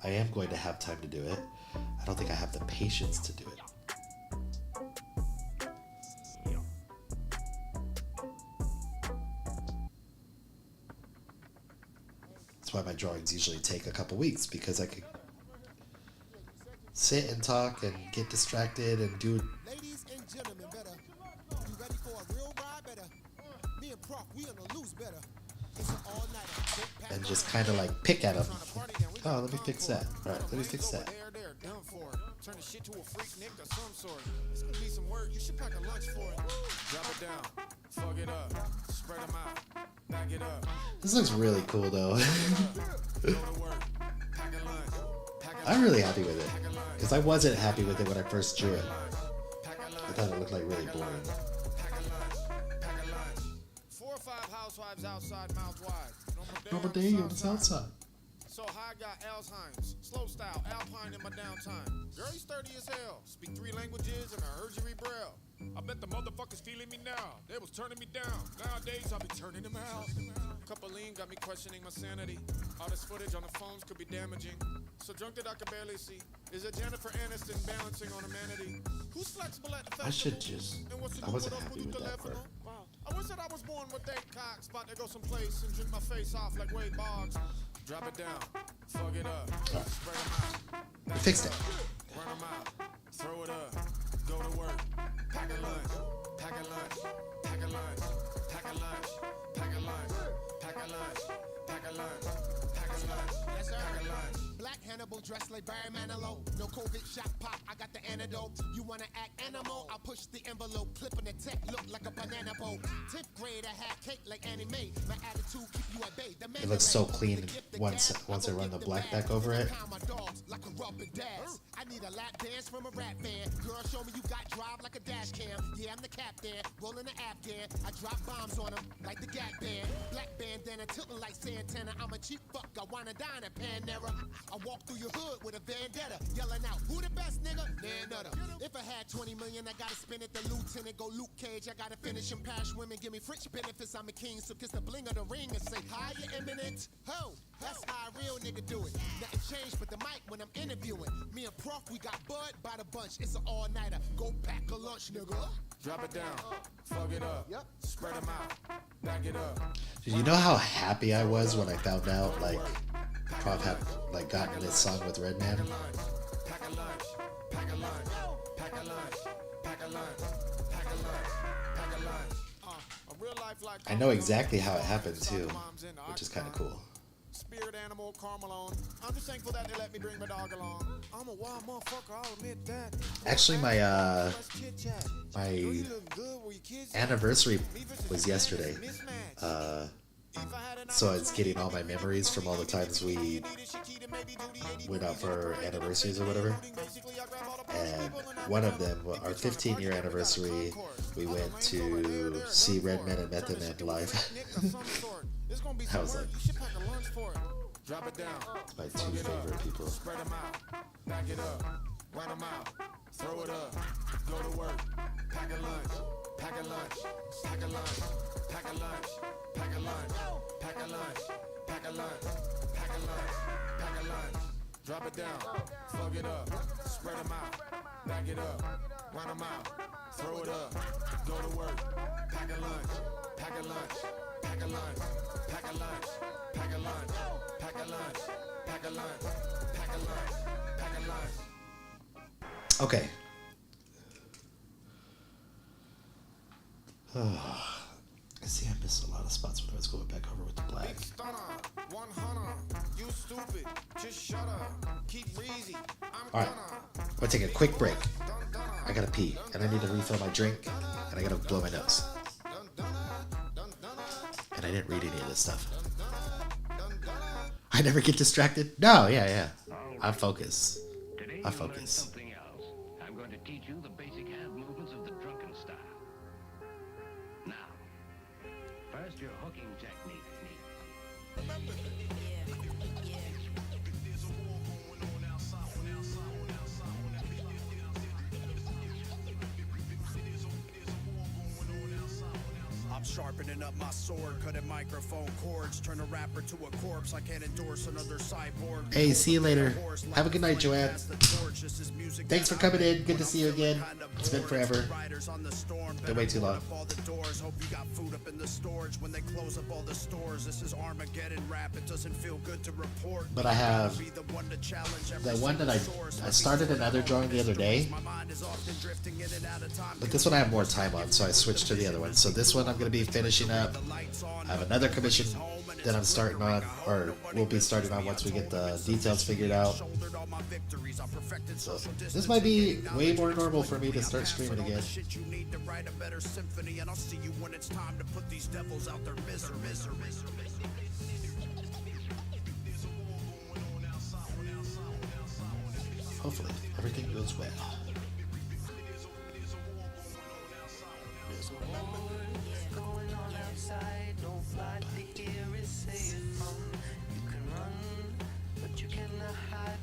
I am going to have time to do it. I don't think I have the patience to do it. That's why my drawings usually take a couple weeks, because I could sit and talk and get distracted and do. Ladies and gentlemen, better. You ready for a real ride? Better. Me and Prof, we on the loose better. It's an all-nighter. And just kind of like pick at them. Oh, let me fix that. All right, let me fix that. Turn the shit to a freak nick of some sort. It's gonna be some work. You should pack a lunch for it. Drop it down. Fuck it up. Spread them out. Back it up. This looks really cool though. I'm really happy with it. Because I wasn't happy with it when I first drew it. I thought it looked like really boring. 4 or 5 housewives outside, mouth wide. Robert Day on the south side. So high got Alzheimer's, slow style, alpine in my downtime. Girl, you sturdy as hell. Speak 3 languages and I heard you read Braille. I bet the motherfuckers feeling me now. They was turning me down. Nowadays I'll be turning them out. Couple lean got me questioning my sanity. All this footage on the phones could be damaging. So drunk that I could barely see. Is it Jennifer Aniston balancing on humanity? Who's flexible at the festival? I should just... I wasn't happy with that part. I wish that I was born with 8 cocks. About to go someplace and drink my face off like Wade Boggs. Drop it down, fuck it up, spread them out. We fixed it. Run them out, throw it up, go to work, pack a lunch, pack a lunch, pack a lunch, pack a lunch, pack a lunch, pack a lunch, pack a lunch, pack a lunch, pack a lunch. Black Hannibal dressed like Barry Manilow. No COVID shot pop, I got the antidote. You wanna act animal? I push the envelope, clipping the tech, look like a banana boat. 10th grade, I had cake like anime. My attitude keep you at bay. It looks so clean once I run the black back over it. Like a rubber dash. I need a lap dance from a rap band. Girl, show me you got drive like a dash cam. Yeah, I'm the captain, rolling the Afghan. I drop bombs on them like the Gap band. Black bandana tilting like Santana. I'm a cheap fuck, I wanna dine at Panera. I walk through your hood with a vendetta, yelling out, who the best nigga? Nah, nutter. If I had 20 million, I gotta spend it. The lieutenant go Luke Cage. I gotta finish and pass women. Give me French benefits. I'm a king, so kiss the bling of the ring and say hi, you eminent. Ho, that's how a real nigga do it. Nothing changed but the mic when I'm interviewing. Me and Prof, we got bud by the bunch. It's an all-nighter. Go pack a lunch, nigga. Drop it down, fuck it up, spread them out, back it up. Did you know how happy I was when I found out like Prof had like gotten this song with Redman? Pack a lunch, pack a lunch, pack a lunch, pack a lunch, pack a lunch, pack a lunch. A real life like I know exactly how it happened too, which is kind of cool. Spirit animal, Carmelone. I'm just thankful that they let me bring my dog along. I'm a wild motherfucker, I'll admit that. Actually, my anniversary was yesterday, so it's getting all my memories from all the times we went out for our anniversaries or whatever. And one of them, our 15-year anniversary, we went to see Redman and Method Man live. I was like, drop it down. my two favorite people. Spread them out, back it up, run them out, throw it up, go to work, pack a lunch, pack a lunch, pack a lunch, pack a lunch, pack a lunch, pack a lunch, pack a lunch, pack a lunch, pack a lunch, drop it down, fuck it up, spread them out, back it up, run them out, throw it up, go to work, pack a lunch, pack a lunch, pack a lunch, pack a lunch, pack a lunch, pack a lunch, pack a lunch, pack a lunch, pack a lunch. Okay. I see I missed a lot of spots when I was going back over with the black. Stunner, 100, you stupid, just shut up, keep breezy, Alright, I'm gonna take a quick break. I gotta pee, and I need to refill my drink, and I gotta blow my nose. And I didn't read any of this stuff. I never get distracted? No, yeah. I focus. I focus. Something else. I'm going to teach you the basic hand movements of the drunken style. Now, first your hooking technique. I'm sharpening up my sword, cutting microphone cords, turn a rapper to a corpse. I can't endorse another cyborg. Hey, see you later. Have a good night, Joanne. Thanks for coming in. Good to see you again. It's been forever. Been way too long. Hope you got food up in the storage when they close up all the stores. This is Armageddon rap. It doesn't feel good to report. But I have the one that I started another drawing the other day. But this one I have more time on, so I switched to the other one. So this one I'm going to be finishing up. I have another commission that I'm starting on, or we'll be starting on once we get the details figured out. So this might be way more normal for me to start streaming again. Hopefully everything goes well.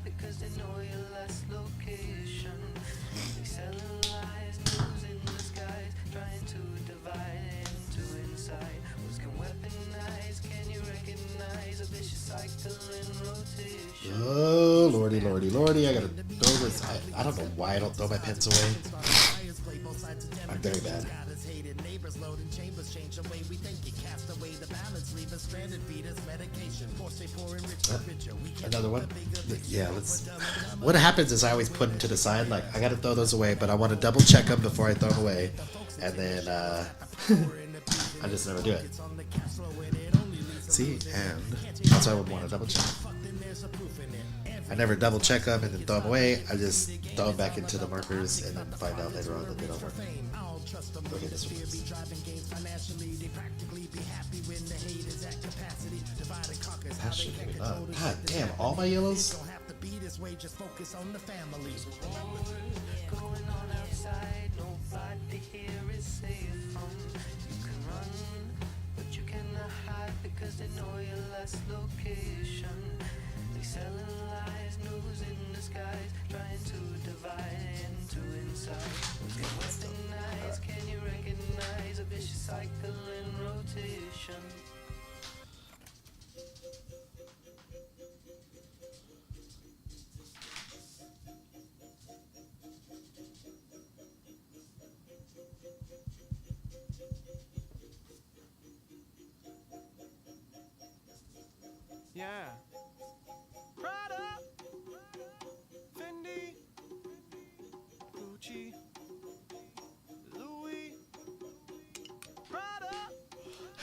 Because they know your last location. They sell lies, news in the skies, trying to divide into inside. What's can weaponize? Can you recognize a vicious cycle in rotation? Oh, lordy. I gotta throw this. I don't know why I don't throw my pens away. I'm very bad. Another one? Yeah, let's. What happens is I always put them to the side, like, I gotta throw those away, but I want to double check them before I throw them away. And then, I just never do it. See, and that's why I would want to double check. I never double check them and then throw them away. I just throw them back into the markers and then find out later on that they don't work. Okay, this one is. Passion giving up. God damn, all my yellows? Going on outside, nobody here is safe from. You can run, but you cannot hide because they know your last location. They selling lies, news in disguise, trying to divide into inside. Can weaponize, can you recognize a vicious cycle in rotation? Yeah. Prada, Fendi, Gucci, Louis, Prada.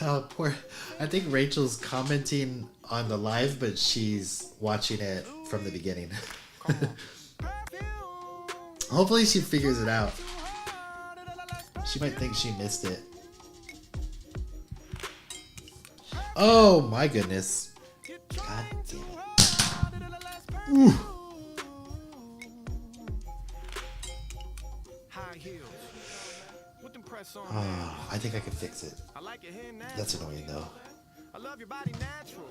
Oh, poor. I think Rachel's commenting on the live, but she's watching it from the beginning. Hopefully she figures it out. She might think she missed it. Oh my goodness. God damn it. Ooh. High heels. With them press on. Oh, I think I can fix it. I like your hair natural. That's annoying though. I love your body natural.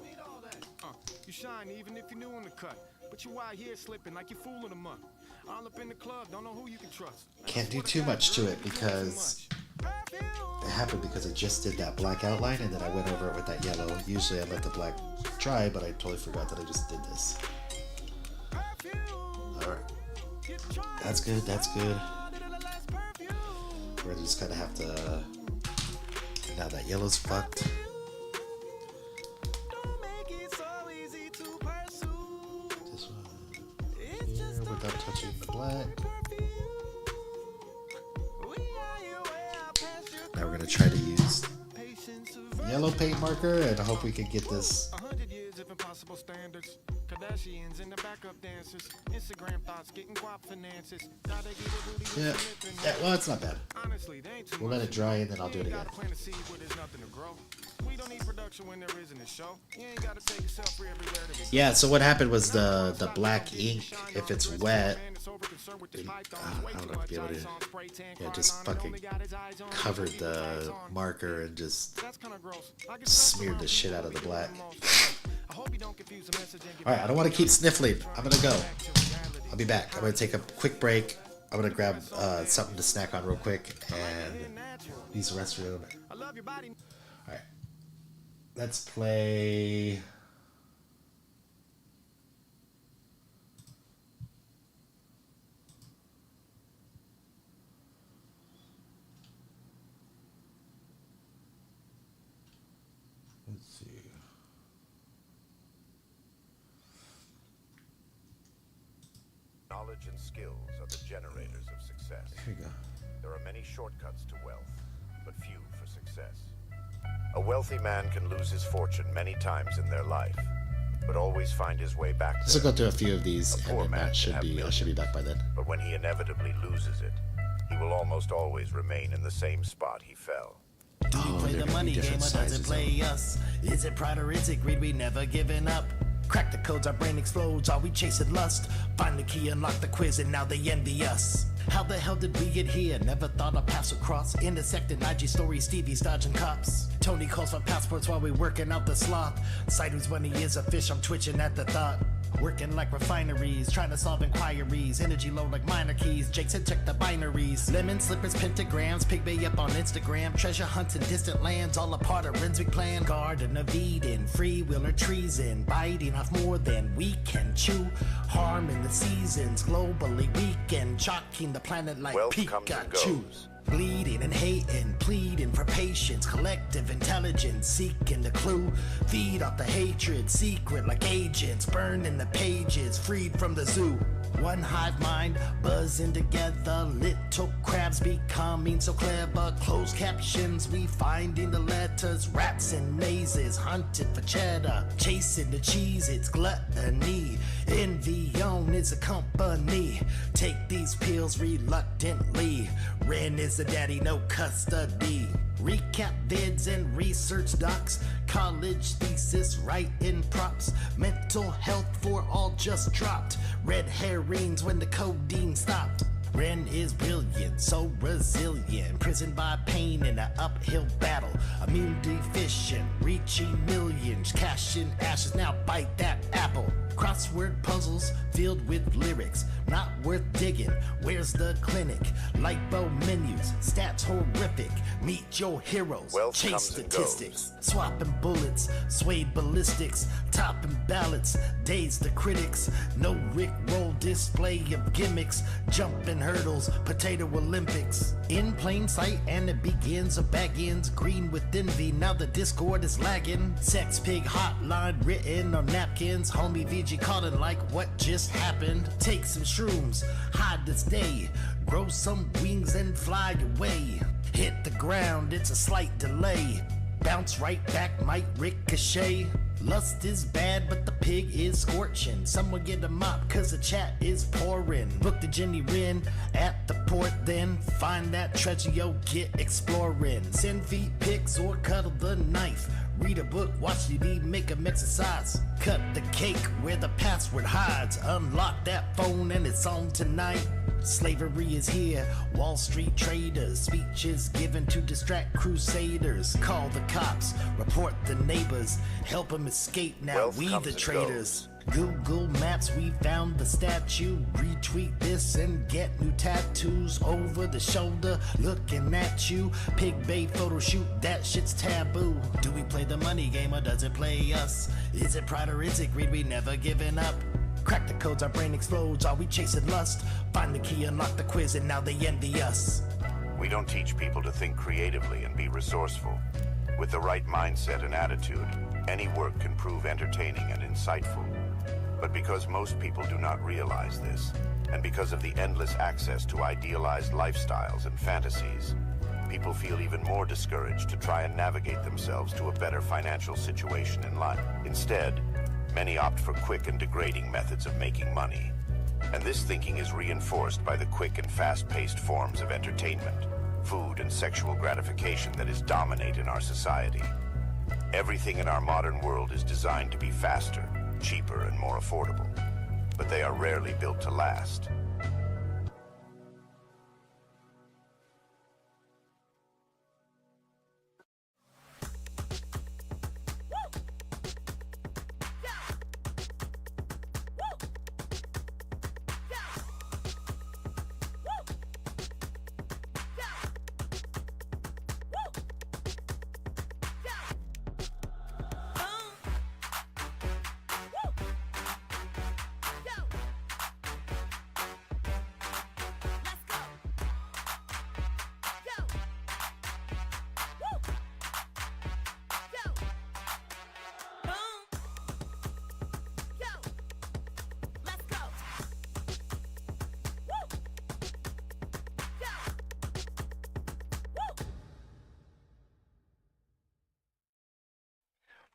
You shine even if you're new in the cut. But you out here slipping like you're fooling them up. All up in the club, don't know who you can trust. Can't do too much to it because it happened because I just did that black outline and then I went over it with that yellow. Usually I let the black dry, but I totally forgot that I just did this. Alright. That's good, that's good. We're just gonna have to... Now that yellow's fucked. This one here without touching the black. Now we're gonna try to use yellow paint marker and hope we can get this. 100 years of impossible standards. Kardashians and the backup dancers. Instagram thoughts getting guap finances. Yeah, well, it's not bad. We'll let it dry and then I'll do it again. Yeah, so what happened was the black ink, if it's wet, I don't know if you'll be able to, just fucking covered the marker and just smeared the shit out of the black. Alright, I don't want to keep sniffling. I'm gonna go. I'll be back. I'm gonna take a quick break. I'm gonna grab something to snack on real quick and use the restroom. Alright. Let's play... Let's see. Knowledge and skills are the generators of success. Here you go. There are many shortcuts to wealth, but few for success. A wealthy man can lose his fortune many times in their life, but always find his way back. Let's go through a few of these, and then Matt should be back by then. But when he inevitably loses it, he will almost always remain in the same spot he fell. Do we play the money game or does it play us? Is it pride or is it greed? We never giving up. Crack the codes, our brain explodes. Are we chasing lust? Find the key, unlock the quiz, and now they envy us. How the hell did we get here? Never thought I'd pass across. Intersecting IG stories, Stevie's dodging cops. Tony calls for passports while we working out the sloth. Sideways when he is a fish, I'm twitching at the thought. Working like refineries, trying to solve inquiries. Energy low like minor keys. Jake said check the binaries. Lemon slippers, pentagrams. Pig Bay up on Instagram. Treasure hunts in distant lands. All a part of Renswick plan. Garden of Eden. Freewheeler treason. Biting off more than we can chew. Harming the seasons. Globally weakened. Chalking the planet like Pikachu's. Bleeding and hating, pleading for patience, collective intelligence, seeking the clue. Feed off the hatred, secret like agents, burning the pages, freed from the zoo. One hive mind, buzzing together, little crabs becoming so clever. Closed captions, we finding the letters, rats and mazes, hunted for cheddar, chasing the cheese, it's gluttony. Envy on is a company. Take these pills reluctantly. Ren is the daddy, no custody. Recap vids and research docs. College thesis, writing props. Mental health for all just dropped. Red herrings when the codeine stopped. Ren is brilliant, so resilient. Imprisoned by pain in an uphill battle. Immune deficient, reaching millions. Cash in ashes, now bite that apple. Crossword puzzles filled with lyrics. Not worth digging, where's the clinic? Lipo menus, stats horrific. Meet your heroes, Wealth chase comes and statistics. Swapping bullets, swayed ballistics. Topping ballots, daze the critics. No Rick roll display of gimmicks. Jumping hurdles, potato Olympics. In plain sight and it begins, a bag ends. Green with envy, now the Discord is lagging. Sex pig hotline written on napkins. Homie VG calling like what just happened. Take some shrooms, hide this day. Grow some wings and fly away. Hit the ground, it's a slight delay. Bounce right back, might ricochet. Lust is bad, but the pig is scorching. Someone get a mop, cause the chat is pouring. Book the Jenny Wren at the port, then find that treasure, yo, get exploring. Send feet pics or cuddle the knife. Read a book, watch TV, make 'em exercise. Cut the cake where the password hides. Unlock that phone and it's on tonight. Slavery is here, Wall Street traders. Speeches given to distract crusaders. Call the cops, report the neighbors. Help them escape now, Wealth we comes the and traitors. Google Maps, we found the statue. Retweet this and get new tattoos. Over the shoulder, looking at you. Pig bay photo shoot, that shit's taboo. Do we play the money game or does it play us? Is it pride or is it greed? We never giving up. Crack the codes, our brain explodes. Are we chasing lust? Find the key, unlock the quiz, and now they envy us. We don't teach people to think creatively and be resourceful. With the right mindset and attitude, any work can prove entertaining and insightful. But because most people do not realize this, and because of the endless access to idealized lifestyles and fantasies, people feel even more discouraged to try and navigate themselves to a better financial situation in life. Instead, many opt for quick and degrading methods of making money. And this thinking is reinforced by the quick and fast-paced forms of entertainment, food, and sexual gratification that is dominant in our society. Everything in our modern world is designed to be faster, cheaper, and more affordable, but they are rarely built to last.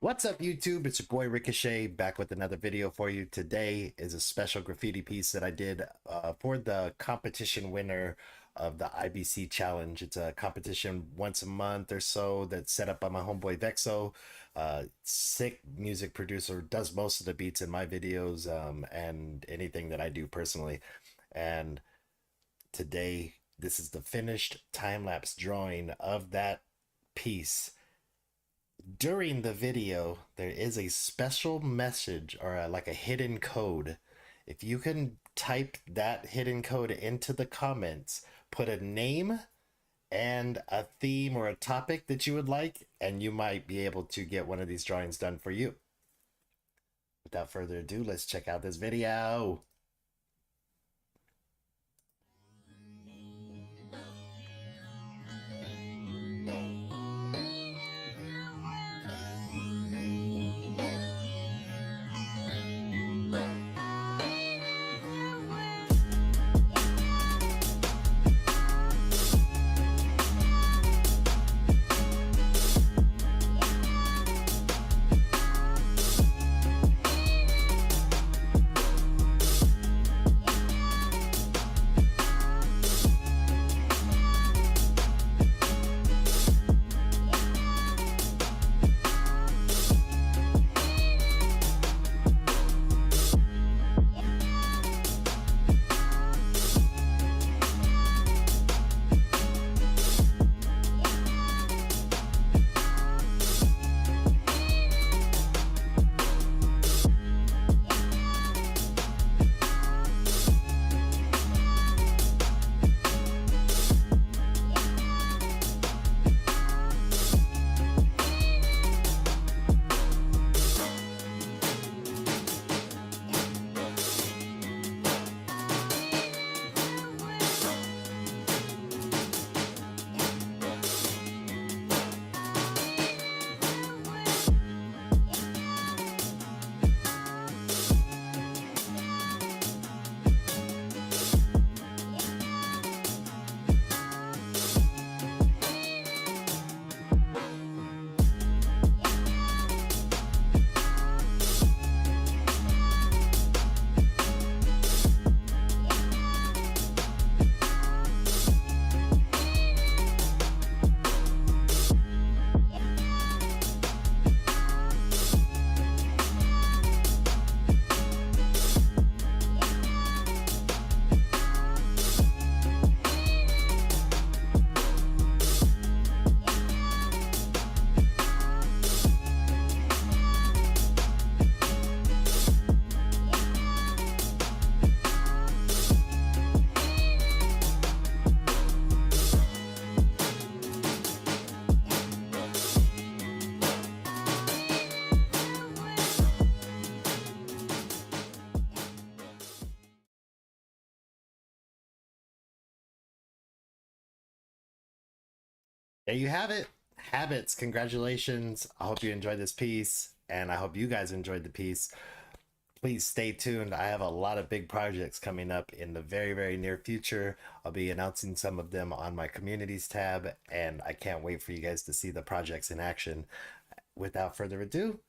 What's up, YouTube? It's your boy Ricochet back with another video for you. Today is a special graffiti piece that I did for the competition winner of the IBC challenge. It's a competition once a month or so that's set up by my homeboy Vexo. Sick music producer, does most of the beats in my videos and anything that I do personally. And today, this is the finished time-lapse drawing of that piece. During the video, there is a special message or like a hidden code. If you can type that hidden code into the comments, put a name and a theme or a topic that you would like, and you might be able to get one of these drawings done for you. Without further ado, let's check out this video. There you have it. Habits. Congratulations. I hope you enjoyed this piece, and I hope you guys enjoyed the piece. Please stay tuned. I have a lot of big projects coming up in the very, very near future. I'll be announcing some of them on my communities tab, and I can't wait for you guys to see the projects in action. Without further ado,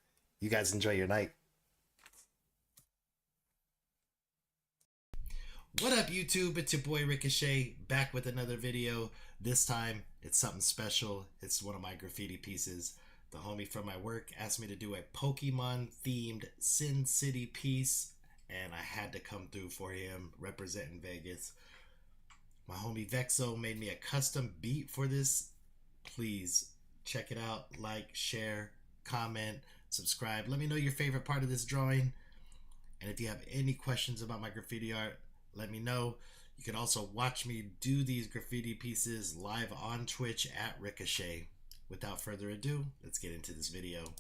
you guys enjoy your night. What up, YouTube? It's your boy Ricochet, back with another video. This time, it's something special. It's one of my graffiti pieces. The homie from my work asked me to do a Pokemon-themed Sin City piece, and I had to come through for him, representing Vegas. My homie Vexo made me a custom beat for this. Please check it out. Like, share, comment, subscribe. Let me know your favorite part of this drawing. And if you have any questions about my graffiti art, let me know. You can also watch me do these graffiti pieces live on Twitch at Ricochet. Without further ado, let's get into this video.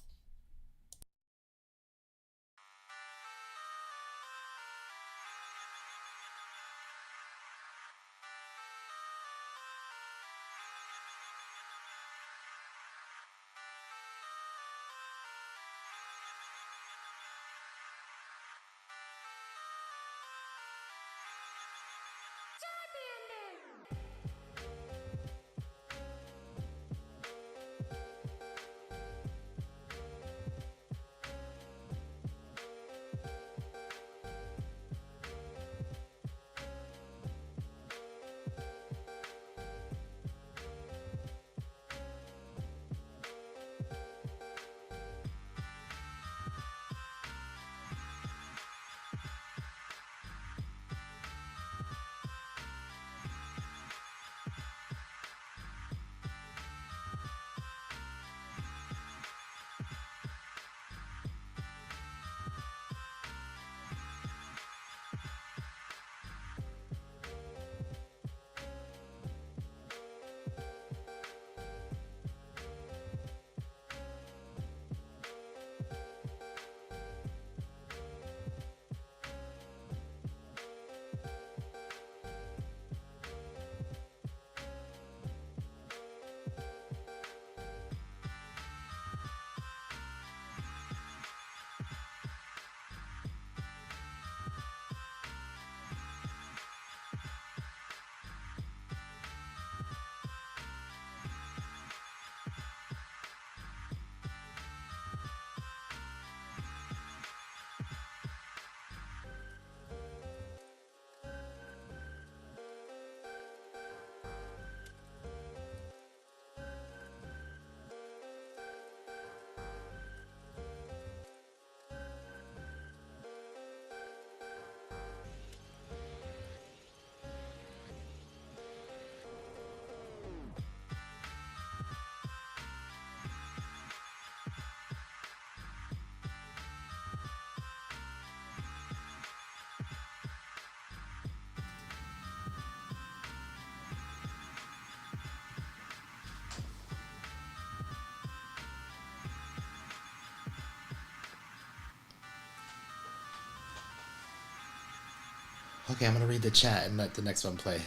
Okay, I'm gonna read the chat and let the next one play.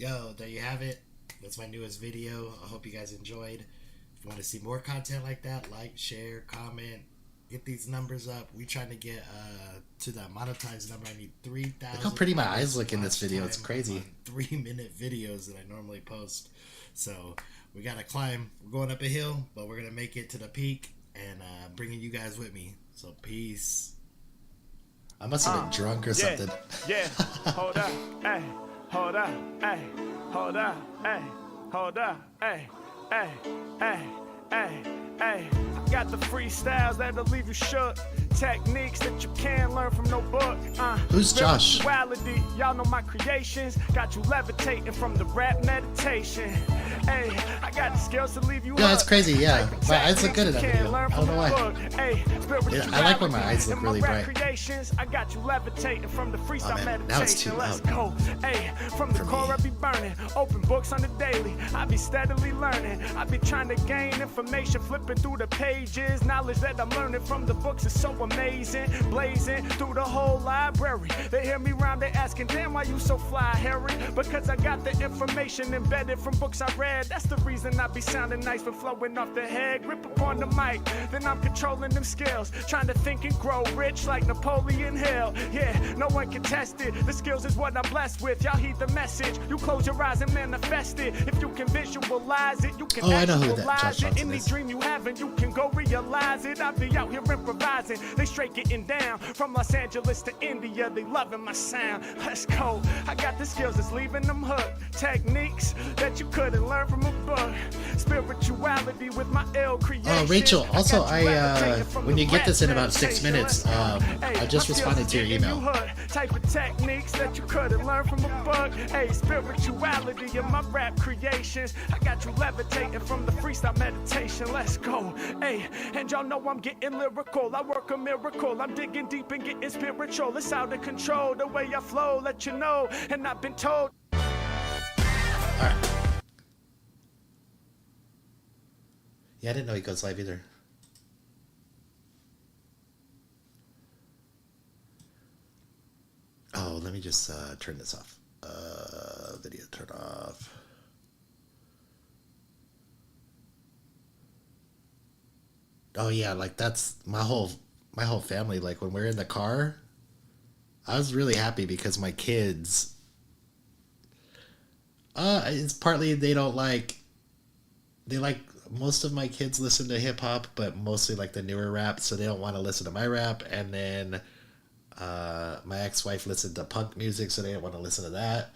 Yo, there you have it. That's my newest video. I hope you guys enjoyed. If you want to see more content like that, like, share, comment, get these numbers up. We trying to get to that monetized number. I need 3,000. Look how pretty my eyes look in this video. It's crazy. 3-minute videos that I normally post. So we gotta climb. We're going up a hill, but we're gonna make it to the peak and bringing you guys with me. So peace. I must have been drunk or something. Yeah, hold up, hey, hold up, hey, hold up, hey, hold up, hey, hey, hey, hey, hey. I got the freestyles that'll leave you shook. techniques that you can learn from no book. Who's Josh? Spirituality, y'all know my creations. Got you levitating from the rap meditation. Hey, I got the skills to leave you. Yeah, that's crazy. Yeah, my eyes look good in that video. I don't know why. Yeah, I like when my eyes look really bright. I got you levitating from the freestyle man, now it's too meditation. Let's loud. go. Hey, from the core I be burning. Open books on the daily. I be steadily learning. I be trying to gain information, flipping through the pages. Knowledge that I'm learning from the books is so amazing. Blazing through the whole library. They hear me round, they asking, damn, why you so fly, Harry? Because I got the information embedded from books I read. That's the reason I be sounding nice when flowing off the head. Grip upon the mic, then I'm controlling them skills. Trying to think and grow rich like Napoleon Hill. Yeah, no one can test it. The skills is what I'm blessed with. Y'all heed the message. You close your eyes and manifest it. If you can visualize it, you can I know who that actualize Josh it. Johnson Any is. dream you have and you can go realize it. I be out here improvising. They straight getting down. From Los Angeles to India, they loving my sound. Let's go. I got the skills that's leaving them hooked. Techniques that you couldn't learn from a book. Spirituality with my ill creation. Oh, Rachel, also, when you get this in about 6 minutes, I just responded to your email. Type of techniques that you couldn't learn from a book. Hey, spirituality in my rap creations. I got you levitating from the freestyle meditation. Let's go. Hey, and y'all know I'm getting lyrical. I work a miracle. I'm digging deep and getting spiritual. It's out of control. The way I flow, let you know. And I've been told. Alright. Yeah, I didn't know he goes live either. Oh, let me just turn this off. Video turn off. Oh yeah, like that's my whole family. Like when we're in the car, I was really happy because my kids. It's partly they like most of my kids listen to hip hop, but mostly like the newer rap, so they don't want to listen to my rap. And then my ex-wife listened to punk music, so they didn't want to listen to that.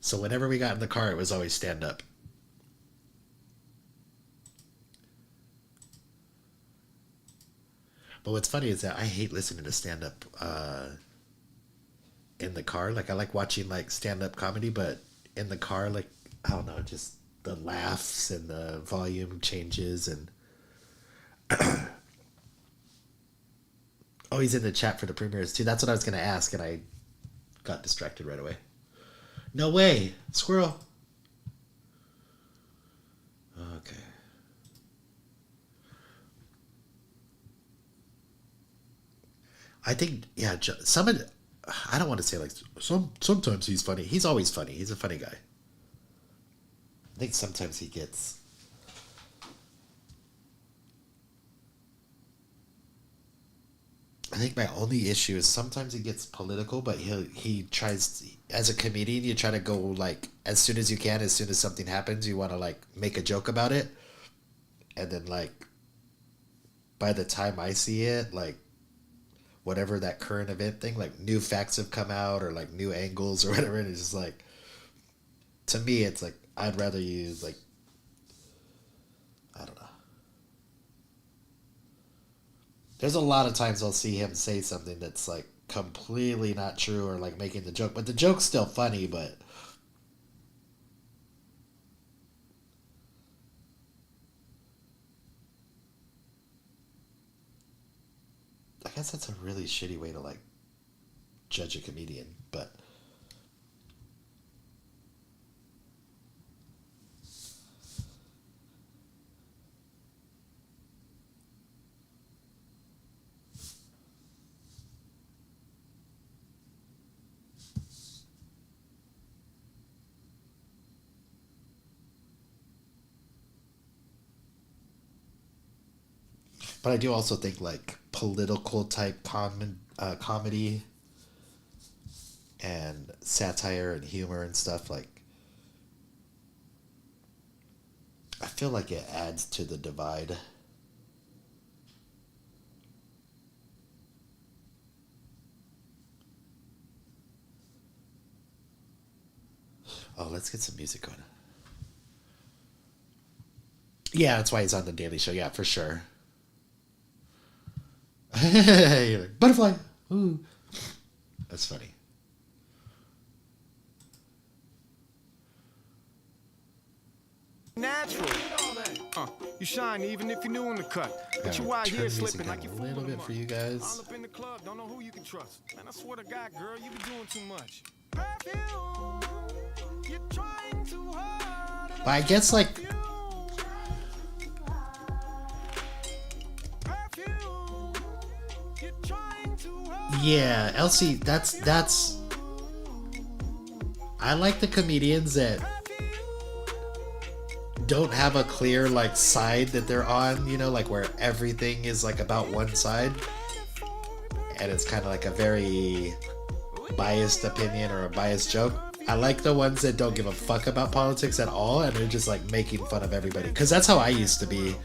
So whenever we got in the car, it was always stand up. But what's funny is that I hate listening to stand up in the car. Like I like watching like stand up comedy, but in the car, like I don't know, just the laughs and the volume changes and oh, he's in the chat for the premieres too. That's what I was gonna ask, and I got distracted right away. No way, squirrel. Okay. I think yeah. Some of I don't want to say like sometimes he's funny. He's always funny. He's a funny guy. I think sometimes he gets. I think my only issue is sometimes he gets political, but he tries as a comedian. You try to go like as soon as you can, as soon as something happens, you want to like make a joke about it, and then like by the time I see it, like whatever that current event thing, like new facts have come out or like new angles or whatever, and it's just like to me, it's like I'd rather use like I don't know. There's a lot of times I'll see him say something that's like completely not true or like making the joke, but the joke's still funny, but I guess that's a really shitty way to like judge a comedian, but I do also think like political type comedy and satire and humor and stuff, like I feel like it adds to the divide. Oh, let's get some music going. Yeah, that's why he's on the Daily Show. Yeah, for sure. You're like, butterfly. Ooh. That's funny. Natural. You shine even if you're new in the cut. But you out here slipping like you a little bit for you guys. All up in the club, don't know who you can trust. Man, I swear to God, girl, you be doing too much. Perfume, you're trying too hard. But I guess like yeah, Elsie, that's I like the comedians that don't have a clear like side that they're on, you know, like where everything is like about one side and it's kind of like a very biased opinion or a biased joke. I like the ones that don't give a fuck about politics at all and they're just like making fun of everybody, because that's how I used to be.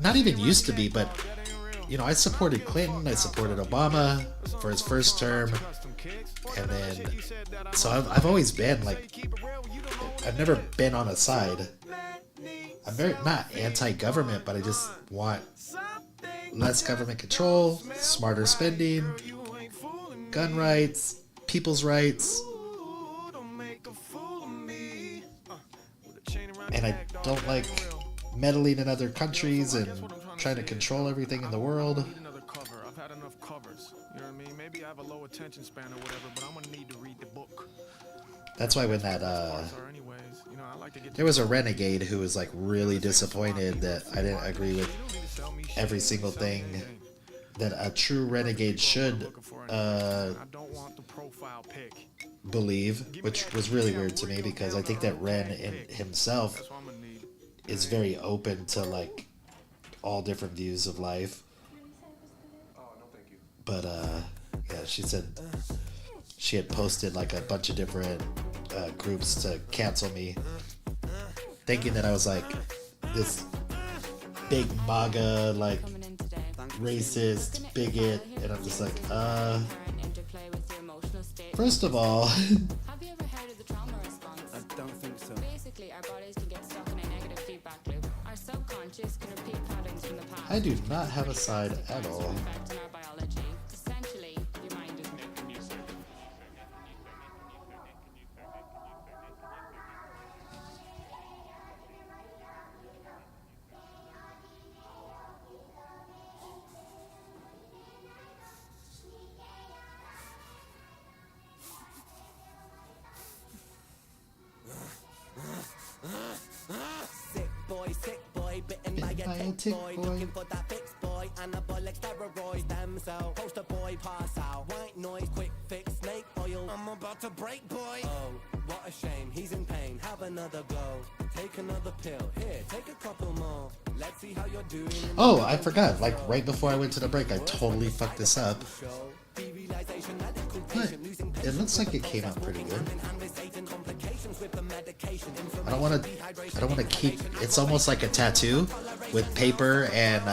Not even used to be, but you know, I supported Clinton, I supported Obama for his first term, and then so I've always been like, I've never been on a side. I'm very not anti-government, but I just want less government control, smarter spending, gun rights, people's rights, and I don't like meddling in other countries and trying to control everything in the world. I've had enough covers. You know what I mean? Maybe I have a low attention span or whatever, but I'm gonna need to read the book. That's why when that there was a renegade who was like really disappointed that I didn't agree with every single thing that a true renegade should believe, which was really weird to me because I think that Ren in himself is very open to like all different views of life. But yeah, she said she had posted like a bunch of different groups to cancel me, thinking that I was like this big MAGA like racist bigot, and I'm just like, first of all, Have you ever heard of the trauma response? I don't think so. Basically, our bodies can get stuck in a negative feedback loop. Our subconscious can repeat patterns from the past. I do not have a side at all. Effect on our biology. Essentially, your mind is making you sick. Sick boy, bitten by a tick boy, looking for that fix boy, anabolic steroids, stem cell, poster boy, pass out, white noise, quick fix, snake oil, I'm about to break boy. Oh, what a shame, he's in pain, have another go, take another pill, here, take a couple more, let's see how you're doing. Oh, I forgot, like right before I went to the break, I totally fucked this up. But it looks like it came out pretty good. I don't want to keep. It's almost like a tattoo with paper and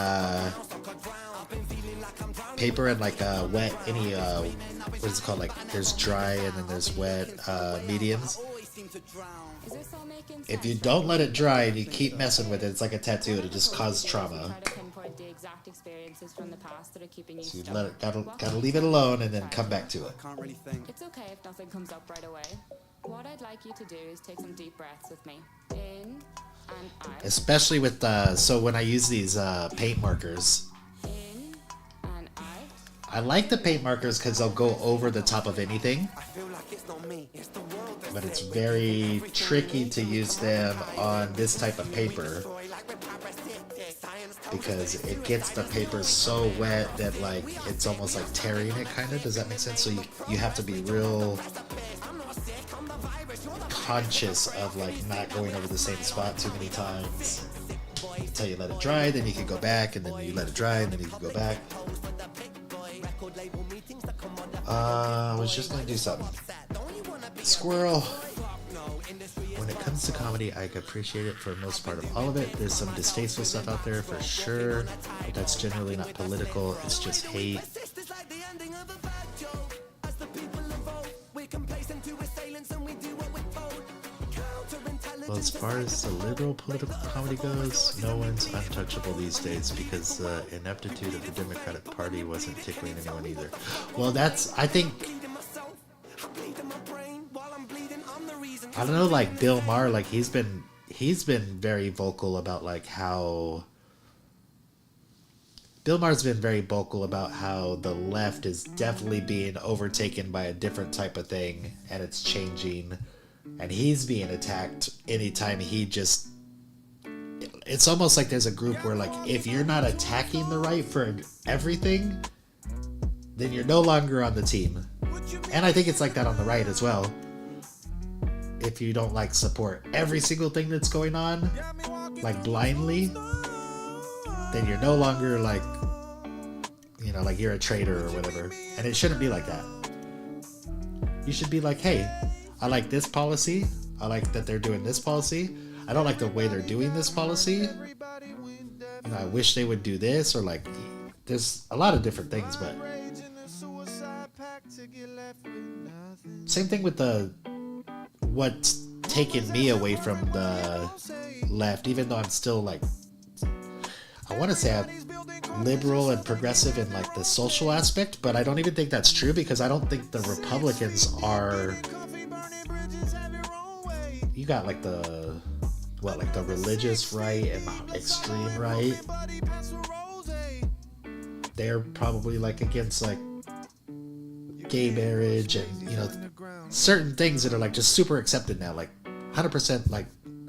like wet. Any what is it called? Like there's dry and then there's wet mediums. If you don't let it dry and you keep messing with it, it's like a tattoo. It'll just cause trauma. So you let it, gotta leave it alone and then come back to it. It's okay if nothing comes up right away. What I'd like you to do is take some deep breaths with me. In and out. Especially with so when I use these paint markers. In and out. I like the paint markers because they'll go over the top of anything. But it's very tricky to use them on this type of paper because it gets the paper so wet that like it's almost like tearing it, kind of. Does that make sense? So you have to be real conscious of like not going over the same spot too many times until you let it dry. Then you can go back, and then you let it dry, and then you can go back. I was just gonna do something. Squirrel. When it comes to comedy, I appreciate it for the most part of all of it. There's some distasteful stuff out there for sure, but that's generally not political. It's just hate. Well, As far as the liberal political comedy goes, no one's untouchable these days because the ineptitude of the Democratic Party wasn't tickling anyone either. Well, that's, I think, I don't know, like Bill Maher, like he's been very vocal about like how Bill Maher's been very vocal about how the left is definitely being overtaken by a different type of thing and it's changing, and he's being attacked anytime he just, it's almost like there's a group where like if you're not attacking the right for everything, then you're no longer on the team. And I think it's like that on the right as well. If you don't like support every single thing that's going on, like blindly, then you're no longer like, you know, like you're a traitor or whatever. And it shouldn't be like that. You should be like, hey, I like this policy. I like that they're doing this policy. I don't like the way they're doing this policy. You know, I wish they would do this, or like, there's a lot of different things, but same thing with what's taken me away from the left, even though I'm still like, I want to say I'm liberal and progressive in like the social aspect, but I don't even think that's true because I don't think the Republicans are, you got like the, what, like the religious right and extreme right, they're probably like against like gay marriage and, you know, certain things that are like just super accepted now, like 100%. Like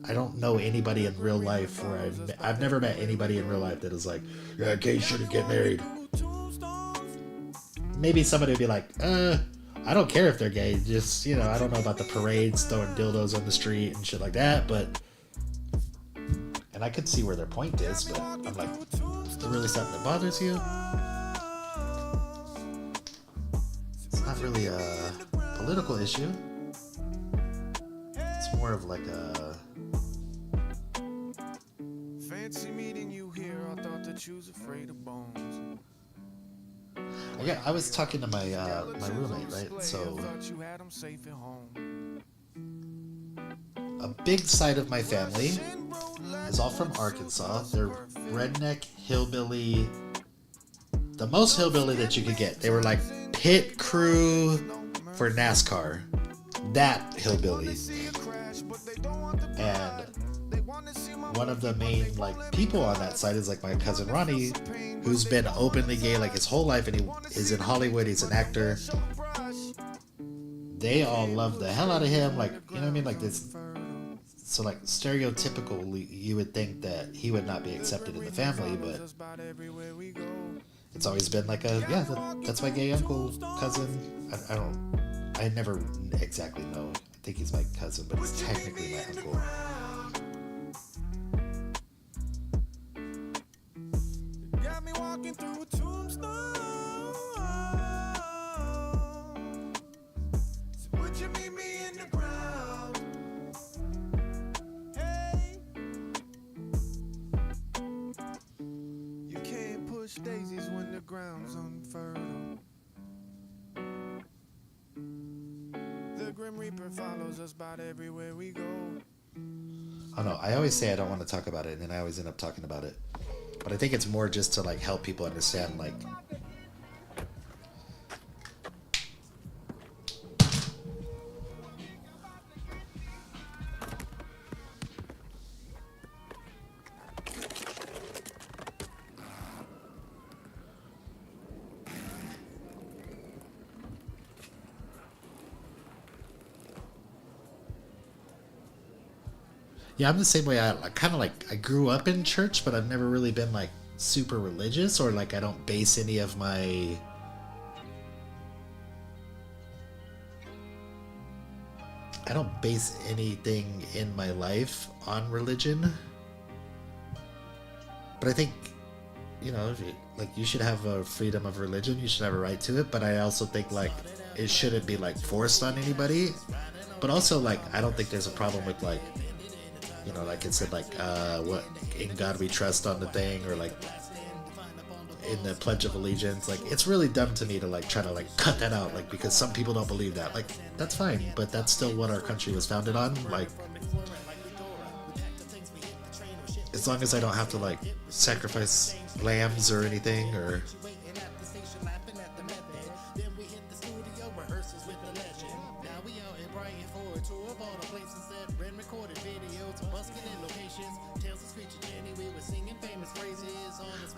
I don't know anybody in real life, or I've never met anybody in real life that is like, yeah, gays shouldn't get married. Maybe somebody would be like, I don't care if they're gay, just, you know, I don't know about the parades throwing dildos on the street and shit like that, but, and I could see where their point is, but I'm like, is it really something that bothers you? It's not really a political issue. It's more of like a, fancy meeting you here. I thought that you was afraid of bones. yeah, I was talking to my my roommate, right? So a big side of my family is all from Arkansas. They're redneck, hillbilly, the most hillbilly that you could get. They were like pit crew for NASCAR, that hillbilly. And one of the main like people on that side is like my cousin Ronnie, who's been openly gay like his whole life, and he is in Hollywood. He's an actor. They all love the hell out of him, like, you know what I mean, like this. So like stereotypically, you would think that he would not be accepted in the family, but it's always been like a, yeah, that's my gay uncle, cousin. I never exactly know. I think he's my cousin, but he's technically my uncle. Got me walking through a tombstone. So would you meet me in the ground? Hey, you can't push daisies when the ground's unfertile. The Grim Reaper follows us about everywhere we go. I don't know. I always say I don't want to talk about it, and then I always end up talking about it. But I think it's more just to like help people understand, like, yeah, I'm the same way. I kind of like, I grew up in church, but I've never really been like super religious, or like I don't base any of my anything in my life on religion. But I think, you know, like you should have a freedom of religion, you should have a right to it, but I also think like it shouldn't be like forced on anybody. But also like I don't think there's a problem with like, you know, like it said, like, what, in God we trust on the thing, or like in the Pledge of Allegiance. Like, it's really dumb to me to like try to like cut that out, like, because some people don't believe that. Like, that's fine, but that's still what our country was founded on. Like, As long as I don't have to like sacrifice lambs or anything, or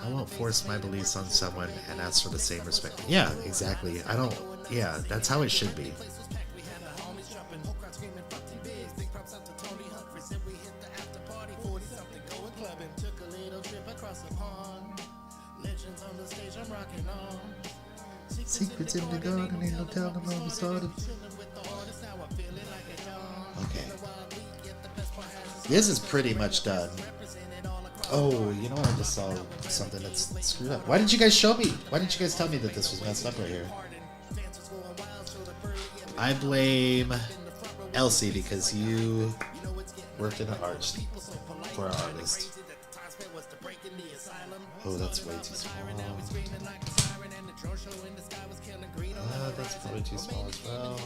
I won't force my beliefs on someone and ask for the same respect. Yeah, exactly. I don't. Yeah, that's how it should be. Secrets in the garden, ain't no telling on the started. Okay. This is pretty much done. Oh, you know what? I just saw something that's screwed up. Why didn't you guys show me? Why didn't you guys tell me that this was messed up right here? I blame Elsie because you worked in an art for an artist. Oh, that's way too small. That's probably too small as well.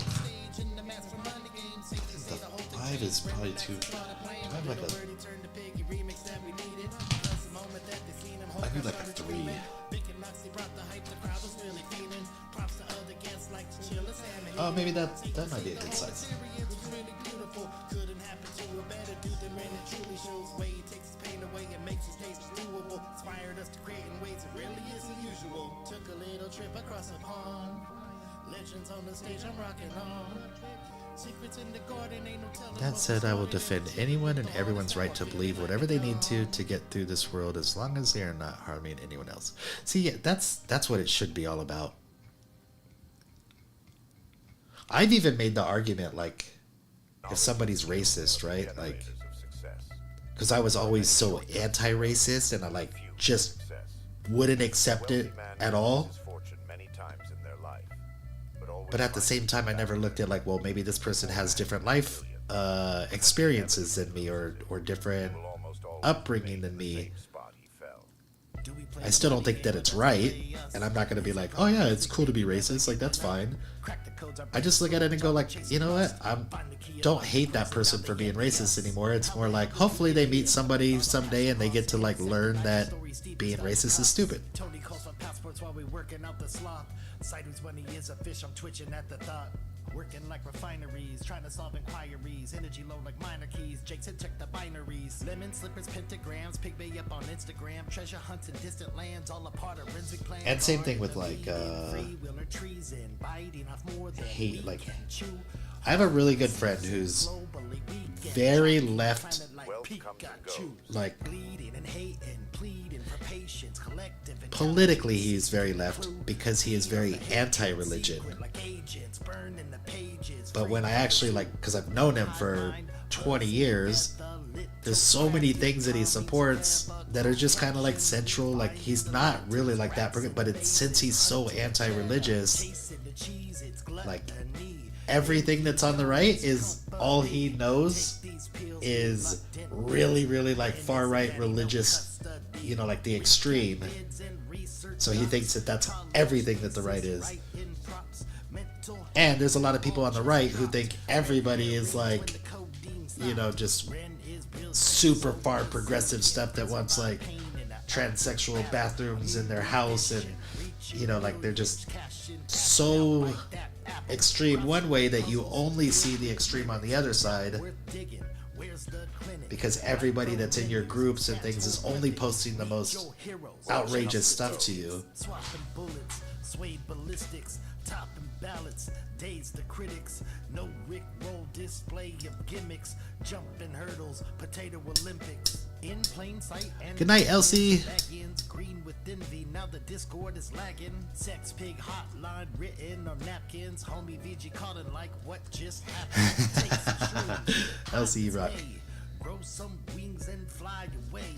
The 5 is probably too. Do I have like a? I need like a 3. Oh, maybe that might be a good size. That said, I will defend anyone and everyone's right to believe whatever they need to get through this world, as long as they are not harming anyone else. See, yeah, that's what it should be all about. I've even made the argument, like, if somebody's racist, right? Like, because I was always so anti-racist and I like just wouldn't accept it at all. But at the same time, I never looked at like, well, maybe this person has different life experiences than me, or different upbringing than me. I still don't think that it's right, and I'm not going to be like, oh yeah, it's cool to be racist, like that's fine. I just look at it and go like, you know what, I don't hate that person for being racist anymore. It's more like, hopefully they meet somebody someday and they get to like learn that being racist is stupid. Sideways when he is a fish, I'm twitching at the thought. Working like refineries, trying to solve inquiries. Energy low like minor keys. Jake said check the binaries. Lemon slippers, pentagrams. Pig Bay up on Instagram. Treasure hunts in distant lands, all a part of forensic plans. And same thing with like hate. Like, I have a really good friend who's very left. Like, politically he's very left because he is very anti-religion. But when I actually like, because I've known him for 20 years, there's so many things that he supports that are just kind of like central. Like, he's not really like that, but it's since he's so anti-religious, like everything that's on the right is all he knows is really, really like far right religious, you know, like the extreme. So he thinks that that's everything that the right is. And there's a lot of people on the right who think everybody is like, you know, just super far progressive stuff that wants like transsexual bathrooms in their house, and you know, like they're just so extreme one way that you only see the extreme on the other side, because everybody that's in your groups and things is only posting the most outrageous stuff to you. Ballots, days the critics, no Rick roll display of gimmicks, jumping hurdles, potato Olympics, in plain sight. And good night, Elsie. Green with envy, now the Discord is lagging. Sex pig hotline written on napkins. Homie VG calling like what just happened. Elsie, you rock. Grow some wings and fly away.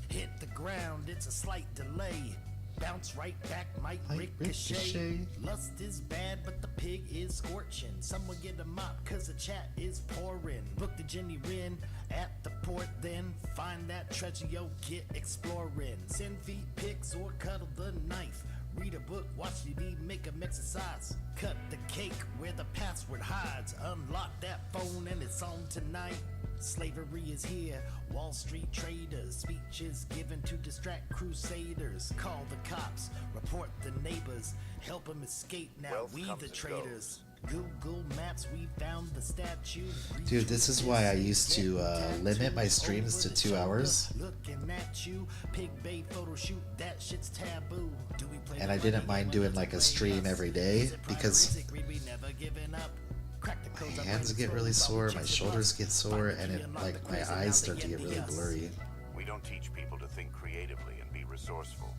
Hit the ground, it's a slight delay. Bounce right back, might ricochet. Lust is bad, but the pig is scorching. Someone get a mop, cause the chat is pouring. Book the Jenny Wren at the port, then find that treasure, yo, get exploring. Send feed pics or cuddle the knife. Read a book, watch TV, make 'em exercise. Cut the cake where the password hides. Unlock that phone and it's on tonight. Slavery is here, Wall Street traders, speeches given to distract crusaders. Call the cops, report the neighbors, help them escape. Now we the traitors. Google Maps, we found the statue. Dude, this is why I used to limit my streams to 2 hours. Looking at you, pig bait photo shoot, that shit's taboo. Do we play And I didn't mind doing like a stream every day because my hands get really sore, my shoulders get sore, and it, like my eyes start to get really blurry. We don't teach people to think creatively and be resourceful.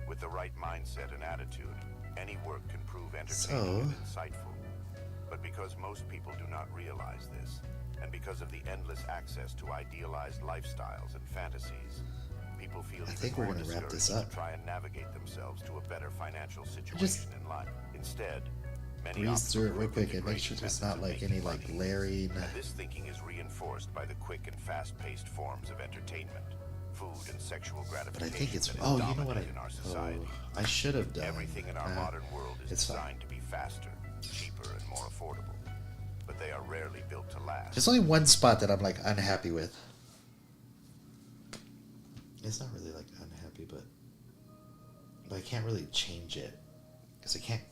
With the right mindset and attitude, any work can prove entertaining and insightful. But because most people do not realize this, and because of the endless access to idealized lifestyles and fantasies, people feel I think we're more gonna wrap this discouraged up. to try and navigate themselves to a better financial situation in life. Instead, many Breeze opt through it for real quick and make rigorous sure there's methods not of like making any like money. layering. And this thinking is reinforced by the quick and fast-paced forms of entertainment, food and sexual But I gratification. think it's that is you know what dominant in our society. I should have done. Everything in our modern world is it's fine. designed to be faster, cheaper, and more affordable. But they are rarely built to last. There's only one spot that I'm like unhappy with. It's not really like unhappy, but I can't really change it because I can't.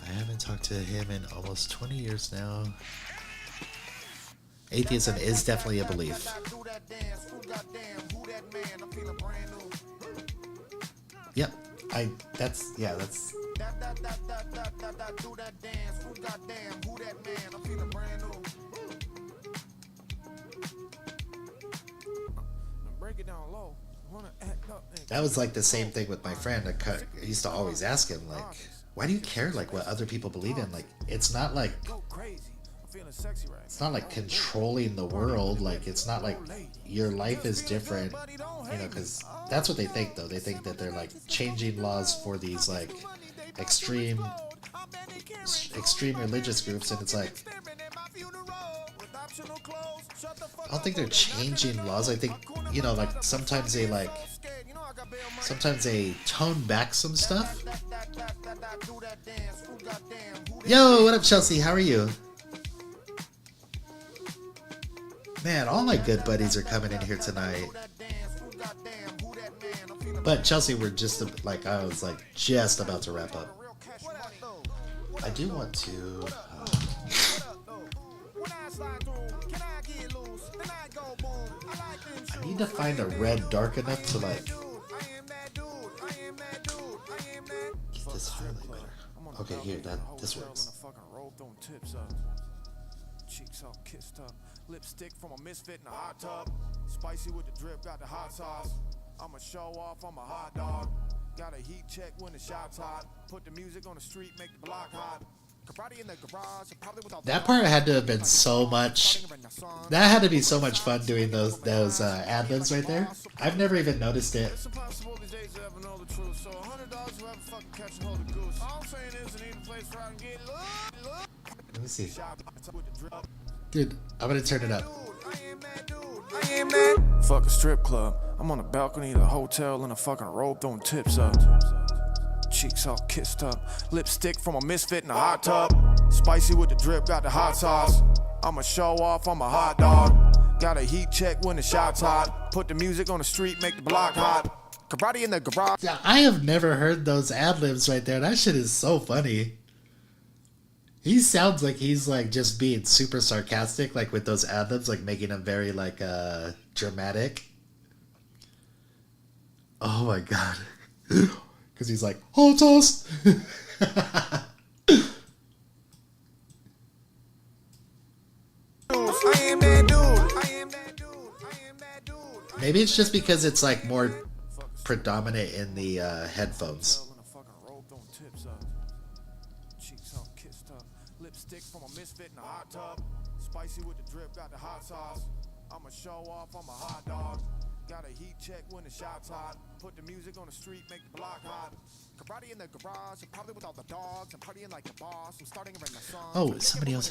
I haven't talked to him in almost 20 years now. Atheism is definitely a belief. Yep, that's. That was like the same thing with my friend. I used to always ask him like, why do you care like what other people believe in? Like it's not like controlling the world. Like it's not like your life is different, you know, because that's what they think though. They think that they're like changing laws for these like extreme religious groups, and it's like I don't think they're changing laws. I think, you know, like sometimes they tone back some stuff. Yo, what up, Chelsea? How are you? Man, all my good buddies are coming in here tonight. But Chelsea, we're just like I was like just about to wrap up. I do want to. I need to find a red dark enough to like get this highlight better. Okay, here, this works. Cheeks all kissed up, lipstick from a misfit in a hot tub. Spicy with the drip, got the hot sauce. I'ma show off, I'm a hot dog. Got a heat check when the shot's hot. Put the music on the street, make the block hot. In the garage, probably without that part had to have been so much. That had to be so much fun doing those ad-libs right there. I've never even noticed it. Let me see. Dude, I'm gonna turn it up. Fuck a strip club. I'm on a balcony of the hotel in a fucking robe throwing tips up. Cheeks all kissed up, lipstick from a misfit in a hot tub. Spicy with the drip, got the hot sauce. I'ma show off, I'm a hot dog. Got a heat check when the shot's hot. Put the music on the street, make the block hot. Karate in the garage. Yeah, I have never heard those ad-libs right there. That shit is so funny. He sounds like he's like just being super sarcastic, like with those ad-libs, like making them very like dramatic. Oh my god. Because he's like, hot sauce. Maybe it's just because it's like more predominant in the headphones. Lipstick from a misfit in a hot tub. Spicy with the drip, got the hot sauce. I'ma show off, I'm a hot dog. Got a heat check when the shot's hot. Put the music on the street, make the block hot. Karate in the garage, and probably without the dogs. I'm partying like a boss. I'm starting a renaissance. Oh, somebody else.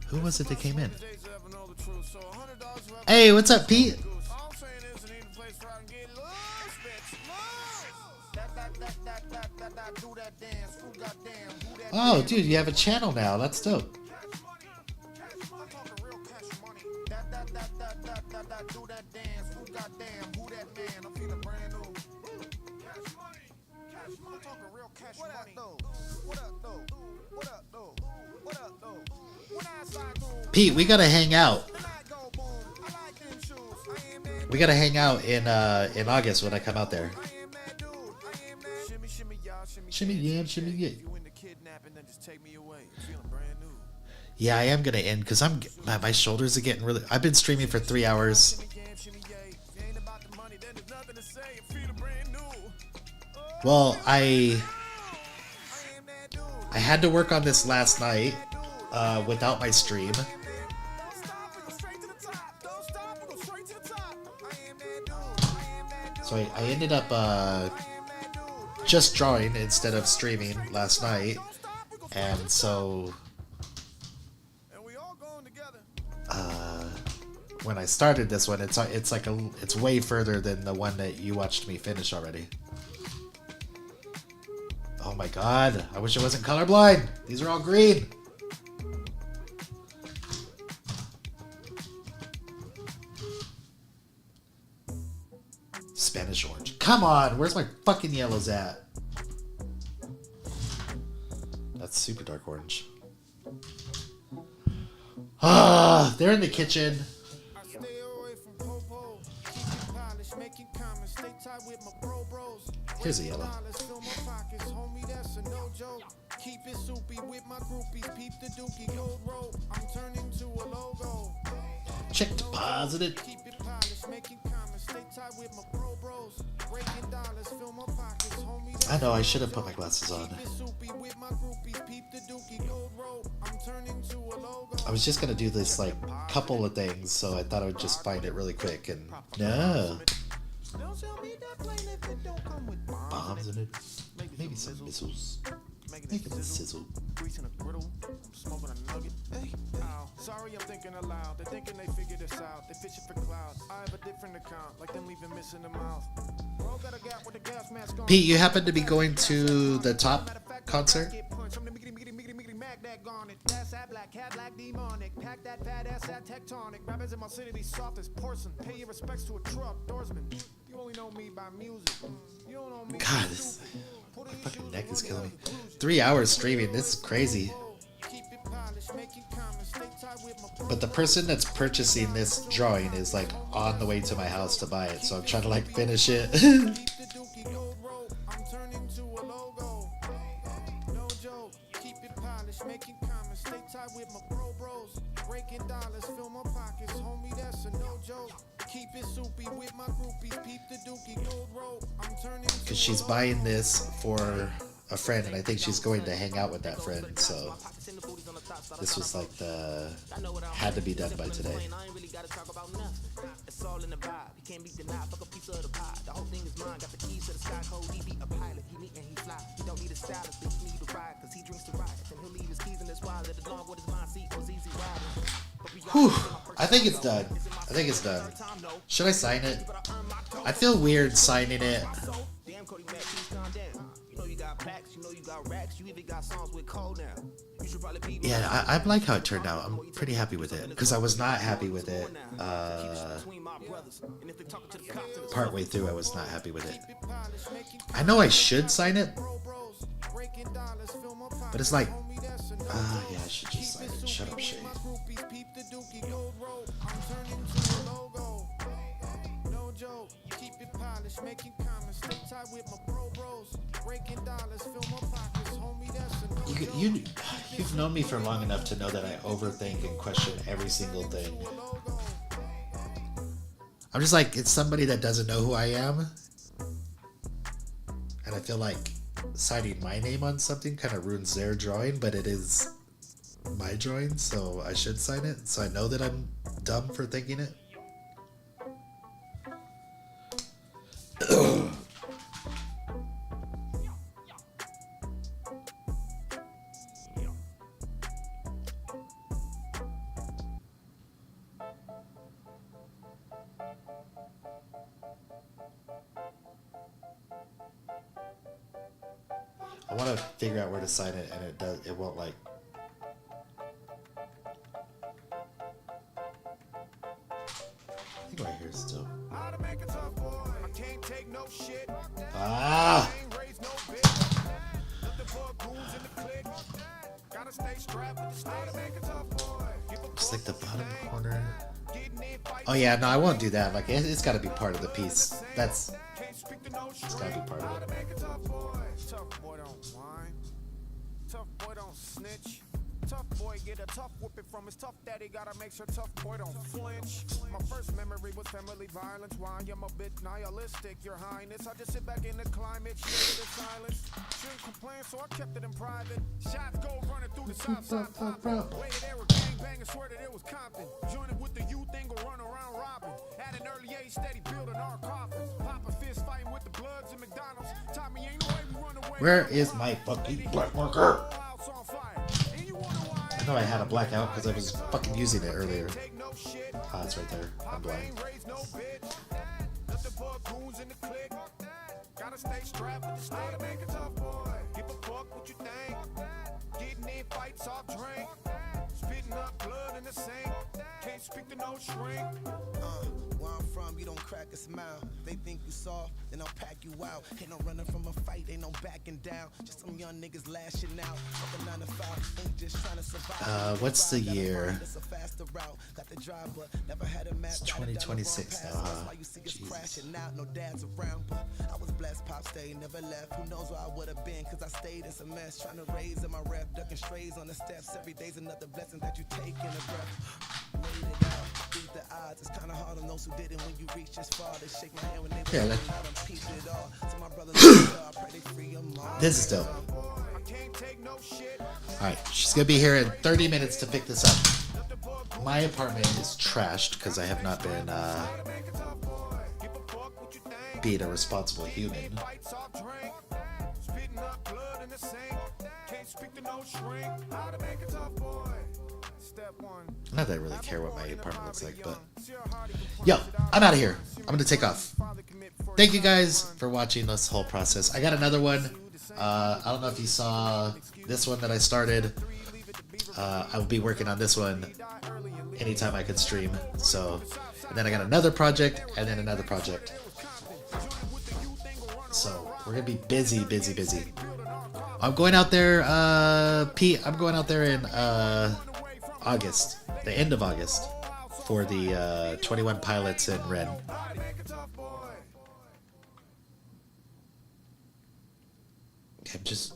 Who was it that came in? Hey, what's up, Pete? place where I can get loose, bitch. Loose. That, do that dance. Who goddamn, who that Oh, dance? dude, you have a channel now. That's dope. I'm talking real cash money. That, do that dance. Who goddamn, who that man? I'm feeling brand new. Cash money. I'm talking real cash money. What up, though? What up, though? What up, though? When I side go, Pete, we gotta hang out. the night go boom. I like them shoes. I ain't mad. We gotta hang out in August when I come out there. I ain't mad, dude. I ain't mad. Shimmy, shimmy, y'all. Shimmy, Shimmy yeah, shimmy yeah. You in the kidnapping, then just take me away. Feeling brand new. Yeah, I am gonna end because my shoulders are getting really. I've been streaming for 3 hours. Well, I had to work on this last night without my stream. So I ended up just drawing instead of streaming last night, and so when I started this one, it's way further than the one that you watched me finish already. Oh my god, I wish I wasn't colorblind. These are all green. Spanish orange. Come on, where's my fucking yellows at? That's super dark orange. Ah, they're in the kitchen. I stay away from popo. Keep it polished, making comments. Stay tight with my bros. Here's a yellow. Dollars fill my pockets, homie. That's a no joke. Keep it soupy with my groupies. Peep the dookie gold rope. I'm turning to a logo. Check deposited. Keep it polished, making comments. Stay tight with my bros. Breaking dollars, fill my pockets, homie. I know, I should have put my glasses on. Keep it soupy with my groupies. Peep the dookie gold rope. I'm turning to a logo. I was just gonna do this like couple of things, so I thought I would just find it really quick, and no. Bombs in it. Maybe some missiles. Make it sizzle. Greasing a griddle, I'm smoking a nugget. Hey, ow. Sorry, I'm thinking aloud. They're thinking they figured this out. They fishing for clouds. I have a different account, like them leaving missing the mouth. Bro got a gap with the gas mask on. Pete, you happen to be going to the Top concert? That's that black cat, black demonic. Pack that fat ass, that tectonic. Rappers in my city, these soft as porcelain. Pay your respects to a truck, Doorsman. You only know me by music. You don't know me. God, my fucking neck is killing me. 3 hours streaming, this is crazy. But the person that's purchasing this drawing is like on the way to my house to buy it, so I'm trying to like finish it. Making comments, stay tight with my bros. Breaking dollars, fill my pockets, homie, that's a no joke. Keep it soupy with my groupies, peep the dookie gold rope. I'm turning Because she's buying this for a friend, and I think she's going to hang out with that friend, so this was like the had to be done by today. It's all in the vibe. You can't be denied. Fuck a piece of the pie. The whole thing is mine. Got the keys to the sky code. He be a pilot. He neat and he fly. He don't need a stylist, but he need a ride. Cause he drinks to ride. And he'll leave his keys in his wallet. Along with his mind seat goes easy riding. Whew. I think it's done. I think it's done. Should I sign it? I feel weird signing it. Damn, Cody Mac, please calm down. You know you got packs. You know you got racks. You even got songs with Cole now. You should probably be. Yeah, I like how it turned out. I'm pretty happy with it. Because I was not happy with it. Partway through, I was not happy with it. I know I should sign it. But it's like, yeah, I should just sign it. Shut up, Shay. Making comments, stay tight with my bros. Breaking dollars, fill my pockets, homie, that's a no You've known me for long enough to know that I overthink and question every single thing. I'm just like, it's somebody that doesn't know who I am. And I feel like signing my name on something kind of ruins their drawing, but it is my drawing, so I should sign it. So I know that I'm dumb for thinking it. want to figure out where to sign it, and it won't like. I think right here still. Ah! Just like the bottom corner. Oh yeah, no, I won't do that. Like it's got to be part of the piece. It's got to be part of it. Tough boy don't whine. Tough boy don't snitch. Tough boy get a tough whooping from his tough daddy. Gotta make sure tough boy don't flinch. My first memory was family violence. Why I'm a bit nihilistic, your highness. I just sit back in the climate, shit in silence. Shouldn't complain, so I kept it in private. Shots go running through the south side popping. Waited there with gang bang and swear that it was Compton. Joining with the youth thing go run around robbing. At an early age, steady building our coffin. Papa fist fighting with the bloods in McDonald's. Tommy ain't no way we run away. Where is my fucking black marker? I know I had a blackout because I was fucking using it earlier. Ah, it's right there. I'm blind. Gotta stay strapped with the stay to make a tough boy. Give a fuck what you think. Getting in fights off drink. Spitting up blood in the sink. Can't speak to no shrink. Where I'm from, you don't crack a smile. They think you soft, then I'll pack you out. Ain't no running from a fight, ain't no backing down. Just some young niggas lashing out. Up a 9 to 5, ain't just trying to survive. What's the year? It's a faster route. Got the drive, but never had a map. It's 2026 now, huh? Jesus. Out, no dad's around, but I was blessed, pop stay, never left. Who knows where I would have been, cause I stayed in some mess. Trying to raise in my rep, ducking strays on the steps. Every day's another blessing that you take in a breath. Made it out, beat the odds. It's kinda hard on those who didn't when you reach this far. They shake my hand when they yeah, it all. So my brothers I pray they free them all. This is dope. Alright, she's gonna be here in 30 minutes to pick this up. My apartment is trashed because I have not been being a responsible human. Not that I really care what my apartment looks like, but yo, I'm out of here. I'm gonna take off. Thank you guys for watching this whole process. I got another one. I don't know if you saw this one that I started. I will be working on this one anytime I could stream. So, and then I got another project, and then another project. So we're gonna be busy. I'm going out there, Pete. I'm going out there in August, the end of August, for the 21 Pilots in Ren. I'm just.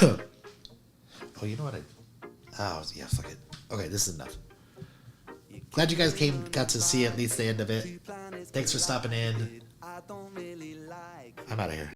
Oh, you know what oh yeah, fuck it. Okay, this is enough. Glad you guys got to see at least the end of it. Thanks for stopping in. I'm out of here.